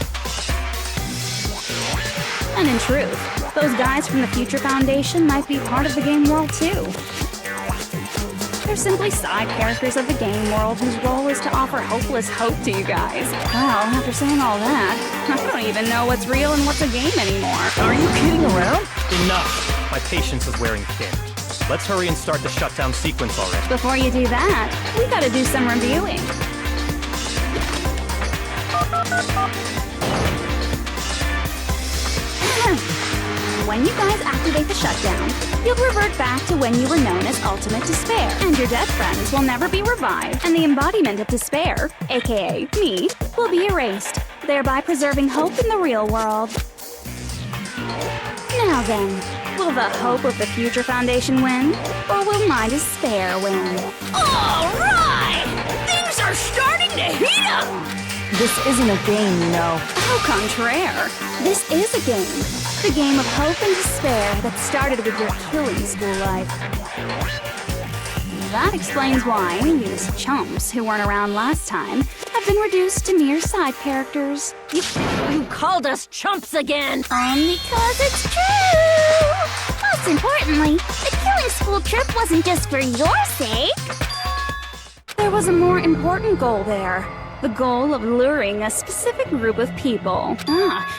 And in truth, Those guys from the Future Foundation might be part of the game world too. They're simply side characters of the game world whose role is to offer hopeless hope to you guys. Well, after saying all that, I don't even know what's real and what's a game anymore. Are you kidding around? Enough! My patience is wearing thin. Let's hurry and start the shutdown sequence already. Before you do that, we gotta do some reviewing. When you guys activate the shutdown, you'll revert back to when you were known as Ultimate Despair, and your dead friends will never be revived, and the embodiment of despair, aka me, will be erased, thereby preserving hope in the real world. Now then, will the hope of the Future Foundation win, or will my despair win? All right! Things are starting to heat up! This isn't a game, you know. Au contraire, this is a game. The game of hope and despair that started with your killing school life. That explains why these chumps who weren't around last time have been reduced to mere side characters. You called us chumps again! Only 'cause it's true! Most importantly, the killing school trip wasn't just for your sake. There was a more important goal there. The goal of luring a specific group of people.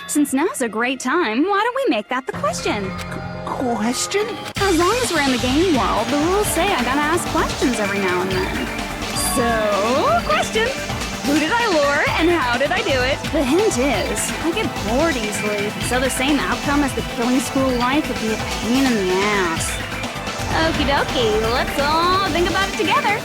Since now's a great time, why don't we make that the question? Question? As long as we're in the game world, the rules say I gotta ask questions every now and then. So, question. Who did I lure and how did I do it? The hint is, I get bored easily, so the same outcome as the killing school life would be a pain in the ass. Okie dokie, let's all think about it together.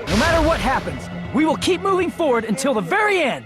No matter what happens, we will keep moving forward until the very end.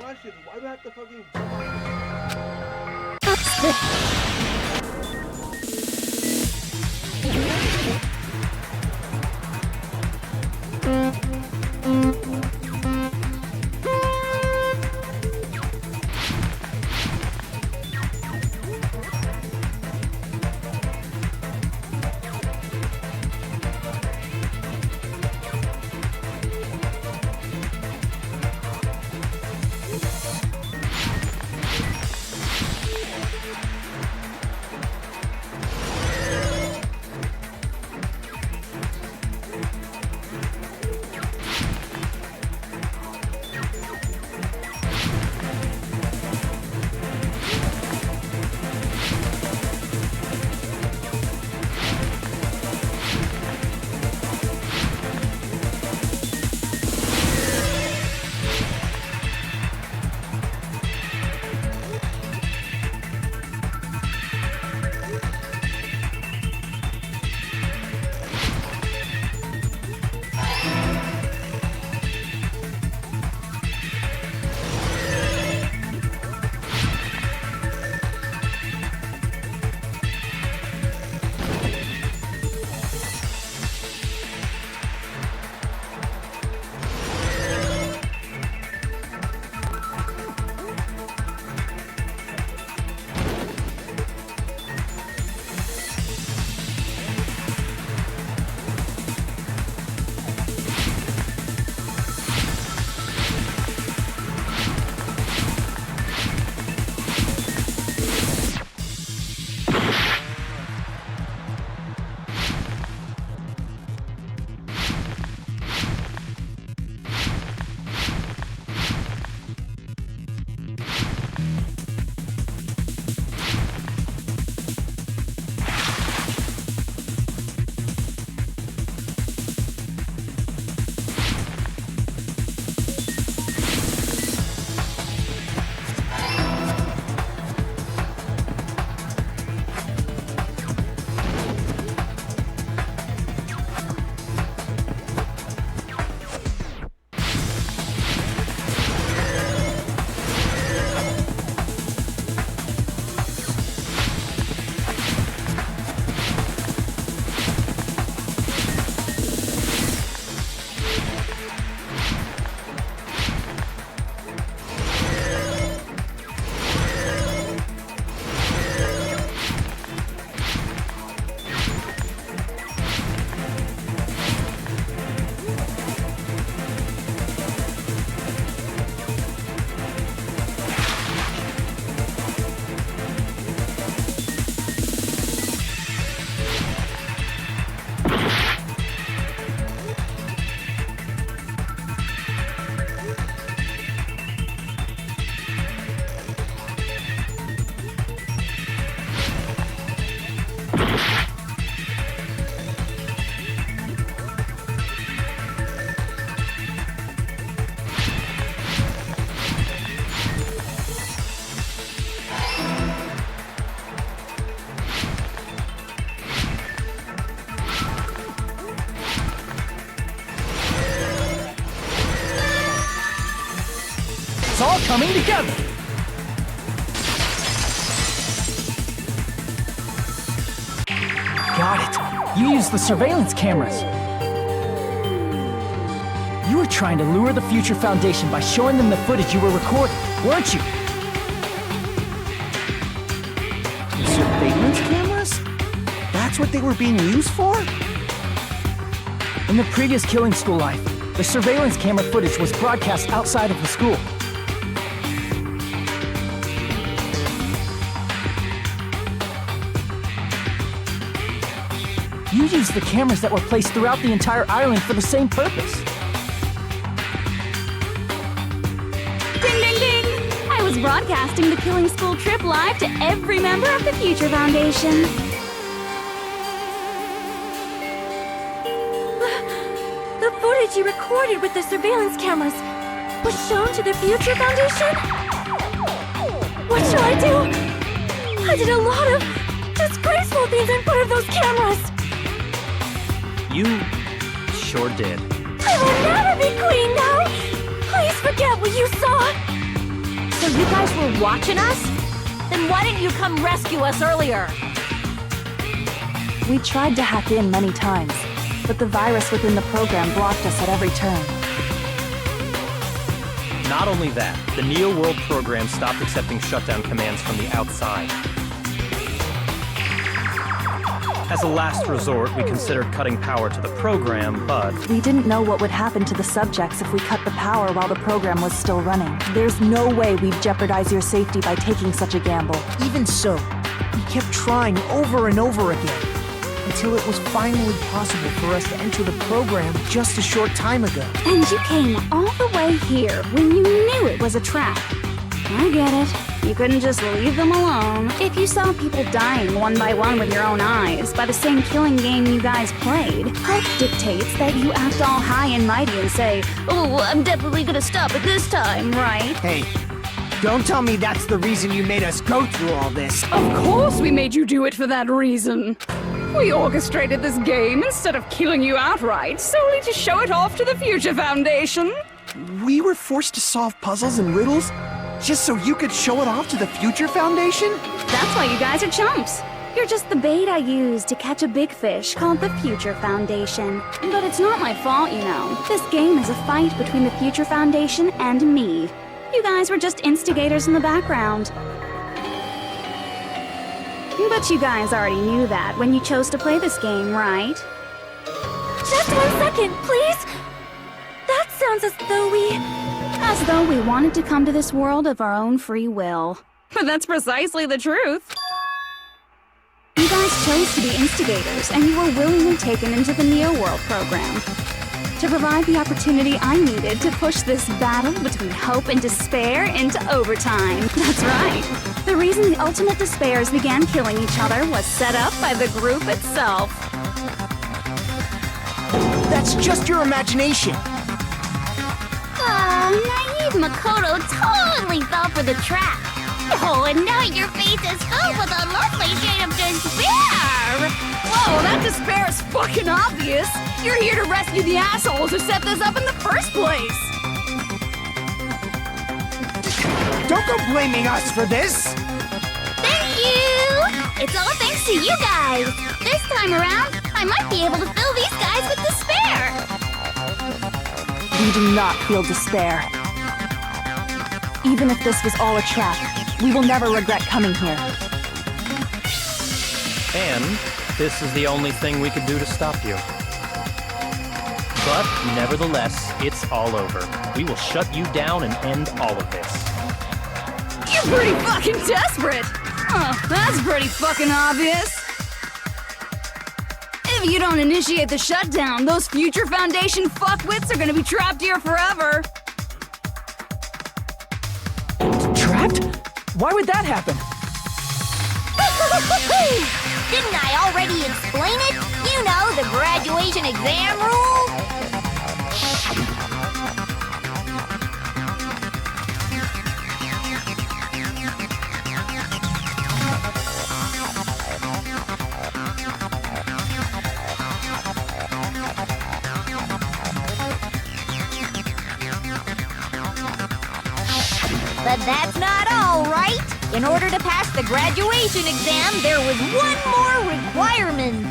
all coming together. Got it. You used the surveillance cameras. You were trying to lure the Future Foundation by showing them the footage you were recording, weren't you? Surveillance cameras? That's what they were being used for? In the previous killing school life, the surveillance camera footage was broadcast outside of the school. You used the cameras that were placed throughout the entire island for the same purpose. Ding, ding, ding! I was broadcasting the Killing School trip live to every member of the Future Foundation. The footage you recorded with the surveillance cameras was shown to the Future Foundation? What shall I do? I did a lot of disgraceful things in front of those cameras. You sure did. I will never be queen now! Please forget what you saw! So you guys were watching us? Then why didn't you come rescue us earlier? We tried to hack in many times, but the virus within the program blocked us at every turn. Not only that, the Neo World program stopped accepting shutdown commands from the outside. As a last resort, we considered cutting power to the program, but We didn't know what would happen to the subjects if we cut the power while the program was still running. There's no way we'd jeopardize your safety by taking such a gamble. Even so, we kept trying over and over again, until it was finally possible for us to enter the program just a short time ago. And you came all the way here when you knew it was a trap. I get it. You couldn't just leave them alone. If you saw people dying one by one with your own eyes by the same killing game you guys played, hope dictates that you act all high and mighty and say, "Oh, I'm definitely gonna stop it this time," right? Hey, don't tell me that's the reason you made us go through all this. Of course we made you do it for that reason. We orchestrated this game instead of killing you outright, solely to show it off to the Future Foundation. We were forced to solve puzzles and riddles just so you could show it off to the Future Foundation? That's why you guys are chumps. You're just the bait I used to catch a big fish called the Future Foundation. But it's not my fault, you know. This game is a fight between the Future Foundation and me. You guys were just instigators in the background. But you guys already knew that when you chose to play this game, right? Just 1 second, please! That sounds as though we wanted to come to this world of our own free will. But that's precisely the truth. You guys chose to be instigators, and you were willingly taken into the Neo World program to provide the opportunity I needed to push this battle between hope and despair into overtime. That's right. The reason the ultimate despairs began killing each other was set up by the group itself. That's just your imagination. Naive Makoto totally fell for the trap. Oh, and now your face is filled with a lovely shade of despair! Whoa, that despair is fucking obvious! You're here to rescue the assholes who set this up in the first place! Don't go blaming us for this! Thank you! It's all thanks to you guys! This time around, I might be able to fill these guys with despair! We do not feel despair. Even if this was all a trap, we will never regret coming here. And this is the only thing we could do to stop you. But nevertheless, it's all over. We will shut you down and end all of this. You're pretty fucking desperate! Oh, that's pretty fucking obvious. If you don't initiate the shutdown, those Future Foundation fuckwits are gonna be trapped here forever. Trapped? Why would that happen? Didn't I already explain it? You know, the graduation exam rule? But that's not all, right? In order to pass the graduation exam, there was one more requirement.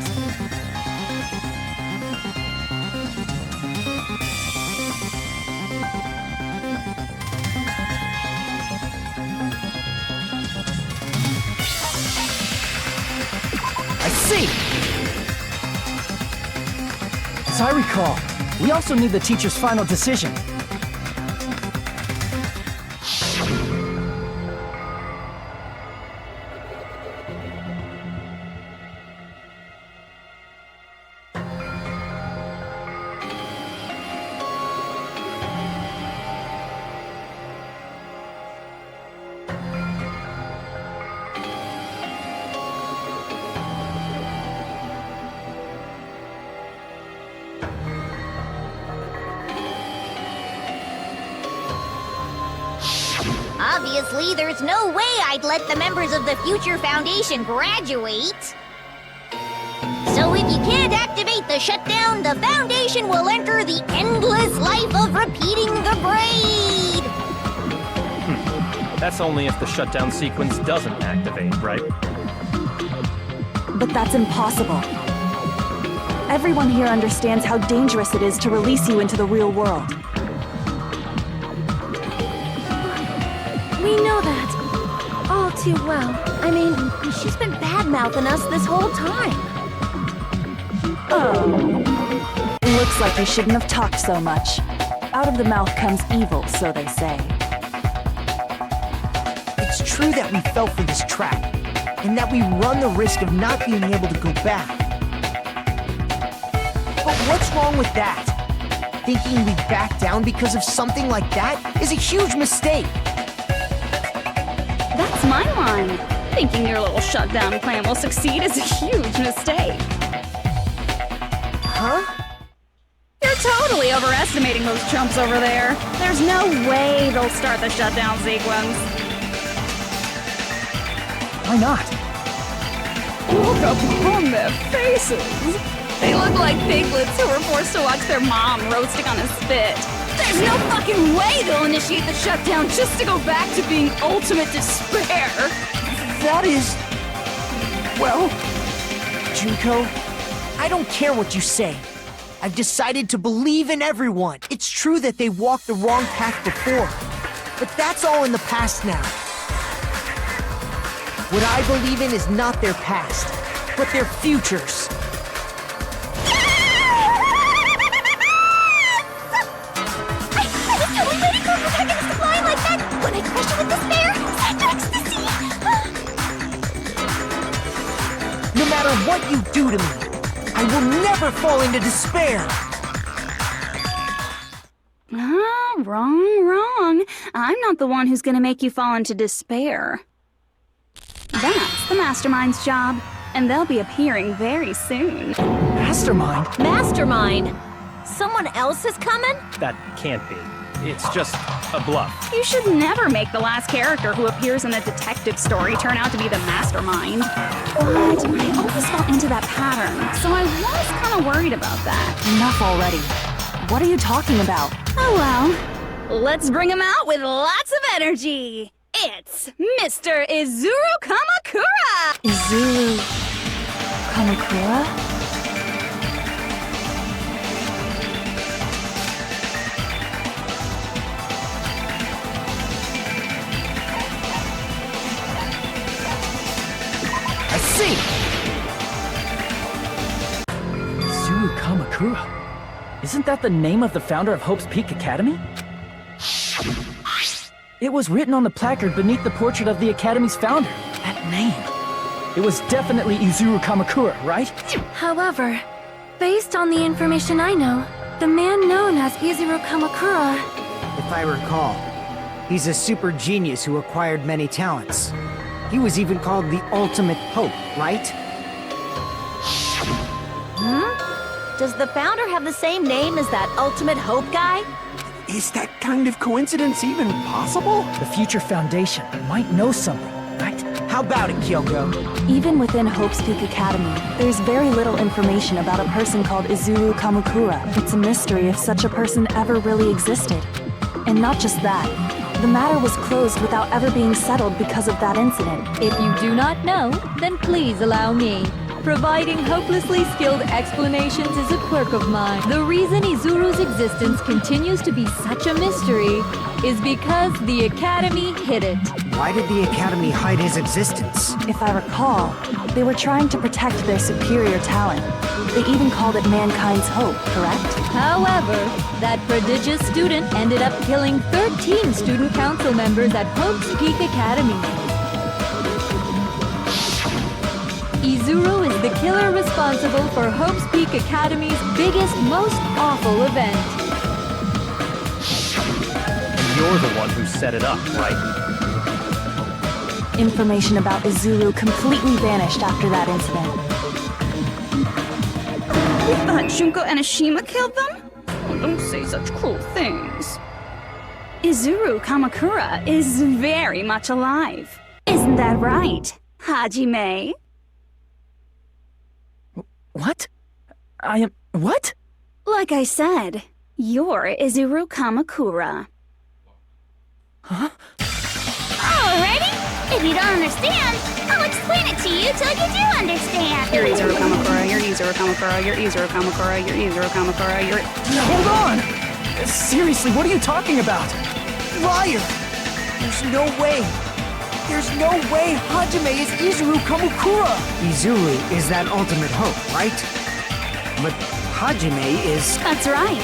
I see! As I recall, we also need the teacher's final decision. Obviously, there's no way I'd let the members of the Future Foundation graduate. So if you can't activate the shutdown, the Foundation will enter the endless life of repeating the braid! That's only if the shutdown sequence doesn't activate, right? But that's impossible. Everyone here understands how dangerous it is to release you into the real world. We know that. All too well. I mean, she's been bad-mouthing us this whole time. Oh. Looks like we shouldn't have talked so much. Out of the mouth comes evil, so they say. It's true that we fell for this trap, and that we run the risk of not being able to go back. But what's wrong with that? Thinking we'd back down because of something like that is a huge mistake. That's my line. Thinking your little shutdown plan will succeed is a huge mistake. Huh? You're totally overestimating those chumps over there. There's no way they'll start the shutdown sequence. Why not? Look upon their faces. They look like piglets who were forced to watch their mom roasting on a spit. There's no fucking way they'll initiate the shutdown just to go back to being ultimate despair. That is... well... Junko, I don't care what you say. I've decided to believe in everyone. It's true that they walked the wrong path before, but that's all in the past now. What I believe in is not their past, but their futures. No matter what you do to me, I will never fall into despair! Wrong. I'm not the one who's gonna make you fall into despair. That's the Mastermind's job, and they'll be appearing very soon. Mastermind? Mastermind? Someone else is coming? That can't be. It's just a bluff. You should never make the last character who appears in a detective story turn out to be the mastermind. But I always fall into that pattern, so I was kind of worried about that. Enough already. What are you talking about? Oh well. Let's bring him out with lots of energy. It's Mr. Izuru Kamakura! Izuru... Kamakura? I see! Izuru Kamakura? Isn't that the name of the founder of Hope's Peak Academy? It was written on the placard beneath the portrait of the Academy's founder. That name. It was definitely Izuru Kamakura, right? However, based on the information I know, the man known as Izuru Kamakura... If I recall, he's a super genius who acquired many talents. He was even called the Ultimate Hope, right? Does the founder have the same name as that Ultimate Hope guy? Is that kind of coincidence even possible? The Future Foundation might know something, right? How about it, Kyoko? Even within Hope's Peak Academy, there's very little information about a person called Izuru Kamakura. It's a mystery if such a person ever really existed. And not just that, The matter was closed without ever being settled because of that incident. If you do not know, then please allow me. Providing hopelessly skilled explanations is a quirk of mine. The reason Izuru's existence continues to be such a mystery is because the Academy hid it. Why did the Academy hide his existence? If I recall, they were trying to protect their superior talent. They even called it mankind's hope, correct? However, that prodigious student ended up killing 13 student council members at Hope's Peak Academy. Izuru is the killer responsible for Hope's Peak Academy's biggest, most awful event. And you're the one who set it up, right? Information about Izuru completely vanished after that incident. You thought Junko and Ashima killed them? Oh, don't say such cruel things. Izuru Kamakura is very much alive. Isn't that right, Hajime? What? I am... what? Like I said, you're Izuru Kamakura. Huh? Alrighty. If you don't understand, I'll explain it to you till you do understand. You're Izuru Kamakura, you're Izuru Kamakura, you're Izuru Kamakura, you're Izuru Kamakura, you're... Hold on! Seriously, what are you talking about? Liar! There's no way. There's no way Hajime is Izuru Kamakura! Izuru is that ultimate hope, right? But Hajime is... That's right.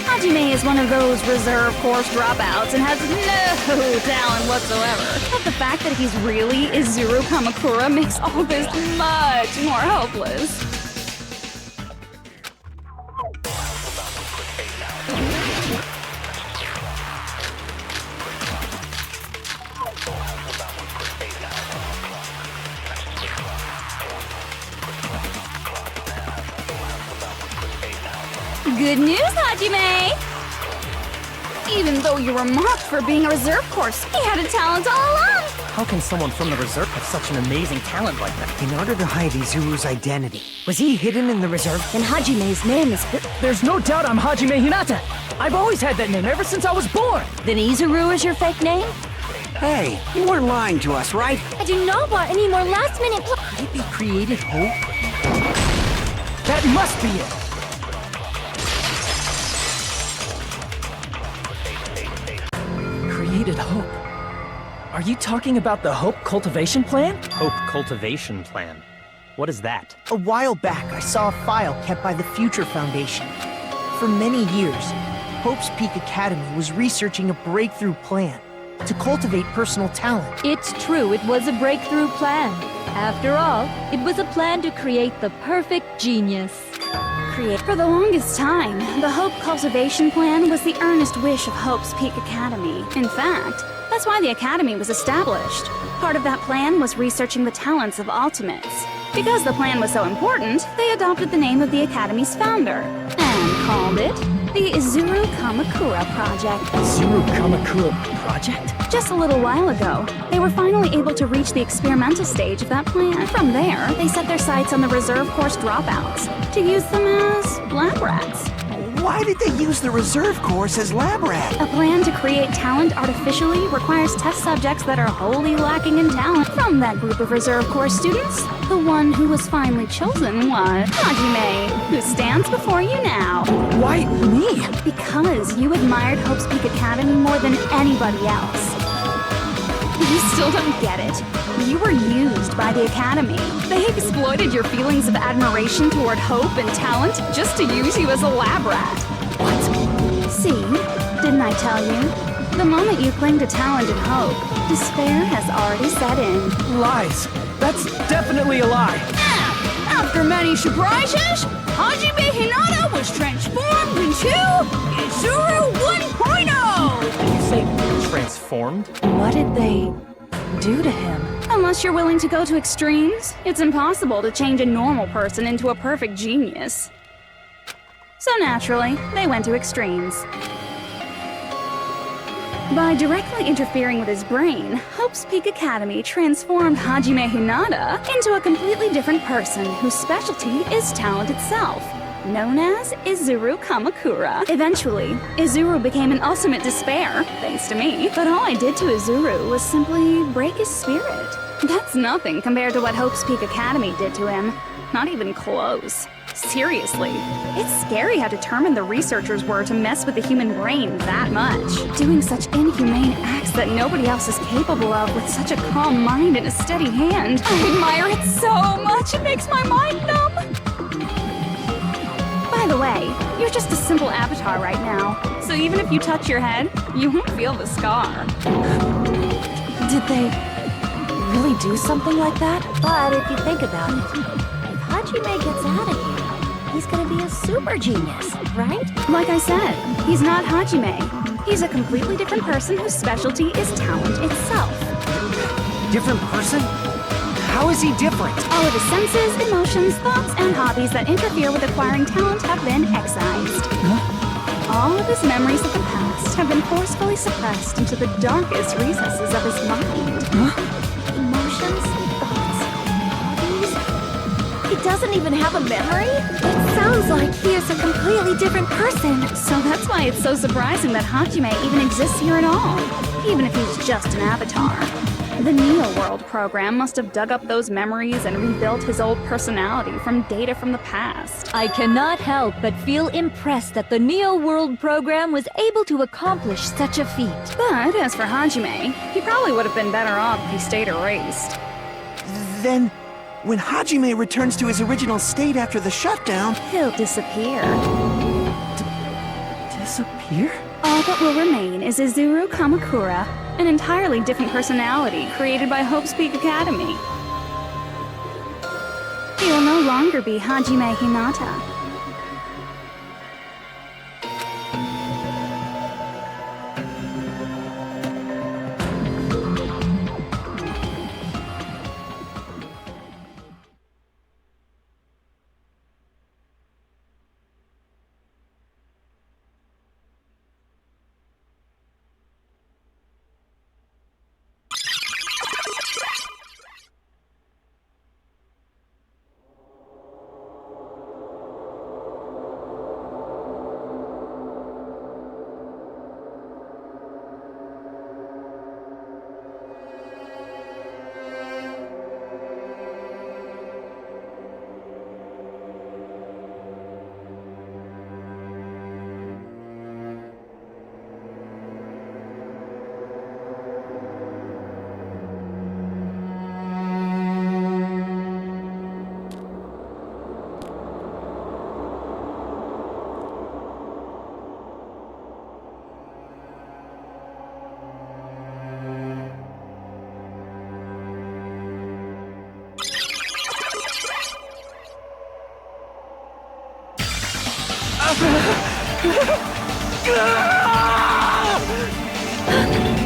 Hajime is one of those reserve course dropouts and has no talent whatsoever. But the fact that he's really Izuru Kamakura makes all this much more hopeless. Good news, Hajime! Even though you were mocked for being a reserve course, he had a talent all along! How can someone from the reserve have such an amazing talent like that? In order to hide Izuru's identity, was he hidden in the reserve? And Hajime's name is... There's no doubt I'm Hajime Hinata! I've always had that name ever since I was born! Then Izuru is your fake name? Hey, you weren't lying to us, right? I do not want any more last-minute Could it be created hope? That must be it! Created hope. Are you talking about the Hope Cultivation Plan? Hope Cultivation Plan. What is that? A while back, I saw a file kept by the Future Foundation. For many years, Hope's Peak Academy was researching a breakthrough plan to cultivate personal talent. It's true, it was a breakthrough plan. After all, it was a plan to create the perfect genius. For the longest time, the Hope Cultivation Plan was the earnest wish of Hope's Peak Academy. In fact, that's why the Academy was established. Part of that plan was researching the talents of Ultimates. Because the plan was so important, they adopted the name of the Academy's founder and called it the Izuru Kamakura Project. Izuru Kamakura Project? Just a little while ago, they were finally able to reach the experimental stage of that plan. From there, they set their sights on the reserve course dropouts to use them as lab rats. Why did they use the reserve course as lab rat? A plan to create talent artificially requires test subjects that are wholly lacking in talent. From that group of reserve course students, the one who was finally chosen was Hajime, who stands before you now. Why me? Because you admired Hope's Peak Academy more than anybody else. You still don't get it. You were used by the Academy. They exploited your feelings of admiration toward hope and talent just to use you as a lab rat. What? See, didn't I tell you? The moment you cling to talent and hope, despair has already set in. Lies. That's definitely a lie. After many surprises, Hajime Hinata was transformed into Izuru 1.0! You say transformed? What did they do to him? Unless you're willing to go to extremes, it's impossible to change a normal person into a perfect genius. So naturally, they went to extremes. By directly interfering with his brain, Hope's Peak Academy transformed Hajime Hinata into a completely different person whose specialty is talent itself. known as Izuru Kamakura. Eventually, Izuru became an ultimate despair, thanks to me. But all I did to Izuru was simply break his spirit. That's nothing compared to what Hope's Peak Academy did to him. Not even close. Seriously, it's scary how determined the researchers were to mess with the human brain that much. Doing such inhumane acts that nobody else is capable of with such a calm mind and a steady hand. I admire it so much, it makes my mind numb. By the way, you're just a simple avatar right now, so even if you touch your head, you won't feel the scar. Did they really do something like that? But if you think about it, if Hajime gets out of here, he's gonna be a super genius, right? Like I said, he's not Hajime. He's a completely different person whose specialty is talent itself. Different person? How is he different? All of his senses, emotions, thoughts, and hobbies that interfere with acquiring talent have been excised. All of his memories of the past have been forcefully suppressed into the darkest recesses of his mind. Emotions, thoughts, hobbies. He doesn't even have a memory? It sounds like he is a completely different person. So that's why it's so surprising that Hajime even exists here at all, even if he's just an avatar. The Neo World program must have dug up those memories and rebuilt his old personality from data from the past. I cannot help but feel impressed that the Neo World program was able to accomplish such a feat. But as for Hajime, he probably would have been better off if he stayed erased. Then, when Hajime returns to his original state after the shutdown, He'll disappear. Disappear? All that will remain is Izuru Kamakura, an entirely different personality created by Hope's Peak Academy. He will no longer be Hajime Hinata.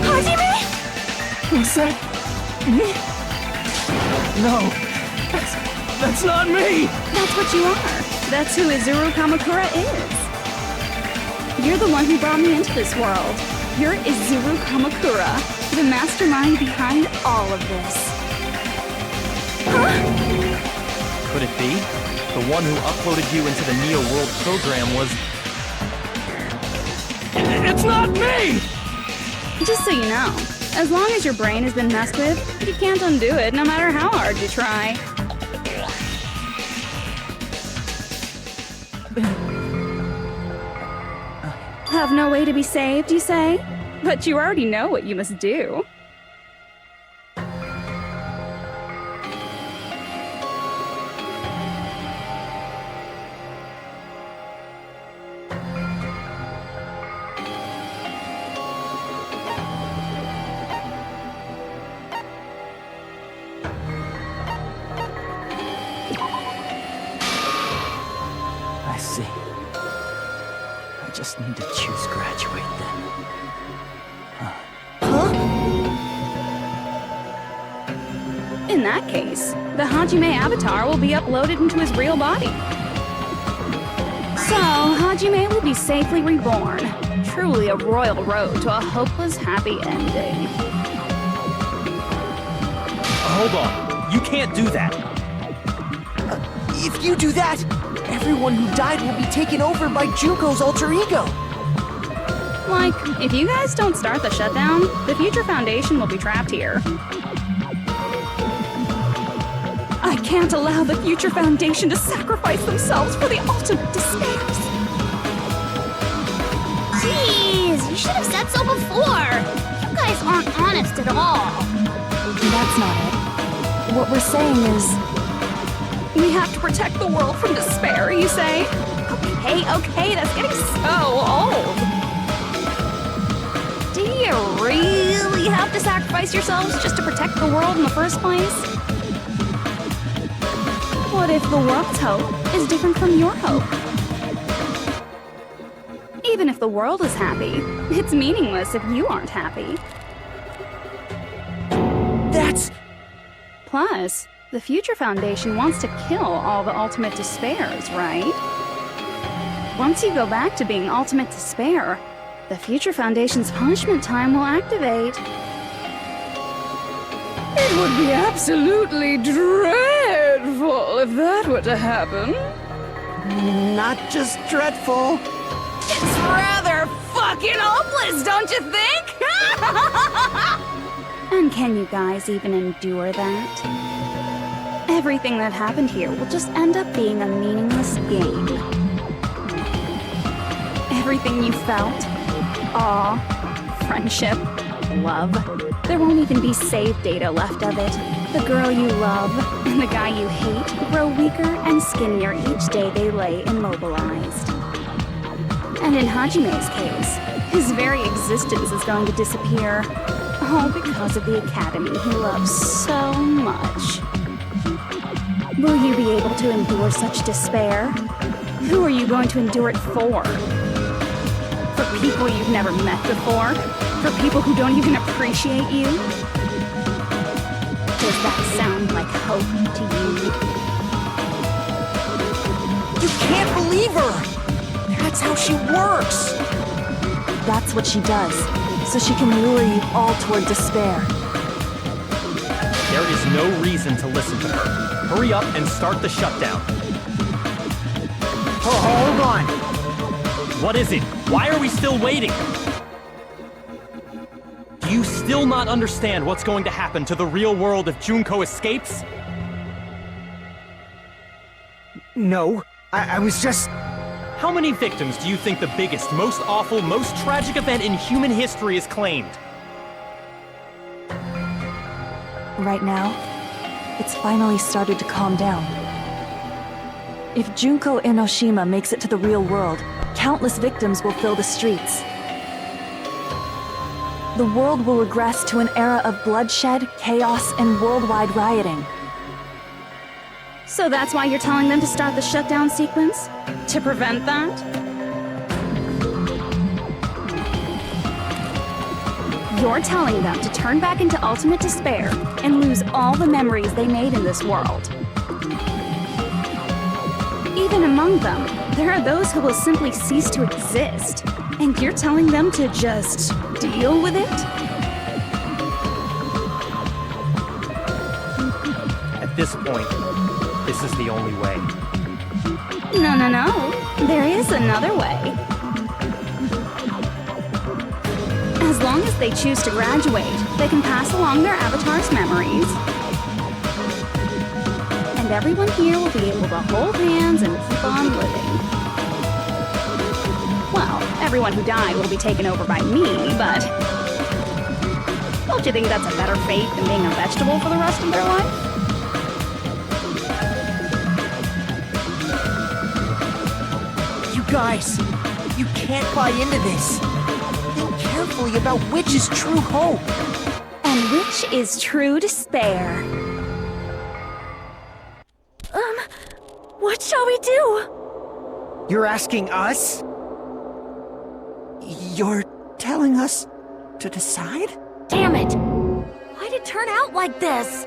Hajime? Was that me? No, that's not me! That's what you are. That's who Izuru Kamakura is. You're the one who brought me into this world. You're Izuru Kamakura, the mastermind behind all of this. Could it be? The one who uploaded you into the Neo World program was... It's not me! Just so you know, as long as your brain has been messed with, you can't undo it no matter how hard you try. Have no way to be saved, you say? But you already know what you must do. I see. I just need to choose graduate then. In that case, the Hajime avatar will be uploaded into his real body. So, Hajime will be safely reborn. Truly a royal road to a hopeless happy ending. Hold on. You can't do that. if you do that, everyone who died will be taken over by Junko's alter ego. Like, if you guys don't start the shutdown, the Future Foundation will be trapped here. I can't allow the Future Foundation to sacrifice themselves for the ultimate despairs. Jeez, you should have said so before. You guys aren't honest at all. That's not it. What we're saying is... We have to protect the world from despair, you say? Okay, that's getting so old. Do you really have to sacrifice yourselves just to protect the world in the first place? What if the world's hope is different from your hope? Even if the world is happy, it's meaningless if you aren't happy. That's... Plus, the Future Foundation wants to kill all the ultimate despairs, right? Once you go back to being ultimate despair, the Future Foundation's punishment time will activate. It would be absolutely dreadful if that were to happen. Not just dreadful. It's rather fucking hopeless, don't you think? And can you guys even endure that? Everything that happened here will just end up being a meaningless game. Everything you felt, awe, friendship, love, there won't even be save data left of it. The girl you love and the guy you hate grow weaker and skinnier each day they lay immobilized. And in Hajime's case, his very existence is going to disappear, all because of the academy he loves so much. Will you be able to endure such despair? Who are you going to endure it for? For people you've never met before? For people who don't even appreciate you? Does that sound like hope to you? You can't believe her! That's how she works! That's what she does, so she can lure you all toward despair. There is no reason to listen to her. Hurry up and start the shutdown. Oh, hold on. What is it? Why are we still waiting? Do you still not understand what's going to happen to the real world if Junko escapes? No, I was just... How many victims do you think the biggest, most awful, most tragic event in human history has claimed? Right now, it's finally started to calm down. If Junko Enoshima makes it to the real world, countless victims will fill the streets. The world will regress to an era of bloodshed, chaos, and worldwide rioting. So that's why you're telling them to start the shutdown sequence? To prevent that? You're telling them to turn back into ultimate despair and lose all the memories they made in this world. Even among them, there are those who will simply cease to exist. And you're telling them to just deal with it? At this point, this is the only way. No. There is another way. As long as they choose to graduate, they can pass along their avatar's memories. And everyone here will be able to hold hands and keep on living. Well, everyone who died will be taken over by me, but... Don't you think that's a better fate than being a vegetable for the rest of their life? You guys, you can't buy into this. Think carefully about which is true hope. And which is true despair. What shall we do? You're asking us? You're telling us to decide? Damn it! Why'd it turn out like this?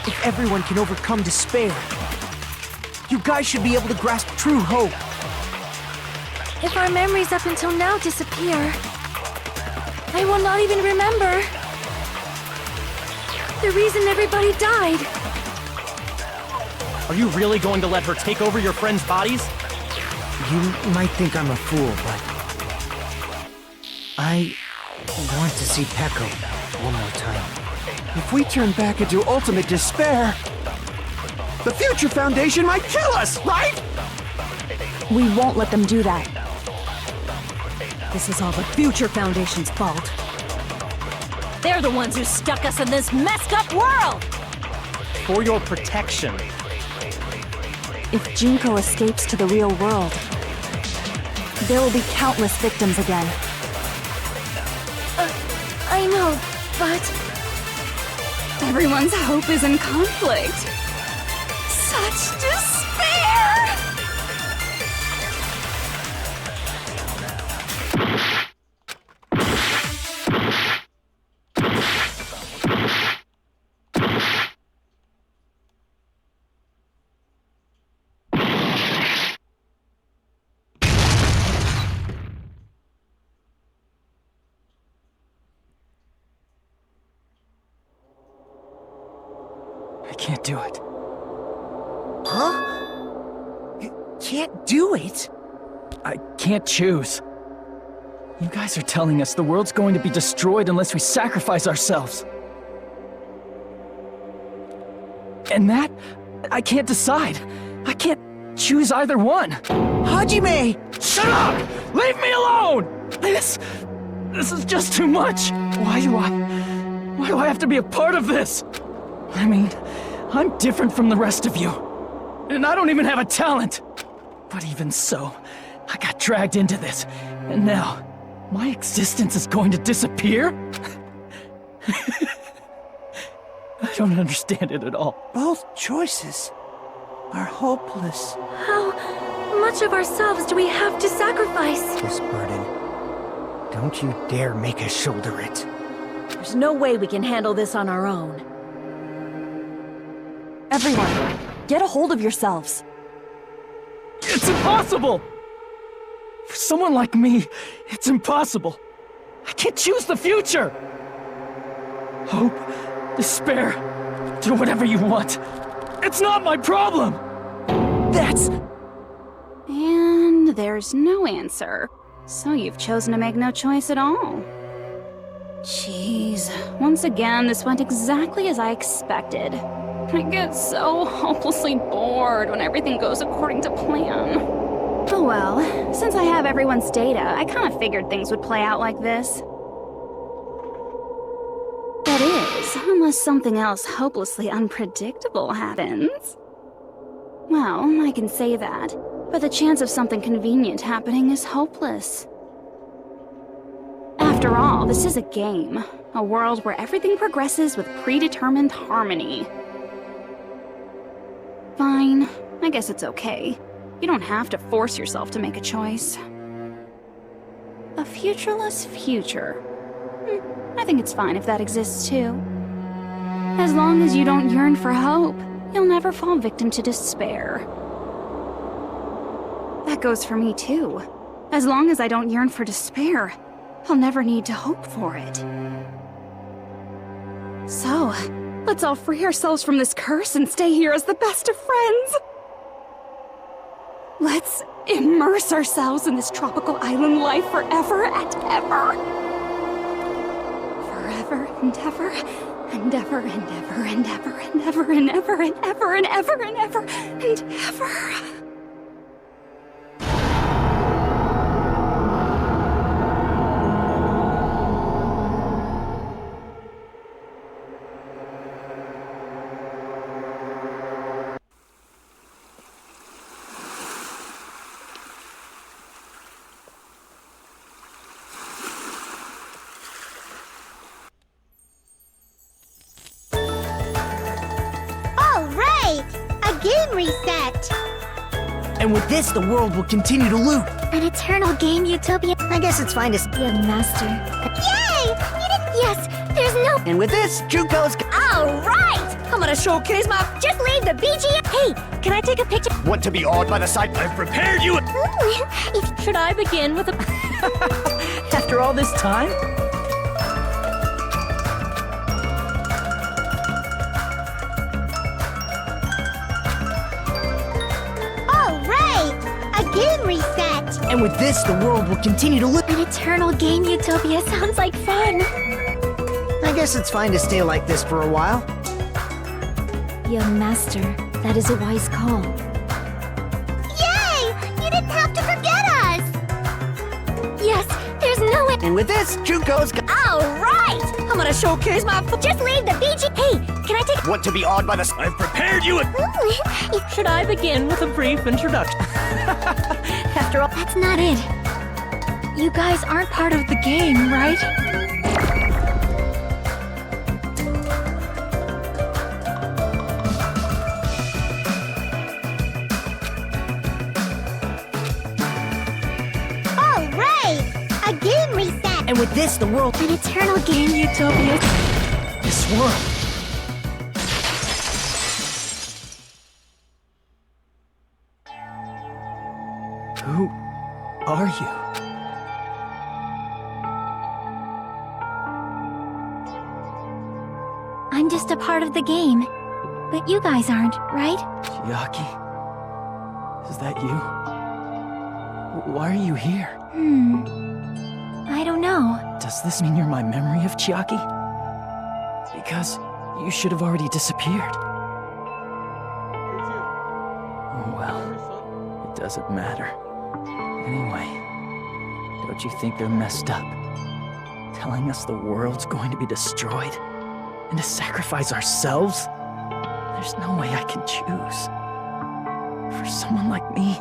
If everyone can overcome despair, you guys should be able to grasp true hope. If our memories up until now disappear, I will not even remember. The reason everybody died. Are you really going to let her take over your friends' bodies? You might think I'm a fool, but I want to see Peko one more time. If we turn back into ultimate despair, the Future Foundation might kill us, right? We won't let them do that. This is all the Future Foundation's fault. They're the ones who stuck us in this messed up world! For your protection. If Junko escapes to the real world, there will be countless victims again. I know, but Everyone's hope is in conflict. Such despair! I can't do it. Huh? You can't do it? I can't choose. You guys are telling us the world's going to be destroyed unless we sacrifice ourselves. And that, I can't decide. I can't choose either one. Hajime! Shut up! Leave me alone! This is just too much. Why do I have to be a part of this? I mean, I'm different from the rest of you. And I don't even have a talent. But even so, I got dragged into this. And now, my existence is going to disappear? I don't understand it at all. Both choices are hopeless. how much of ourselves do we have to sacrifice? This burden, don't you dare make us shoulder it. There's no way we can handle this on our own. Everyone, get a hold of yourselves. It's impossible! For someone like me, it's impossible. I can't choose the future! Hope, despair, do whatever you want. It's not my problem! That's... And there's no answer. So you've chosen to make no choice at all. Jeez, once again, this went exactly as I expected. I get so hopelessly bored when everything goes according to plan. Oh well, since I have everyone's data, I kind of figured things would play out like this. That is, unless something else hopelessly unpredictable happens. Well, I can say that, but the chance of something convenient happening is hopeless. After all, this is a game, a world where everything progresses with predetermined harmony. Fine, I guess it's okay. You don't have to force yourself to make a choice. A futureless future. I think it's fine if that exists too. As long as you don't yearn for hope, you'll never fall victim to despair. That goes for me too. As long as I don't yearn for despair, I'll never need to hope for it. So, let's all free ourselves from this curse and stay here as the best of friends. Let's immerse ourselves in this tropical island life forever and ever. Forever and ever, and ever and ever and ever and ever and ever and ever and ever and ever and ever. Game reset! And with this, the world will continue to loot. An eternal game utopia. I guess it's fine to be a master. Yay! You did. Yes, there's no. And with this, Junko's. Alright! I'm gonna showcase my. Just leave the BGM. Hey, can I take a picture? Want to be awed by the sight? I've prepared you. Should I begin with a. After all this time? And with this, the world will continue to look. An eternal game utopia sounds like fun. I guess it's fine to stay like this for a while. Young master, that is a wise call. Yay! You didn't have to forget us! Yes, there's no way. And with this, Junko's got Alright! I'm gonna showcase my. Just leave the BG. Hey, can I take. Want to be awed by the... I've prepared you Should I begin with a brief introduction? After all, that's not it. You guys aren't part of the game, right? Alright! A game reset! And with this, the world... An eternal game utopia. This world... Who are you? I'm just a part of the game. But you guys aren't, right? Chiaki? Is that you? Why are you here? I don't know. Does this mean you're my memory of Chiaki? Because you should have already disappeared. Oh well, it doesn't matter. Anyway, don't you think they're messed up? Telling us the world's going to be destroyed? And to sacrifice ourselves? There's no way I can choose. For someone like me,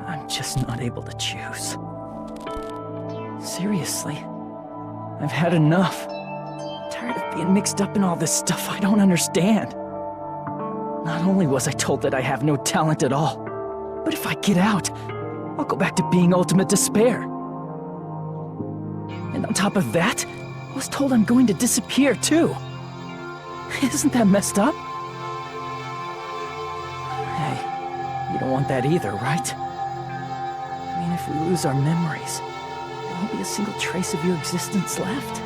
I'm just not able to choose. Seriously, I've had enough. Tired of being mixed up in all this stuff I don't understand. Not only was I told that I have no talent at all, but if I get out, I'll go back to being ultimate despair. And on top of that, I was told I'm going to disappear too. Isn't that messed up? Hey, you don't want that either, right? I mean, if we lose our memories, there won't be a single trace of your existence left.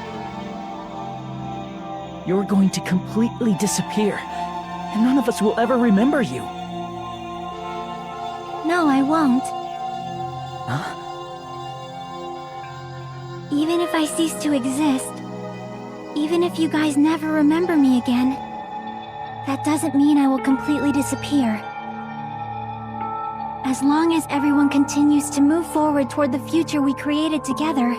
You're going to completely disappear, and none of us will ever remember you. No, I won't. Huh? Even if I cease to exist, even if you guys never remember me again, that doesn't mean I will completely disappear. As long as everyone continues to move forward toward the future we created together,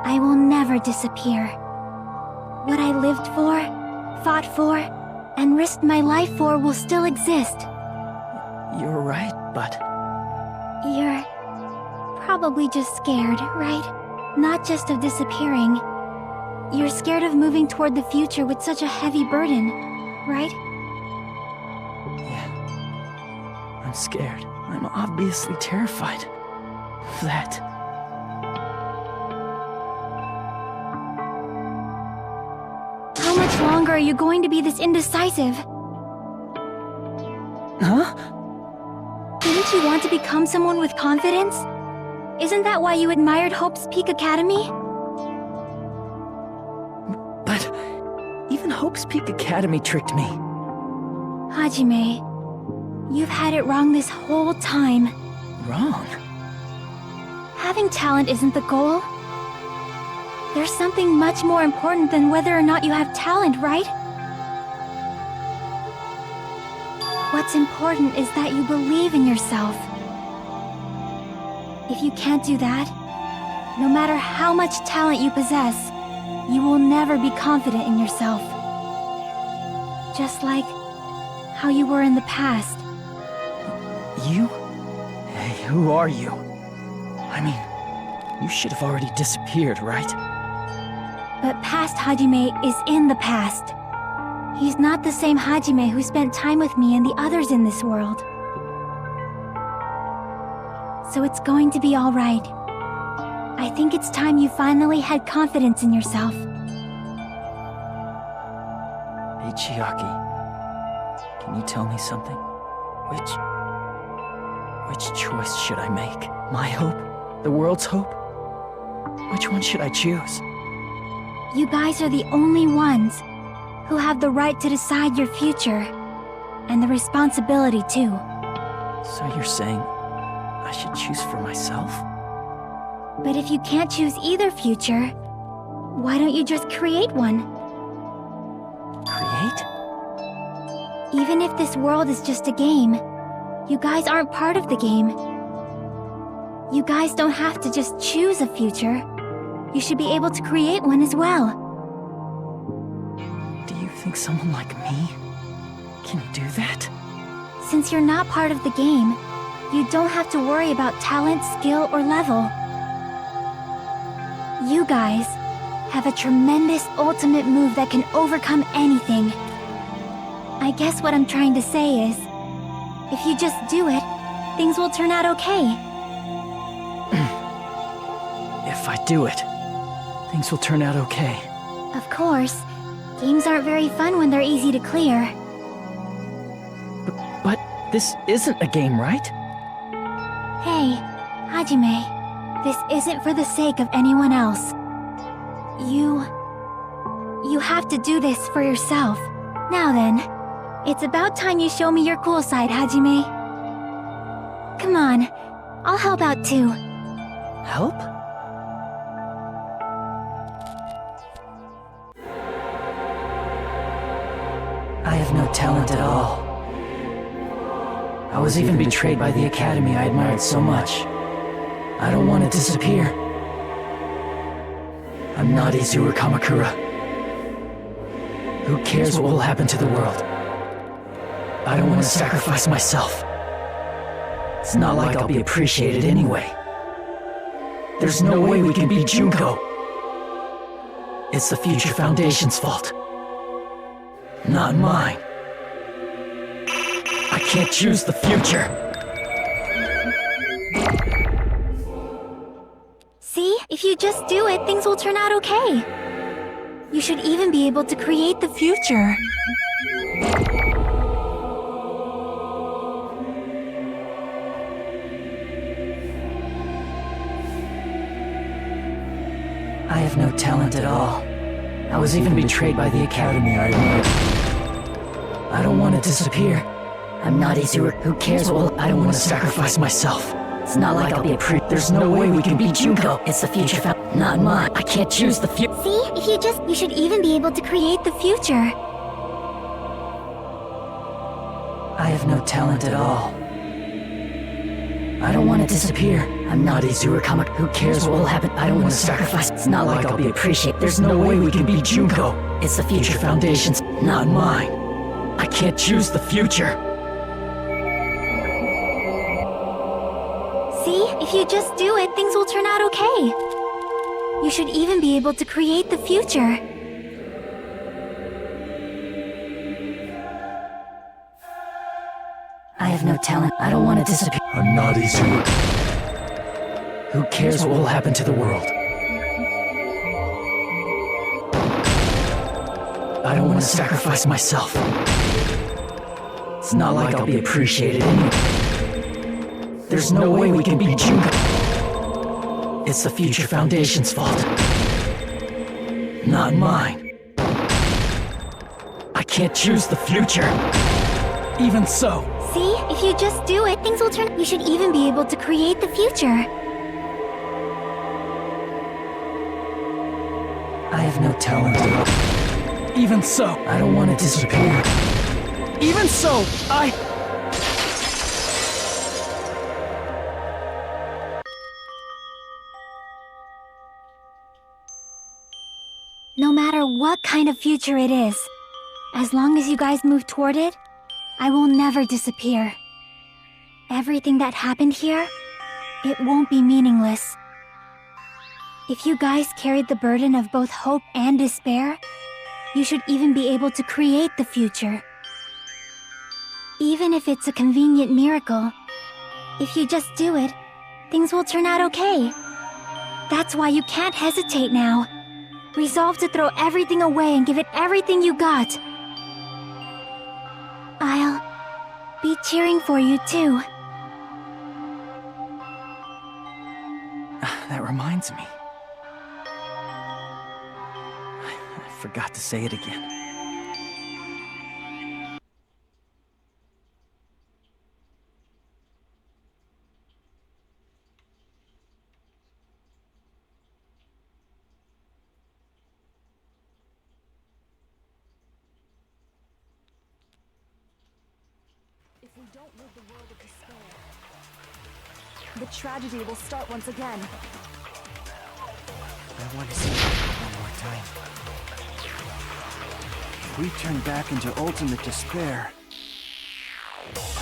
I will never disappear. What I lived for, fought for, and risked my life for will still exist. You're right, but... You're probably just scared, right? Not just of disappearing. You're scared of moving toward the future with such a heavy burden, right? Yeah. I'm scared. I'm obviously terrified of that. How much longer are you going to be this indecisive? Huh? Didn't you want to become someone with confidence? Isn't that why you admired Hope's Peak Academy? But even Hope's Peak Academy tricked me. Hajime, you've had it wrong this whole time. Wrong? Having talent isn't the goal. There's something much more important than whether or not you have talent, right? What's important is that you believe in yourself. If you can't do that, no matter how much talent you possess, you will never be confident in yourself. Just like how you were in the past. You? Hey, who are you? I mean, you should have already disappeared, right? But past Hajime is in the past. He's not the same Hajime who spent time with me and the others in this world. So it's going to be all right. I think it's time you finally had confidence in yourself. Hey, Chiaki. Can you tell me something? Which choice should I make? My hope? The world's hope? Which one should I choose? You guys are the only ones who have the right to decide your future. And the responsibility, too. So you're saying I should choose for myself? But if you can't choose either future, why don't you just create one? Create? Even if this world is just a game, you guys aren't part of the game. You guys don't have to just choose a future. You should be able to create one as well. Do you think someone like me can do that? Since you're not part of the game, you don't have to worry about talent, skill, or level. You guys have a tremendous ultimate move that can overcome anything. I guess what I'm trying to say is, if you just do it, things will turn out okay. If I do it, things will turn out okay. Of course, games aren't very fun when they're easy to clear. But this isn't a game, right? Hey, Hajime, this isn't for the sake of anyone else. You have to do this for yourself. Now then, it's about time you show me your cool side, Hajime. Come on, I'll help out too. Help? I have no talent at all. I was even betrayed by the academy I admired so much. I don't want to disappear. I'm not Izuru Kamakura. Who cares what will happen to the world? I don't want to sacrifice myself. It's not like I'll be appreciated anyway. There's no way we can beat Junko. It's the Future Foundation's fault. Not mine. I can't choose the future. See? If you just do it, things will turn out okay. You should even be able to create the future. I have no talent at all. I was even betrayed by the academy I admired. I don't want to disappear. I'm not Izuru. Who cares what I don't want to sacrifice myself. It's not like I'll be There's no way we can beat Junko. It's the future not mine. I can't choose the future. See? If you should even be able to create the future. I have no talent at all. I don't want to disappear. I'm not Izuru Kamak. Who cares what will happen? I don't want to sacrifice. It's not like I'll be appreciated. There's no way we can beat Junko. It's the Future Foundation's, not mine. I can't choose the future. See? If you just do it, things will turn out okay. You should even be able to create the future. I have no talent. I don't want to disappear. I'm not Izuru. Who cares what will happen to the world? I don't want to sacrifice myself. It's not like I'll be appreciated anyway. There's no way we can beat Junko. It's the Future Foundation's fault. Not mine. I can't choose the future. Even so. See? If you just do it, things will turn. You should even be able to create the future. I have no talent at all. Even so, I don't want to disappear. Even so, No matter what kind of future it is, as long as you guys move toward it, I will never disappear. Everything that happened here, it won't be meaningless. If you guys carried the burden of both hope and despair, you should even be able to create the future. Even if it's a convenient miracle, if you just do it, things will turn out okay. That's why you can't hesitate now. Resolve to throw everything away and give it everything you got. I'll be cheering for you too. That reminds me. I forgot to say it again. don't rid the world of despair, the tragedy will start once again. I want to see it one more time. If we turn back into ultimate despair,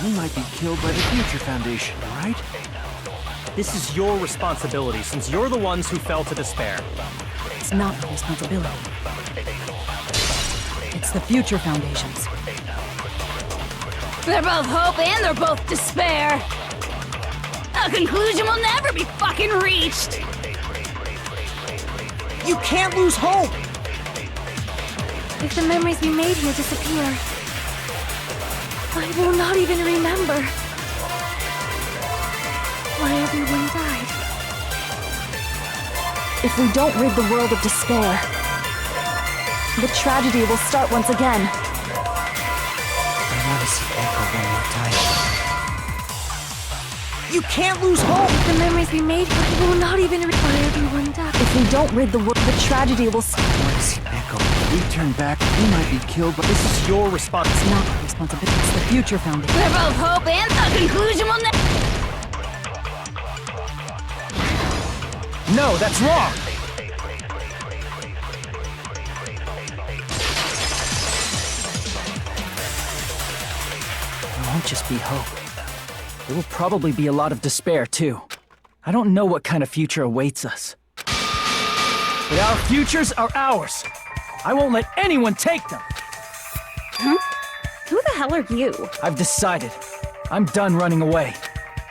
we might be killed by the Future Foundation, right? This is your responsibility, since you're the ones who fell to despair. It's not my responsibility. It's the Future Foundation's. They're both hope and they're both despair. A conclusion will never be fucking reached. You can't lose hope! If the memories we made here disappear, I will not even remember why everyone died. If we don't rid the world of despair, the tragedy will start once again. I want to see Echo one more time. You can't lose hope! If the memories we made here, I will not even remember why everyone died. If we don't rid the world, the tragedy will start. I want to see Echo. If we turn back, we might be killed by... This is your responsibility. It's not my responsibility. It's the Future Foundation. They're both hope and a conclusion will never... No, that's wrong! It won't just be hope. There will probably be a lot of despair, too. I don't know what kind of future awaits us. But our futures are ours! I won't let anyone take them! Huh? Who the hell are you? I've decided. I'm done running away.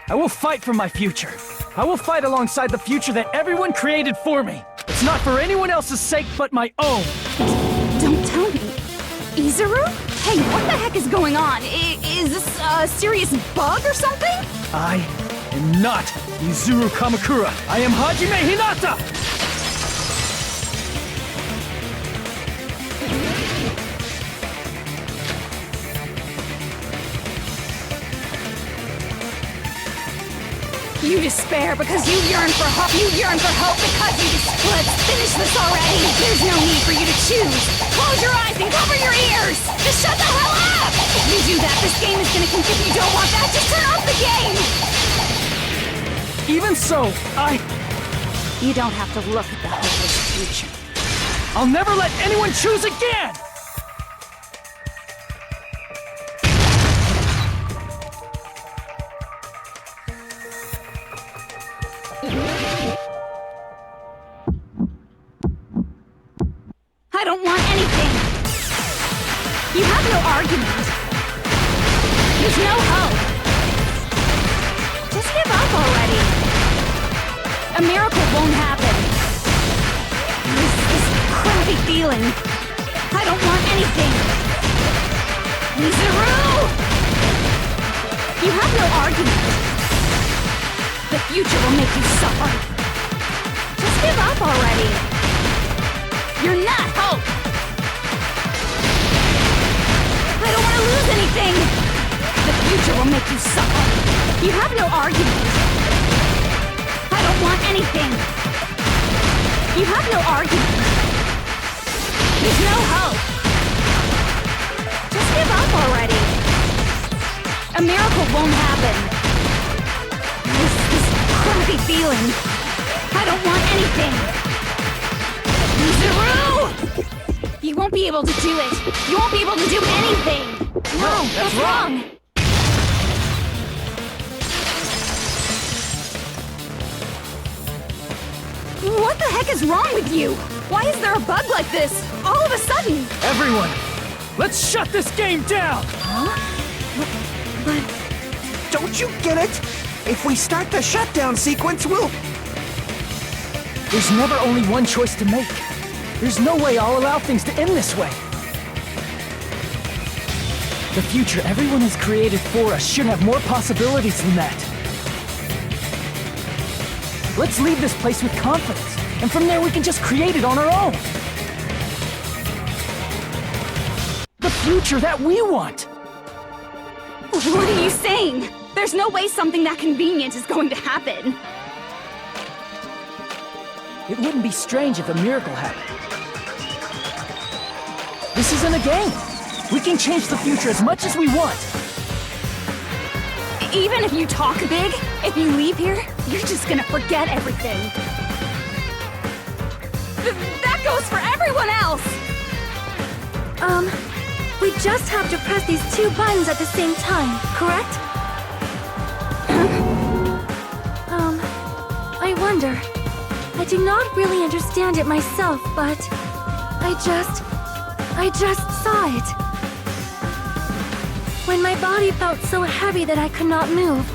I will fight for my future. I will fight alongside the future that everyone created for me. It's not for anyone else's sake but my own. Don't tell me. Izuru? Hey, what the heck is going on? Is this a serious bug or something? I am not Izuru Kamakura. I am Hajime Hinata! You despair because you yearn for hope. You yearn for hope because you just... Let's finish this already. There's no need for you to choose. Close your eyes and cover your ears. Just shut the hell up. If you do that, this game is gonna continue. You don't want that, just turn off the game. Even so, You don't have to look at the hopeless future. I'll never let anyone choose again! I don't want anything. You have no argument. There's no hope. Just give up already. A miracle won't happen. This crappy feeling. I don't want anything. Izuru! You have no argument. The future will make you suffer. Just give up already. You're not hope! I don't want to lose anything! The future will make you suffer. You have no argument. I don't want anything. You have no argument. There's no hope. Just give up already. A miracle won't happen. This crappy feeling. I don't want anything. Izuru! You won't be able to do it. You won't be able to do anything. No, that's wrong. What the heck is wrong with you? Why is there a bug like this all of a sudden? Everyone, let's shut this game down! Huh? But don't you get it? If we start the shutdown sequence, we'll... There's never only one choice to make. There's no way I'll allow things to end this way. The future everyone has created for us should have more possibilities than that. Let's leave this place with confidence, and from there we can just create it on our own. The future that we want! What are you saying? There's no way something that convenient is going to happen. It wouldn't be strange if a miracle happened. This isn't a game. We can change the future as much as we want. Even if you talk big, if you leave here, you're just gonna forget everything. That goes for everyone else! We just have to press these 2 buttons at the same time, correct? I wonder. I do not really understand it myself, but I just saw it. When my body felt so heavy that I could not move.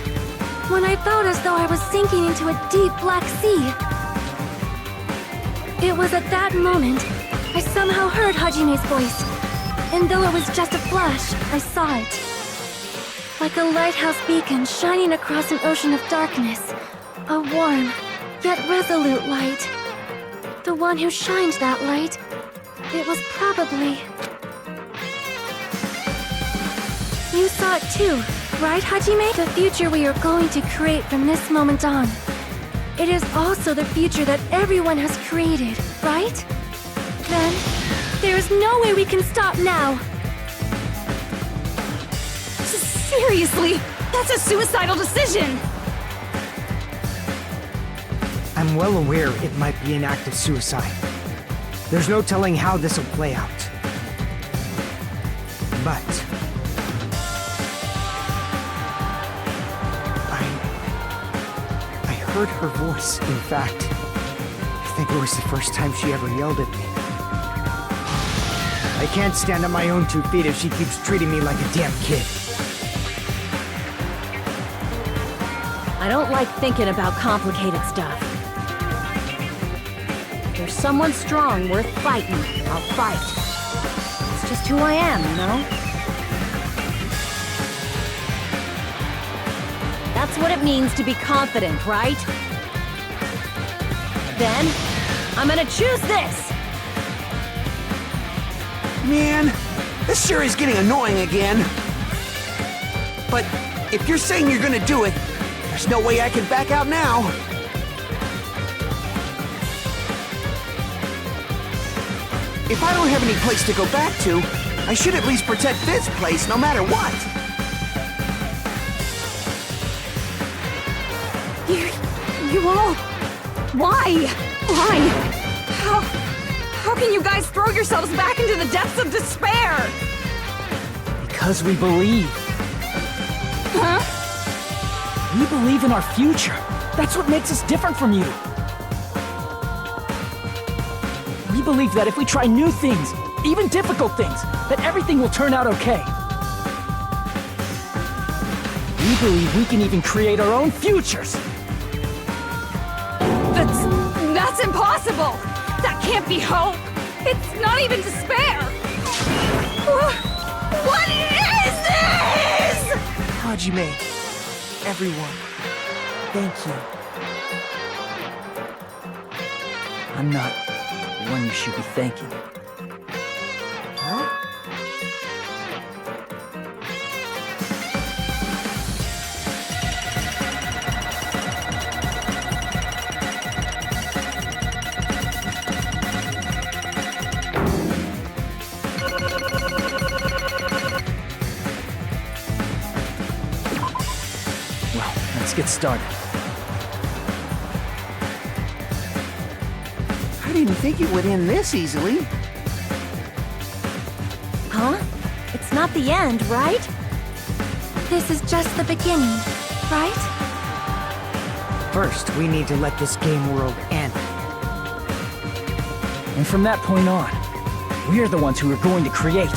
When I felt as though I was sinking into a deep black sea. It was at that moment I somehow heard Hajime's voice. And though it was just a flash, I saw it. Like a lighthouse beacon shining across an ocean of darkness. A warm, yet resolute light. The one who shined that light, it was probably... You saw it too, right, Hajime? The future we are going to create from this moment on. It is also the future that everyone has created, right? Then, there is no way we can stop now. Seriously, that's a suicidal decision! I'm well aware it might be an act of suicide. There's no telling how this will play out. But... I heard her voice, in fact. I think it was the first time she ever yelled at me. I can't stand on my own 2 feet if she keeps treating me like a damn kid. I don't like thinking about complicated stuff. If there's someone strong worth fighting, I'll fight. It's just who I am, you know? That's what it means to be confident, right? Then, I'm gonna choose this! Man, this sure is getting annoying again. But if you're saying you're gonna do it, there's no way I can back out now. If I don't have any place to go back to, I should at least protect this place no matter what. You all... Why? Why? How can you guys throw yourselves back into the depths of despair? Because we believe. Huh? We believe in our future. That's what makes us different from you. We believe that if we try new things, even difficult things, that everything will turn out okay. We believe we can even create our own futures. That's impossible! That can't be hope! It's not even despair! What is this?! Hajime, everyone, thank you. I'm not the one you should be thanking. Huh? Let's get started. I didn't think it would end this easily. Huh? It's not the end, right? This is just the beginning, right? First, we need to let this game world end. And from that point on, we're the ones who are going to create.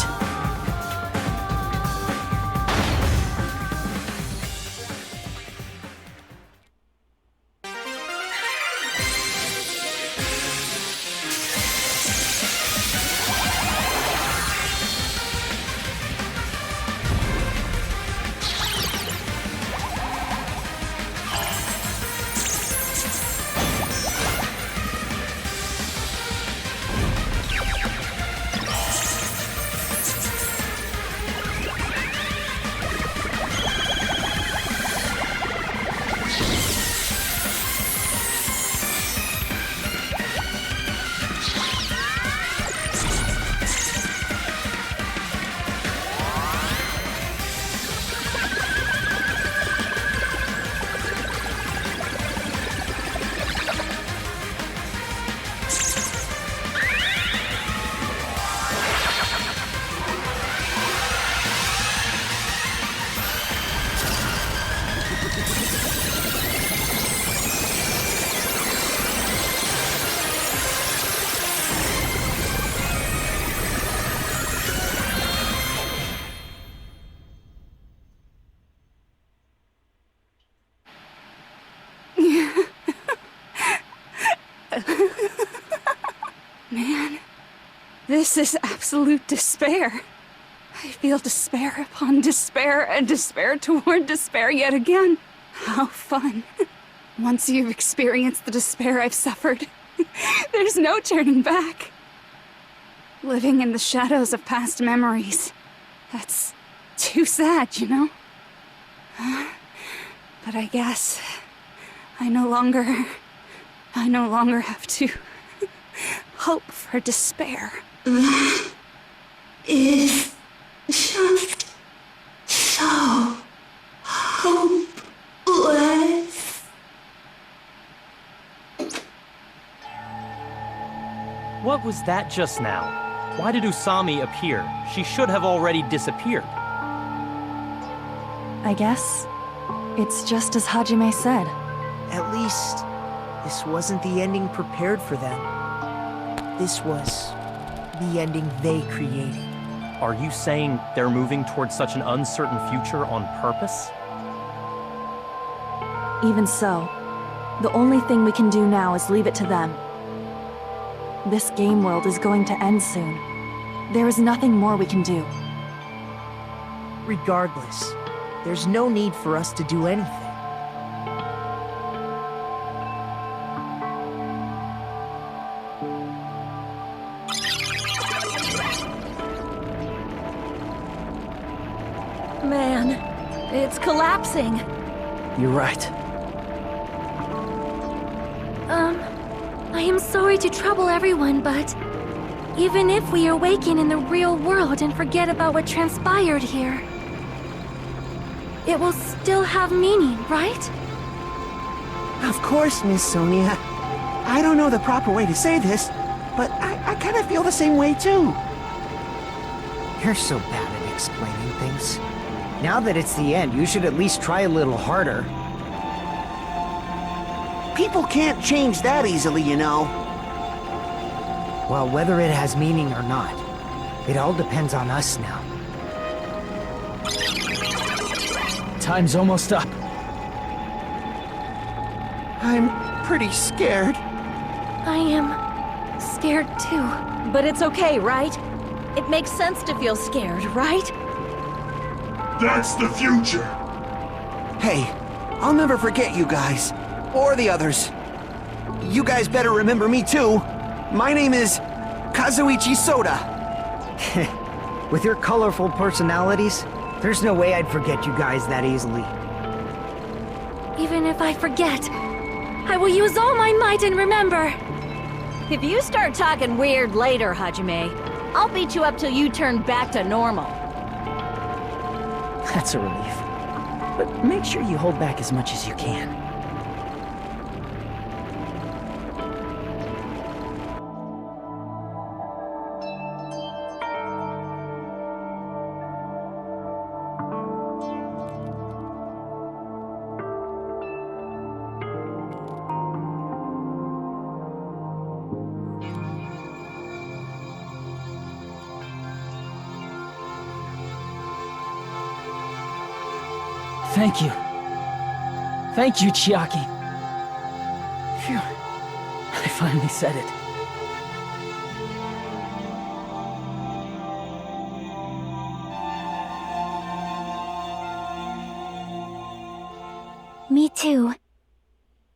This is absolute despair. I feel despair upon despair and despair toward despair yet again. How fun. Once you've experienced the despair I've suffered, there's no turning back. Living in the shadows of past memories. That's too sad, you know? But I guess I no longer have to hope for despair. That is just so hopeless. What was that just now? Why did Usami appear? She should have already disappeared. I guess it's just as Hajime said. At least, this wasn't the ending prepared for them. This was the ending they created. Are you saying they're moving towards such an uncertain future on purpose? Even so, the only thing we can do now is leave it to them. This game world is going to end soon. There is nothing more we can do. Regardless, there's no need for us to do anything. Man, it's collapsing. You're right. I am sorry to trouble everyone, but even if we awaken in the real world and forget about what transpired here, it will still have meaning, right? Of course, Miss Sonia. I don't know the proper way to say this, but I kind of feel the same way too. You're so bad at explaining things. Now that it's the end, you should at least try a little harder. People can't change that easily, you know. Well, whether it has meaning or not, it all depends on us now. Time's almost up. I'm pretty scared. I am scared too. But it's okay, right? It makes sense to feel scared, right? That's the future. Hey, I'll never forget you guys. Or the others. You guys better remember me too. My name is Kazuichi Soda. With your colorful personalities, there's no way I'd forget you guys that easily. Even if I forget, I will use all my might and remember. If you start talking weird later, Hajime, I'll beat you up till you turn back to normal. That's a relief. But make sure you hold back as much as you can. Thank you. Thank you, Chiaki. Phew. I finally said it. Me too.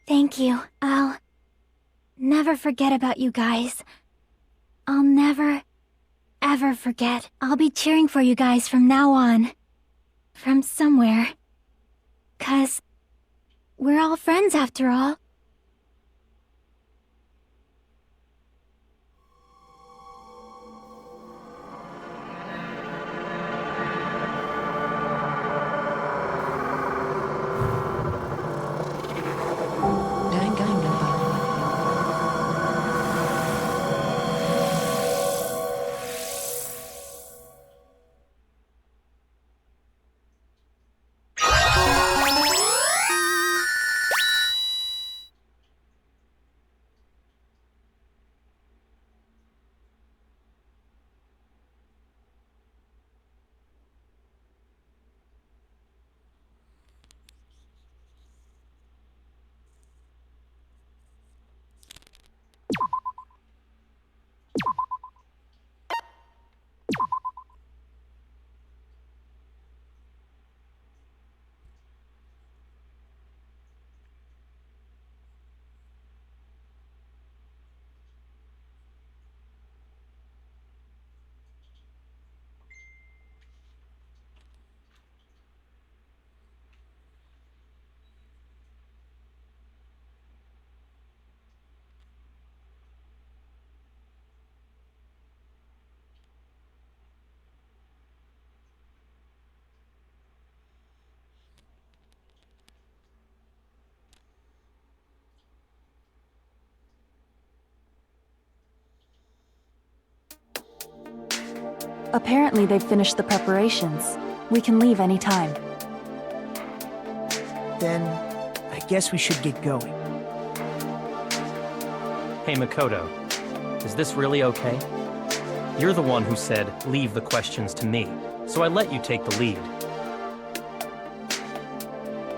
Thank you. I'll never forget about you guys. I'll never, ever forget. I'll be cheering for you guys from now on. From somewhere. 'Cause we're all friends after all. Danganronopa. Apparently they've finished the preparations. We can leave any time. Then, I guess we should get going. Hey, Makoto. Is this really okay? You're the one who said, leave the questions to me, so I let you take the lead.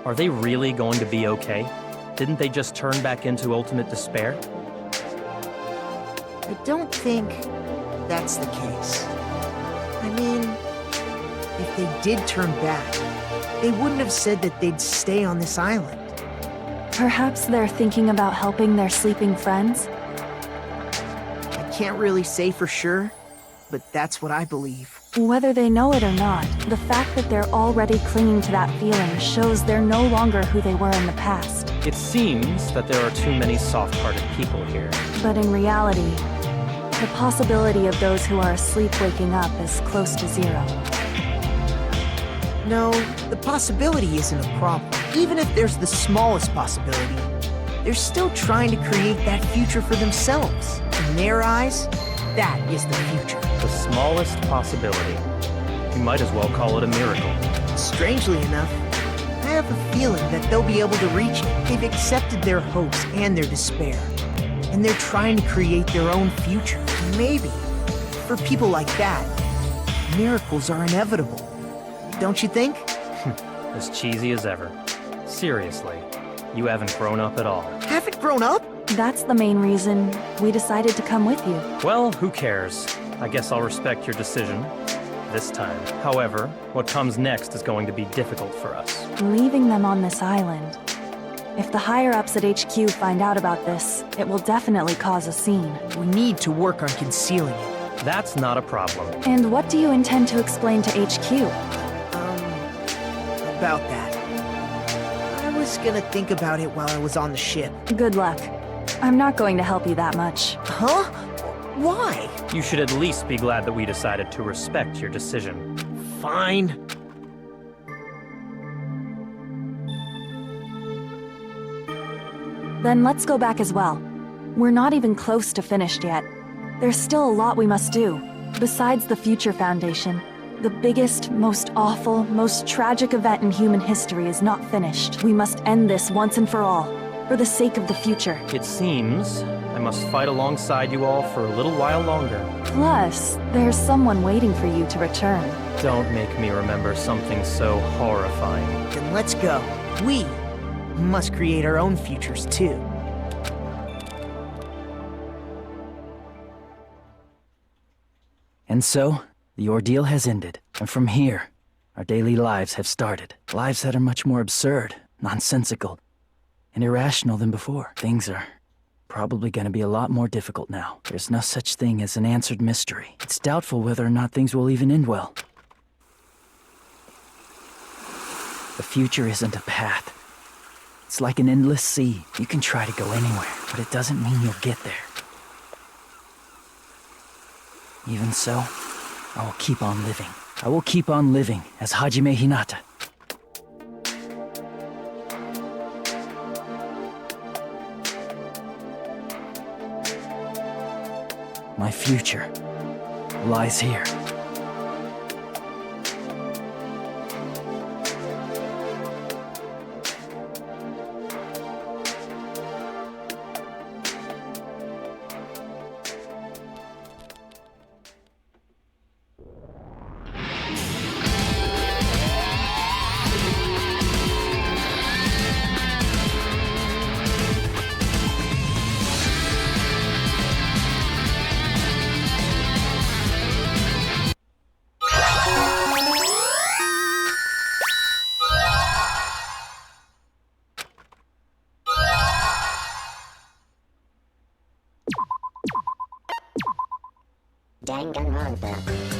Are they really going to be okay? Didn't they just turn back into ultimate despair? I don't think that's the case. I mean, if they did turn back, they wouldn't have said that they'd stay on this island. Perhaps they're thinking about helping their sleeping friends? I can't really say for sure, but that's what I believe. Whether they know it or not, the fact that they're already clinging to that feeling shows they're no longer who they were in the past. It seems that there are too many soft-hearted people here. But in reality, the possibility of those who are asleep waking up is close to zero. No, the possibility isn't a problem. Even if there's the smallest possibility, they're still trying to create that future for themselves. In their eyes, that is the future. The smallest possibility. You might as well call it a miracle. Strangely enough, I have a feeling that they'll be able to reach it. They've accepted their hopes and their despair, and they're trying to create their own future. Maybe, for people like that, miracles are inevitable. Don't you think? As cheesy as ever. Seriously, you haven't grown up at all. Haven't grown up? That's the main reason we decided to come with you. Well, who cares? I guess I'll respect your decision. This time. However, what comes next is going to be difficult for us. Leaving them on this island. If the higher-ups at HQ find out about this, it will definitely cause a scene. We need to work on concealing it. That's not a problem. And what do you intend to explain to HQ? About that. I was gonna think about it while I was on the ship. Good luck. I'm not going to help you that much. Huh? Why? You should at least be glad that we decided to respect your decision. Fine. Then let's go back as well. We're not even close to finished yet. There's still a lot we must do. Besides the Future Foundation, the biggest, most awful, most tragic event in human history is not finished. We must end this once and for all, for the sake of the future. It seems I must fight alongside you all for a little while longer. Plus, there's someone waiting for you to return. Don't make me remember something so horrifying. Then let's go. We must create our own futures too. And so, the ordeal has ended, and from here, our daily lives have started. Lives that are much more absurd, nonsensical, and irrational than before. Things are probably gonna be a lot more difficult now. There's no such thing as an answered mystery. It's doubtful whether or not things will even end well. The future isn't a path. It's like an endless sea. You can try to go anywhere, but it doesn't mean you'll get there. Even so, I will keep on living. I will keep on living as Hajime Hinata. My future lies here. Danganronopa.